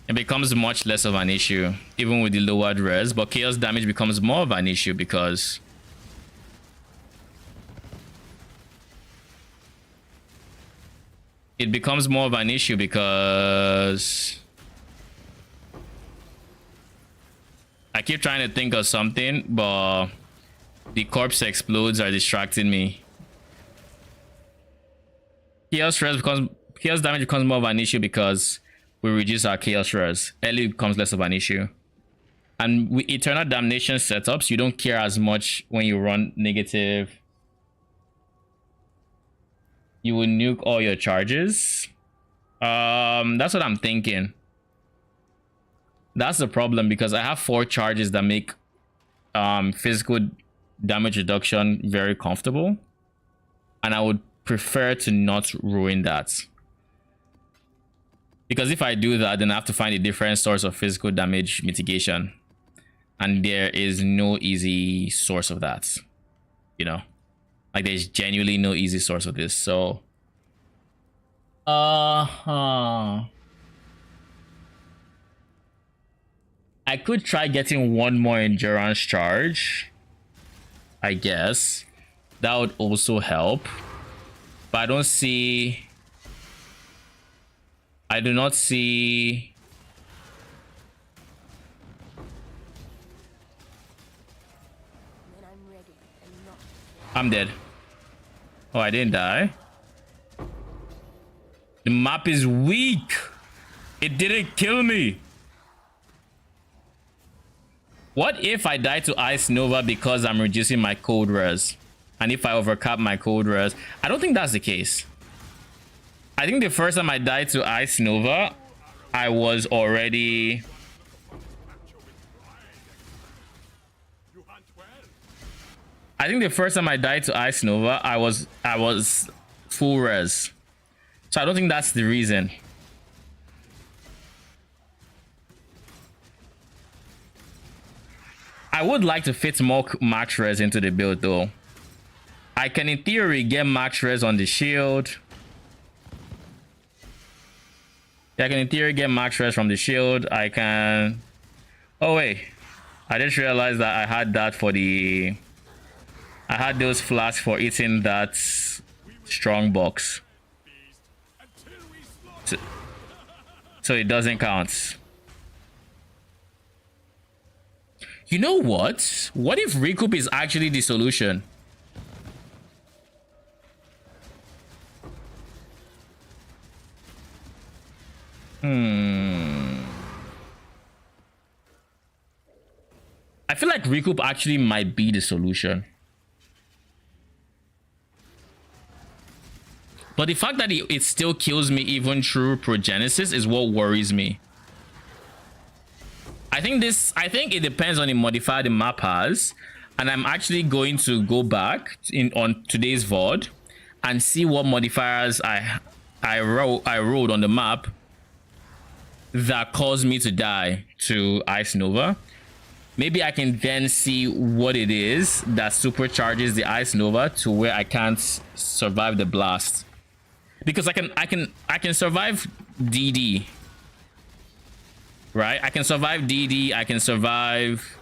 Speaker 1: It becomes much less of an issue, even with the lowered res, but chaos damage becomes more of an issue because I keep trying to think of something, but the corpse explodes are distracting me. Chaos damage becomes more of an issue because we reduce our chaos res. Early becomes less of an issue. And with Eternal Damnation setups, you don't care as much when you run negative. You will nuke all your charges. That's what I'm thinking. That's the problem because I have 4 charges that make physical damage reduction very comfortable, and I would prefer to not ruin that, because if I do that, then I have to find a different source of physical damage mitigation, and there is no easy source of that, you know, like there's genuinely no easy source of this. So I could try getting 1 more endurance charge, I guess. That would also help. But I do not see.
Speaker 3: When I'm ready and not.
Speaker 1: I'm dead. Oh, I didn't die. The map is weak. It didn't kill me. What if I die to Ice Nova because I'm reducing my cold res? And if I overcap my cold res? I don't think that's the case. I think the first time I died to Ice Nova, I was already... I think the first time I died to Ice Nova, I was full res. So I don't think that's the reason. I would like to fit more max res into the build though. I can in theory get max res on the shield. Yeah, I can in theory get max res from the shield. I can... Oh wait, I just realized that I had that for the... I had those flasks for eating that strong box. So it doesn't count. You know what? What if recoup is actually the solution? I feel like recoup actually might be the solution. But the fact that it still kills me even through progenesis is what worries me. I think it depends on the modifier the map has, and I'm actually going to go back on today's VOD and see what modifiers I rolled on the map that caused me to die to Ice Nova. Maybe I can then see what it is that supercharges the Ice Nova to where I can't survive the blast. Because I can survive DD. Right? I can survive DD, I can survive...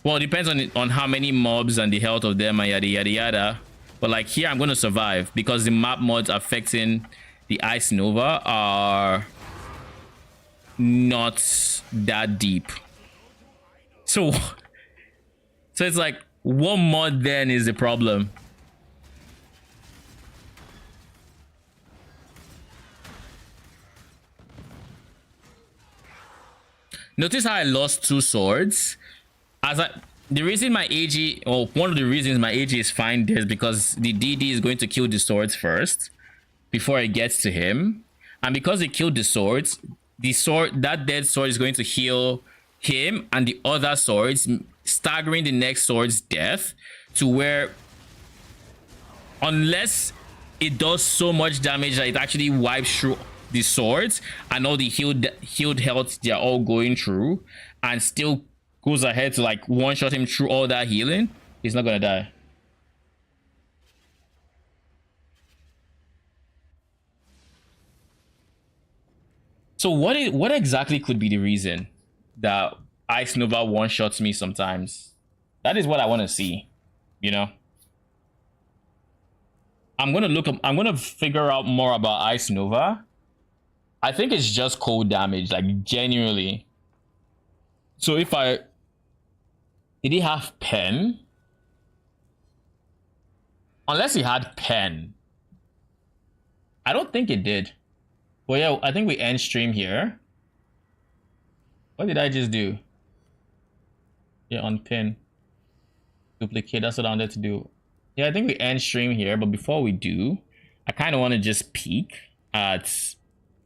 Speaker 1: Well, it depends on how many mobs and the health of them and yada yada yada. But like here, I'm going to survive because the map mods affecting the Ice Nova are not that deep. So it's like, what mod then is the problem? Notice how I lost 2 swords. The reason my AG, or one of the reasons my AG is fine there is because the DD is going to kill the swords first before it gets to him. And because it killed the swords, that dead sword is going to heal him and the other swords, staggering the next sword's death to where, unless it does so much damage that it actually wipes through the swords and all the healed health they're all going through, and still goes ahead to like one-shot him through all that healing, he's not gonna die. So what exactly could be the reason that Ice Nova one-shots me sometimes? That is what I want to see, you know. I'm gonna figure out more about Ice Nova. I think it's just cold damage, like genuinely. So if did he have pen? Unless he had pen. I don't think it did. Well, yeah, I think we end stream here. What did I just do? Yeah, on pin. Duplicate, that's what I wanted to do. Yeah, I think we end stream here, but before we do, I kind of want to just peek at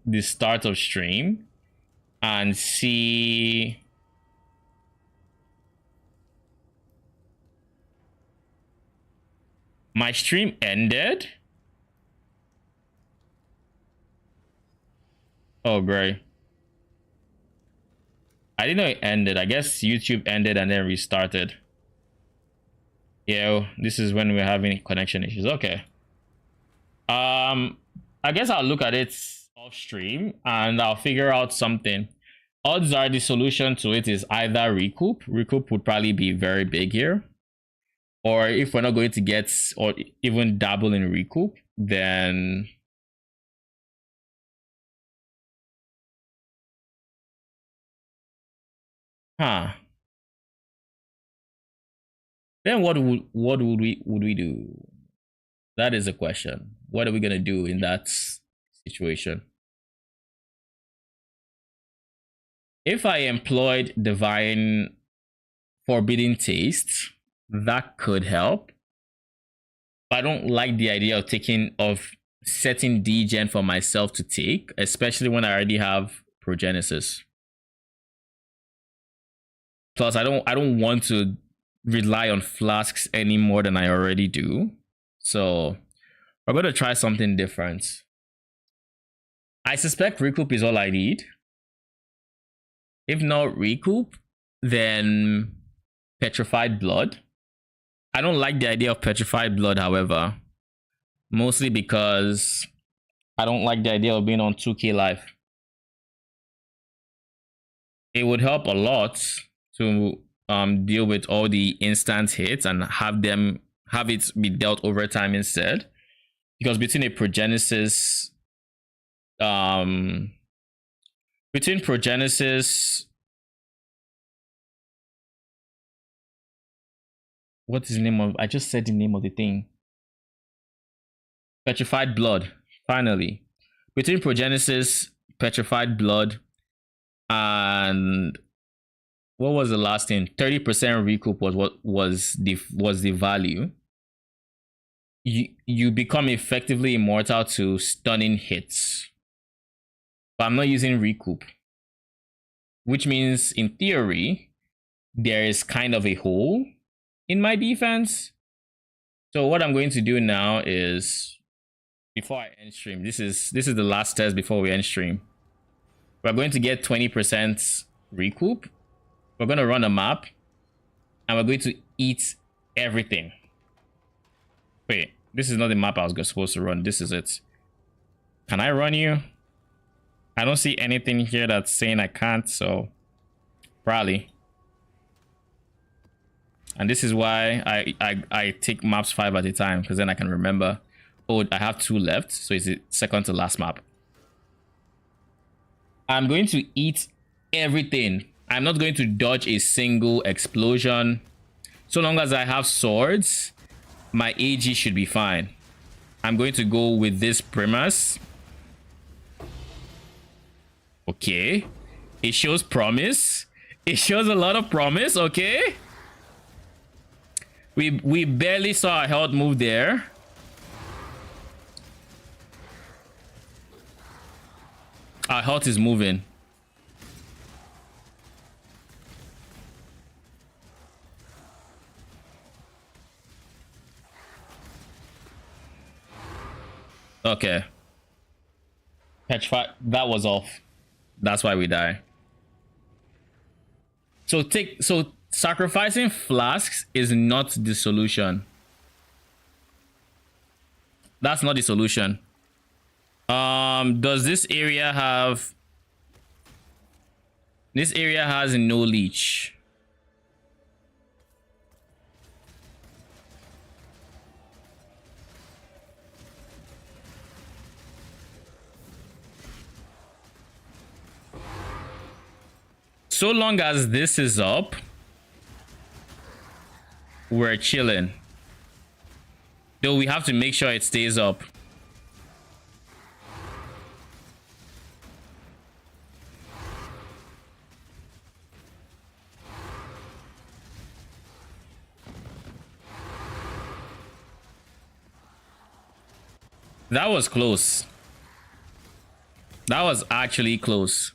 Speaker 1: the start of stream and see. My stream ended. Oh, great. I didn't know it ended. I guess YouTube ended and then restarted. Yeah, this is when we're having connection issues. Okay. I guess I'll look at it off stream and I'll figure out something. Odds are the solution to it is either recoup. Recoup would probably be very big here. Or if we're not going to get or even dabble in recoup, then then what would we do? That is a question. What are we gonna do in that situation? If I employed divine forbidden taste, that could help. But I don't like the idea of setting degen for myself to take, especially when I already have progenesis. Plus, I don't want to rely on flasks any more than I already do. So we're going to try something different. I suspect recoup is all I need. If not recoup, then petrified blood. I don't like the idea of petrified blood, however, mostly because I don't like the idea of being on 2k life. It would help a lot to deal with all the instant hits and have it be dealt over time instead, because between progenesis, what is the name of, I just said the name of the thing, petrified blood. Finally, between progenesis, petrified blood, and what was the last thing? 30% recoup was what was the value. You become effectively immortal to stunning hits. But I'm not using recoup, which means in theory there is kind of a hole in my defense. So what I'm going to do now is, before I end stream, this is the last test before we end stream. We're going to get 20% recoup. We're going to run a map and we're going to eat everything. Wait, this is not the map I was supposed to run. This is it. Can I run you? I don't see anything here that's saying I can't, so probably. And this is why I take maps 5 at a time, because then I can remember, oh, I have 2 left, so it's the second to last map. I'm going to eat everything. I'm not going to dodge a single explosion. So long as I have swords, my AG should be fine. I'm going to go with this premise. Okay. It shows promise. It shows a lot of promise, okay? We barely saw a health move there. Our health is moving. Okay. Petrify, that was off. That's why we die. So sacrificing flasks is not the solution. That's not the solution. Does this area have... This area has no leech. So long as this is up, we're chilling. Though we have to make sure it stays up. That was close. That was actually close.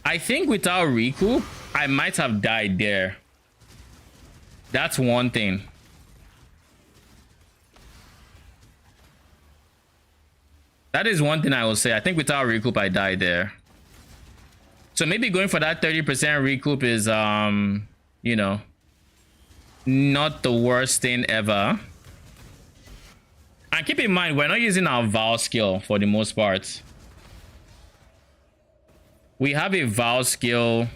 Speaker 1: I think without recoup, I might have died there. That's one thing. That is one thing I will say. I think without recoup, I died there. So maybe going for that 30% recoup is, you know, not the worst thing ever. And keep in mind, we're not using our Val skill for the most part. We have a Val skill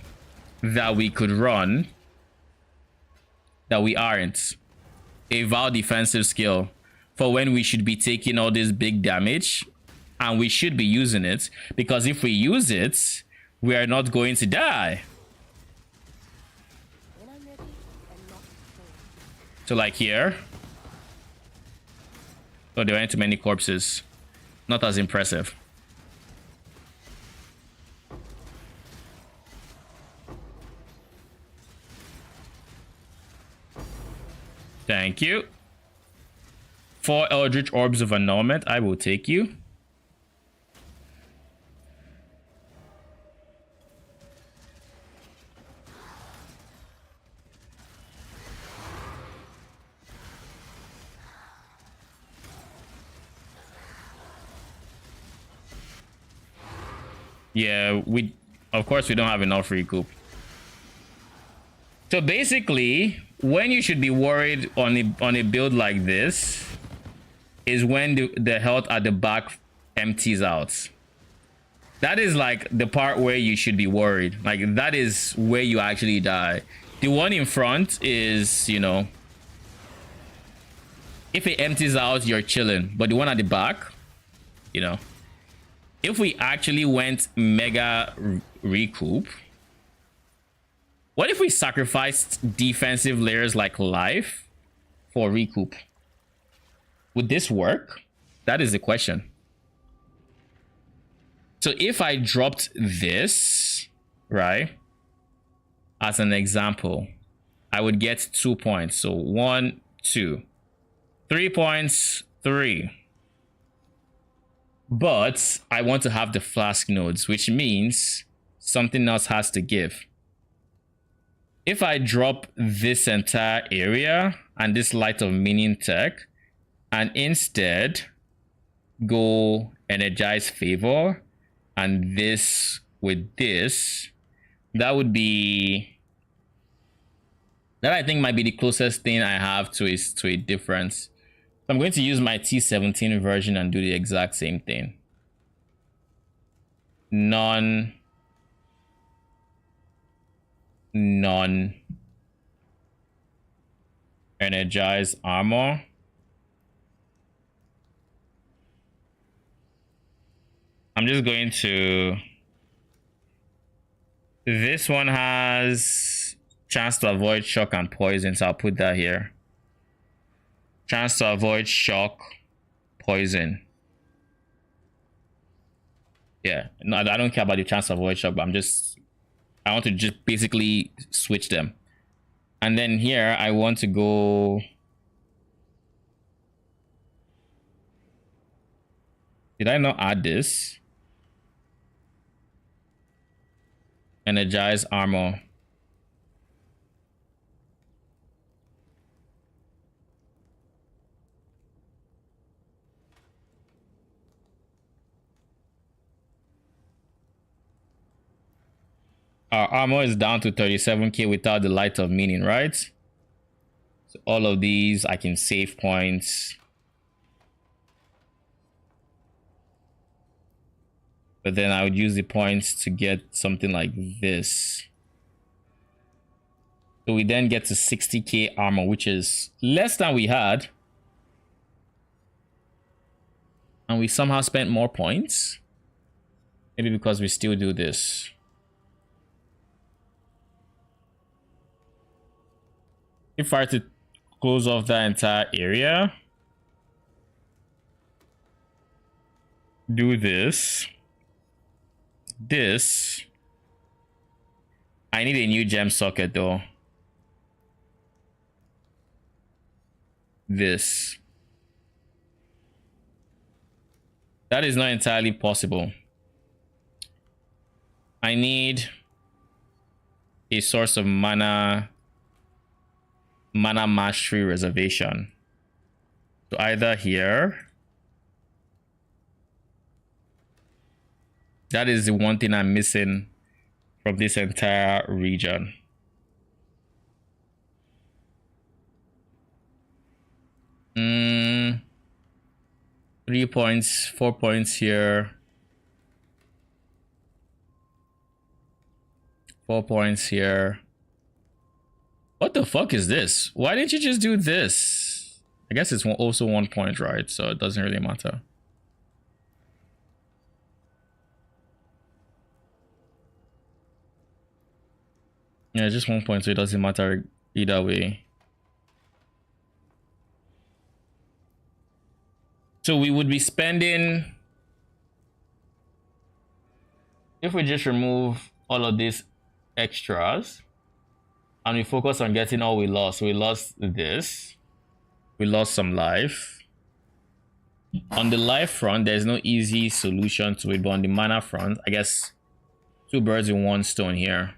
Speaker 1: that we could run that we aren't. A Val defensive skill for when we should be taking all this big damage, and we should be using it, because if we use it, we are not going to die.
Speaker 3: When I'm ready, I'm not afraid.
Speaker 1: So like here. Oh, there aren't too many corpses. Not as impressive. Thank you. 4 Eldritch Orbs of Annulment. I will take you. Yeah, of course we don't have enough recoup. So basically, when you should be worried on a build like this is when the health at the back empties out. That is like the part where you should be worried. Like that is where you actually die. The one in front is, you know, if it empties out, you're chilling. But the one at the back, you know, if we actually went mega recoup, what if we sacrificed defensive layers like life for recoup? Would this work? That is the question. So if I dropped this, right, as an example, I would get 2 points. So 1, 2, 3 points, 3. But I want to have the flask nodes, which means something else has to give. If I drop this entire area and this Light of Meaning tech and instead go Energize Favor and this with this, that would be, that I think might be the closest thing I have to a difference. I'm going to use my T17 version and do the exact same thing. Non energized armor. I'm just going to, this one has chance to avoid shock and poison, so I'll put that here. Chance to avoid shock, poison. Yeah, no, I don't care about the chance to avoid shock, but I want to just basically switch them. And then here I want to go, did I not add this? Energize armor. Our armor is down to 37k without the Light of Meaning, right? So all of these I can save points. But then I would use the points to get something like this. So we then get to 60k armor, which is less than we had. And we somehow spent more points. Maybe because we still do this. If I were to close off that entire area, do this, I need a new gem socket though. this. That is not entirely possible. I need a source of mana mastery reservation. So either here. That is the one thing I'm missing from this entire region. Mm, 3 points, 4 points here. 4 points here. What the fuck is this? Why didn't you just do this? I guess it's also 1 point, right? So it doesn't really matter. Yeah, just 1 point, so it doesn't matter either way. So we would be spending, if we just remove all of these extras and we focus on getting all we lost. We lost this. We lost some life. On the life front, there's no easy solution to it, but on the mana front, I guess 2 birds with 1 stone here.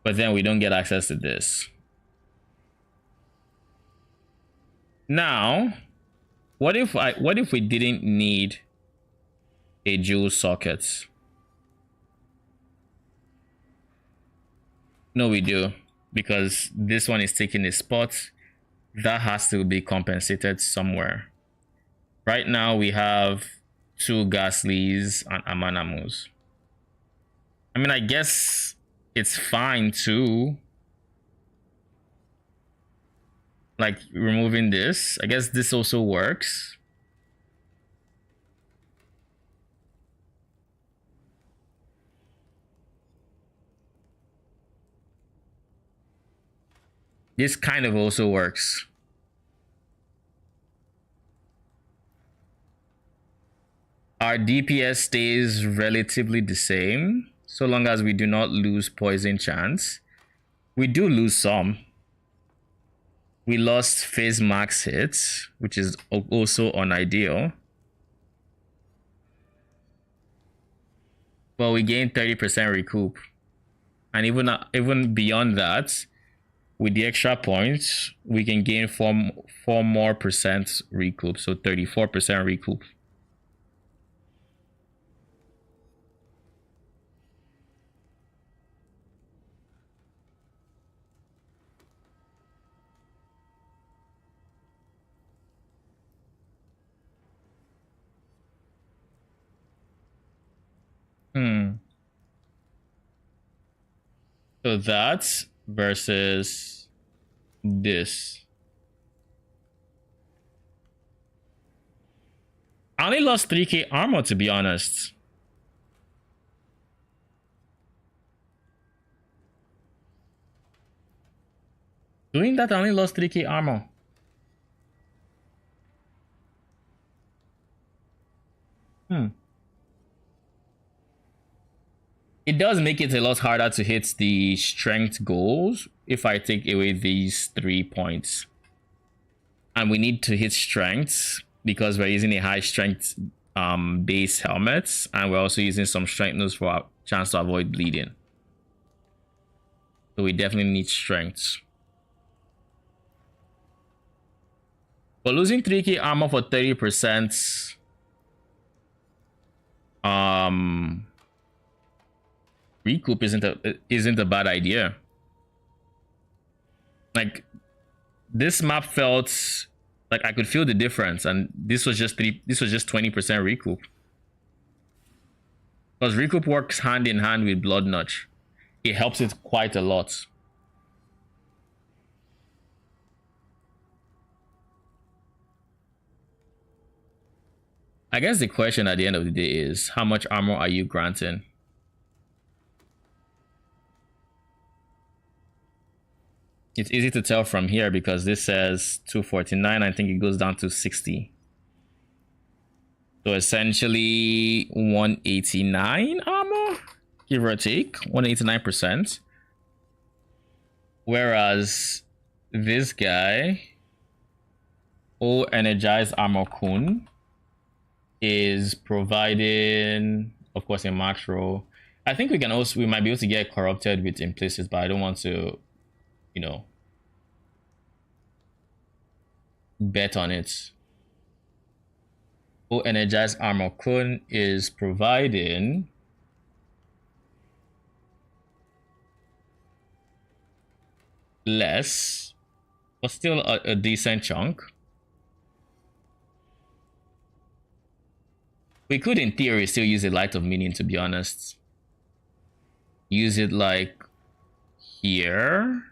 Speaker 1: But then we don't get access to this. Now, what if we didn't need a dual socket? No, we do, because this one is taking a spot that has to be compensated somewhere. Right now we have 2 Ghastlies and Amanamus. I mean, I guess it's fine too. Like removing this. I guess this also works. This kind of also works. Our DPS stays relatively the same, so long as we do not lose poison chance. We do lose some. We lost phase max hits, which is also unideal. Well, we gain 30% recoup. And even beyond that, with the extra points, we can gain 4 more percent recoup, so 34% recoup. So that's versus this. I only lost 3k armor, to be honest. Doing that, I only lost 3k armor. It does make it a lot harder to hit the strength goals if I take away these 3 points. And we need to hit strength because we're using a high strength base helmet, and we're also using some strengtheners for our chance to avoid bleeding. So we definitely need strength. But losing 3k armor for 30% recoup isn't a bad idea. Like, this map felt like I could feel the difference, and this was just 20% recoup. Because recoup works hand in hand with blood notch. It helps it quite a lot. I guess the question at the end of the day is, how much armor are you granting? It's easy to tell from here because this says 249. I think it goes down to 60. So essentially 189 armor, give or take, 189%. Whereas this guy, O Energized Armor Kun, is providing, of course, a macro. I think we might be able to get corrupted with implicit, but I don't want to, you know, bet on it. O Energized Armor Kun is providing less, but still a decent chunk. We could, in theory, still use a Light of Meaning, to be honest. Use it like here.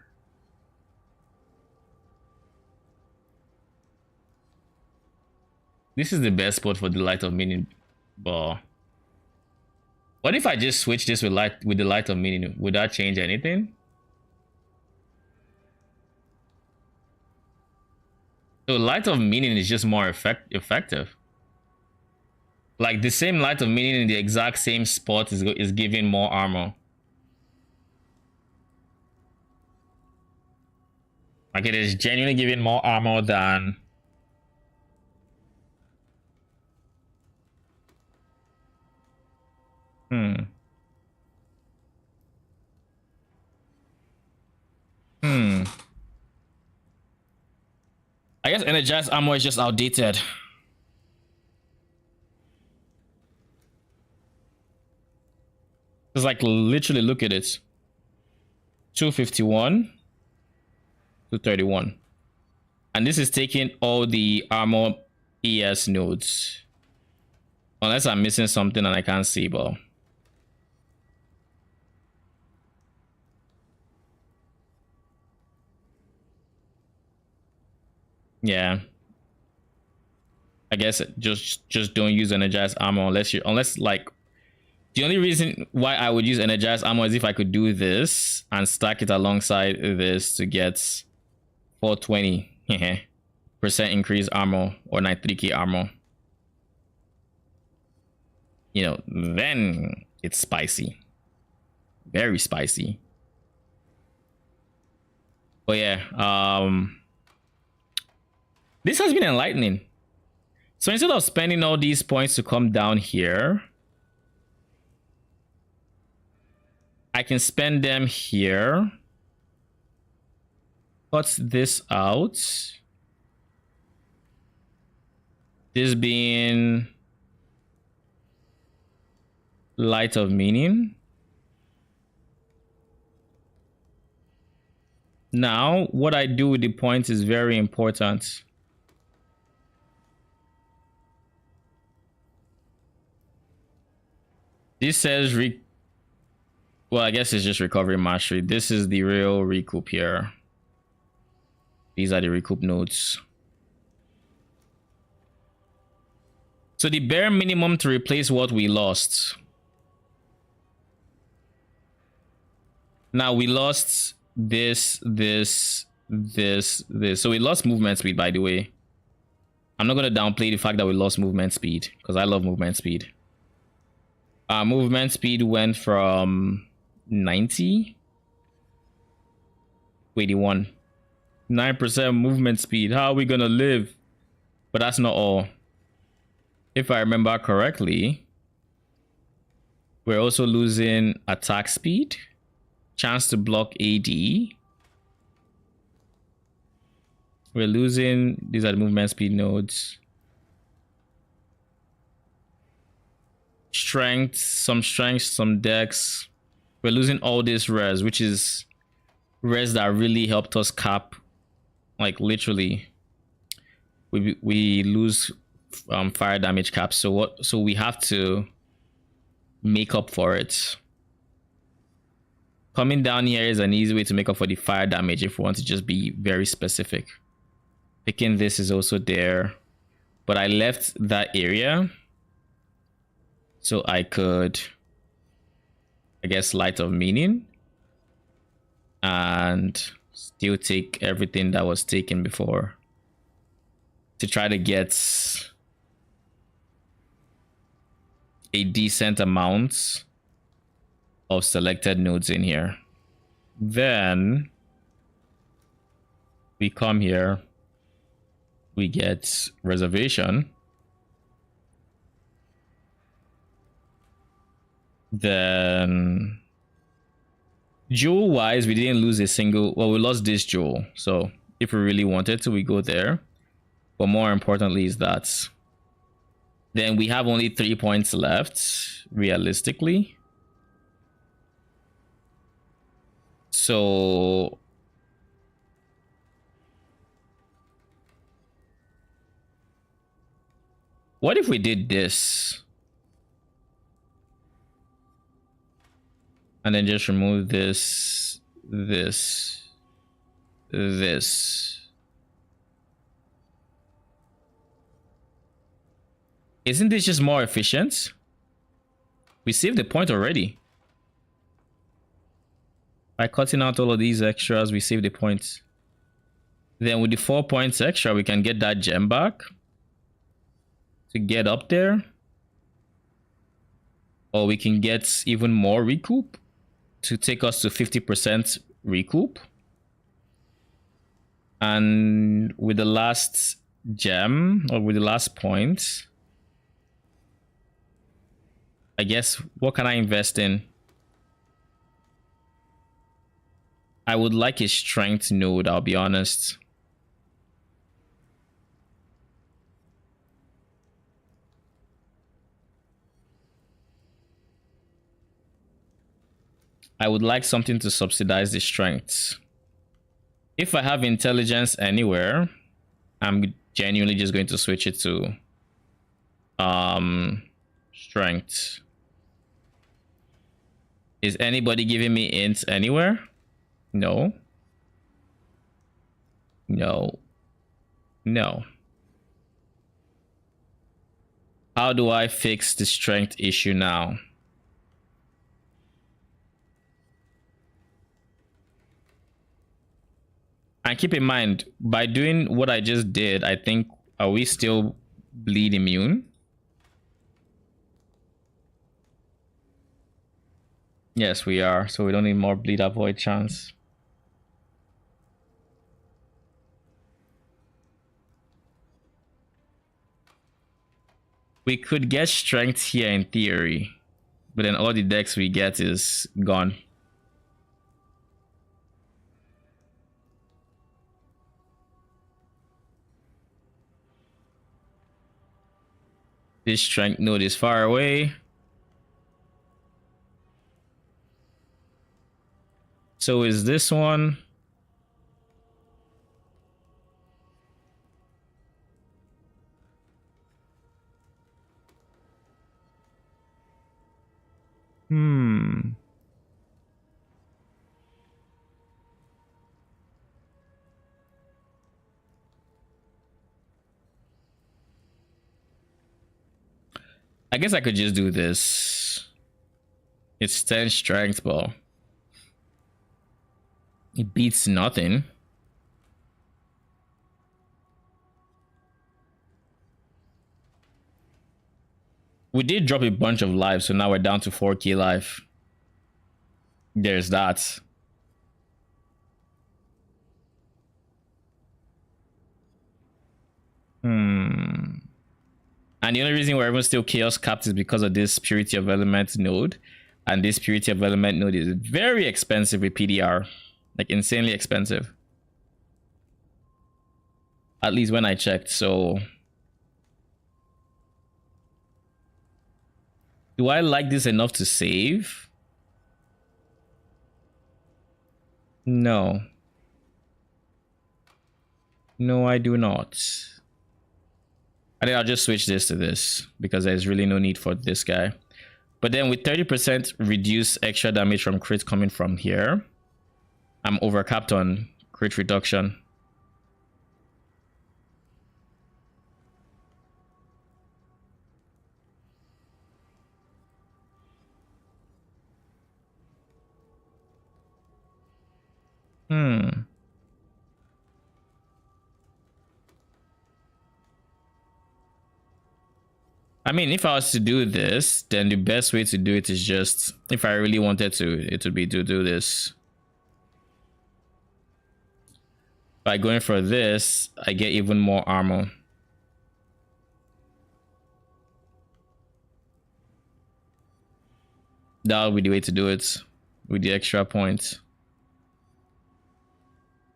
Speaker 1: This is the best spot for the Light of Meaning, but what if I just switch this with the Light of Meaning? Would that change anything? So Light of Meaning is just more effective. Like the same Light of Meaning in the exact same spot is giving more armor. Like it is genuinely giving more armor than I guess energized armor is just outdated. It's like literally look at it. 251 to 31. And this is taking all the armor ES nodes. Unless I'm missing something and I can't see, but yeah. I guess just don't use energized armor unless like the only reason why I would use energized armor is if I could do this and stack it alongside this to get 420% increased armor or 93k armor. You know, then it's spicy. Very spicy. But yeah, this has been enlightening. So instead of spending all these points to come down here, I can spend them here. Cut this out. This being Light of Meaning. Now, what I do with the points is very important. This says well, I guess it's just recovery mastery. This is the real recoup here. These are the recoup nodes. So the bare minimum to replace what we lost. Now we lost this. So we lost movement speed, by the way. I'm not going to downplay the fact that we lost movement speed because I love movement speed. Movement speed went from 90 to 81. 9% movement speed. How are we gonna live? But that's not all. If I remember correctly, we're also losing attack speed, chance to block AD. We're losing, these are the movement speed nodes. Strength, some dex. We're losing all this res, which is res that really helped us cap. Like literally, we lose fire damage cap. So we have to make up for it. Coming down here is an easy way to make up for the fire damage if we want to just be very specific. Picking this is also there, but I left that area so I could, I guess, Light of Meaning and still take everything that was taken before to try to get a decent amount of selected nodes in here. Then we come here, we get reservation. Then jewel wise, we didn't lose a single, well, we lost this jewel. So if we really wanted to, we go there. But more importantly is that then we have only 3 points left realistically. So what if we did this and then just remove this, this. Isn't this just more efficient? We saved the point already. By cutting out all of these extras, we save the points. Then with the 4 points extra, we can get that gem back to get up there. Or we can get even more recoup to take us to 50% recoup. And with the last gem, or with the last point, I guess, what can I invest in? I would like a strength node, I'll be honest. I would like something to subsidize the strengths. If I have intelligence anywhere, I'm genuinely just going to switch it to strength. Is anybody giving me ints anywhere? No. No. No. How do I fix the strength issue now? And keep in mind, by doing what I just did, I think, are we still bleed immune? Yes, we are. So we don't need more bleed avoid chance. We could get strength here in theory, but then all the decks we get is gone. This strength node is far away. So is this one. I guess I could just do this. It's 10 strength, but it beats nothing. We did drop a bunch of lives, so now we're down to 4k life. There's that. And the only reason we're even still chaos capped is because of this purity of element node. And this purity of element node is very expensive with PDR. Like insanely expensive. At least when I checked, so. Do I like this enough to save? No. No, I do not. I think I'll just switch this to this because there's really no need for this guy. But then with 30% reduced extra damage from crit coming from here, I'm overcapped on crit reduction. I mean, if I was to do this, then the best way to do it is just, if I really wanted to, it would be to do this. By going for this, I get even more armor. That would be the way to do it with the extra points.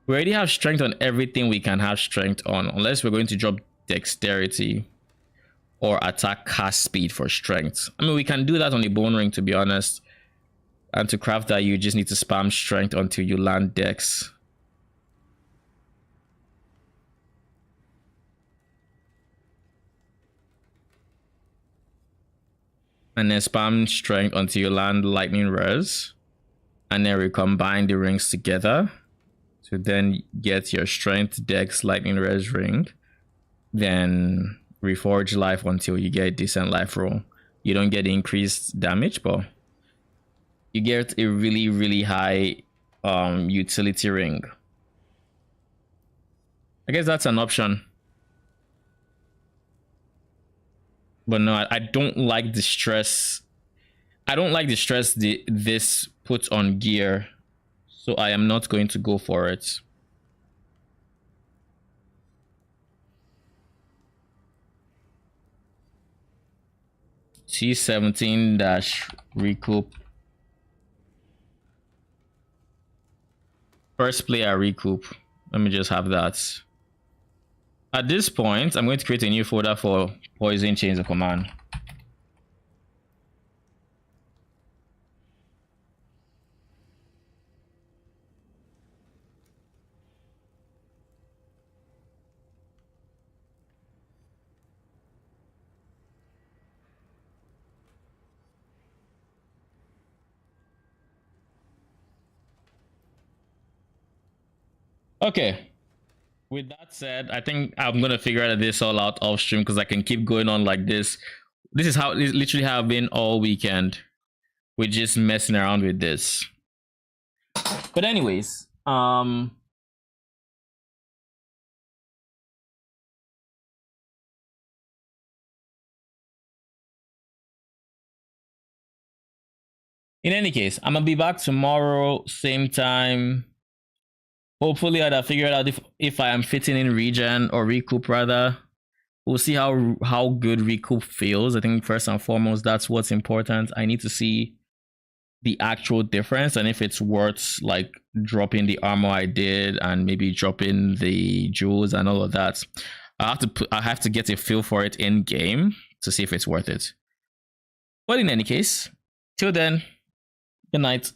Speaker 1: We already have strength on everything we can have strength on, unless we're going to drop dexterity or attack cast speed for strength. I mean, we can do that on the bone ring, to be honest. And to craft that, you just need to spam strength until you land dex. And then spam strength until you land lightning res. And then recombine the rings together to then get your strength, dex, lightning res ring. Then reforge life until you get a decent life roll. You don't get increased damage, but you get a really, really high utility ring. I guess that's an option. But no, I don't like the stress. I don't like the stress this puts on gear. So I am not going to go for it. T17 recoup. First player recoup. Let me just have that. At this point, I'm going to create a new folder for Poison Chains of Command. Okay. With that said, I think I'm gonna figure this all out off stream because I can keep going on like this. This is literally how I've been all weekend. We're just messing around with this. But anyways, in any case, I'm gonna be back tomorrow, same time. Hopefully I'd have figured out if I am fitting in regen or recoup rather. We'll see how good recoup feels. I think first and foremost, that's what's important. I need to see the actual difference and if it's worth like dropping the armor I did and maybe dropping the jewels and all of that. I have to get a feel for it in game to see if it's worth it. But in any case, till then, good night.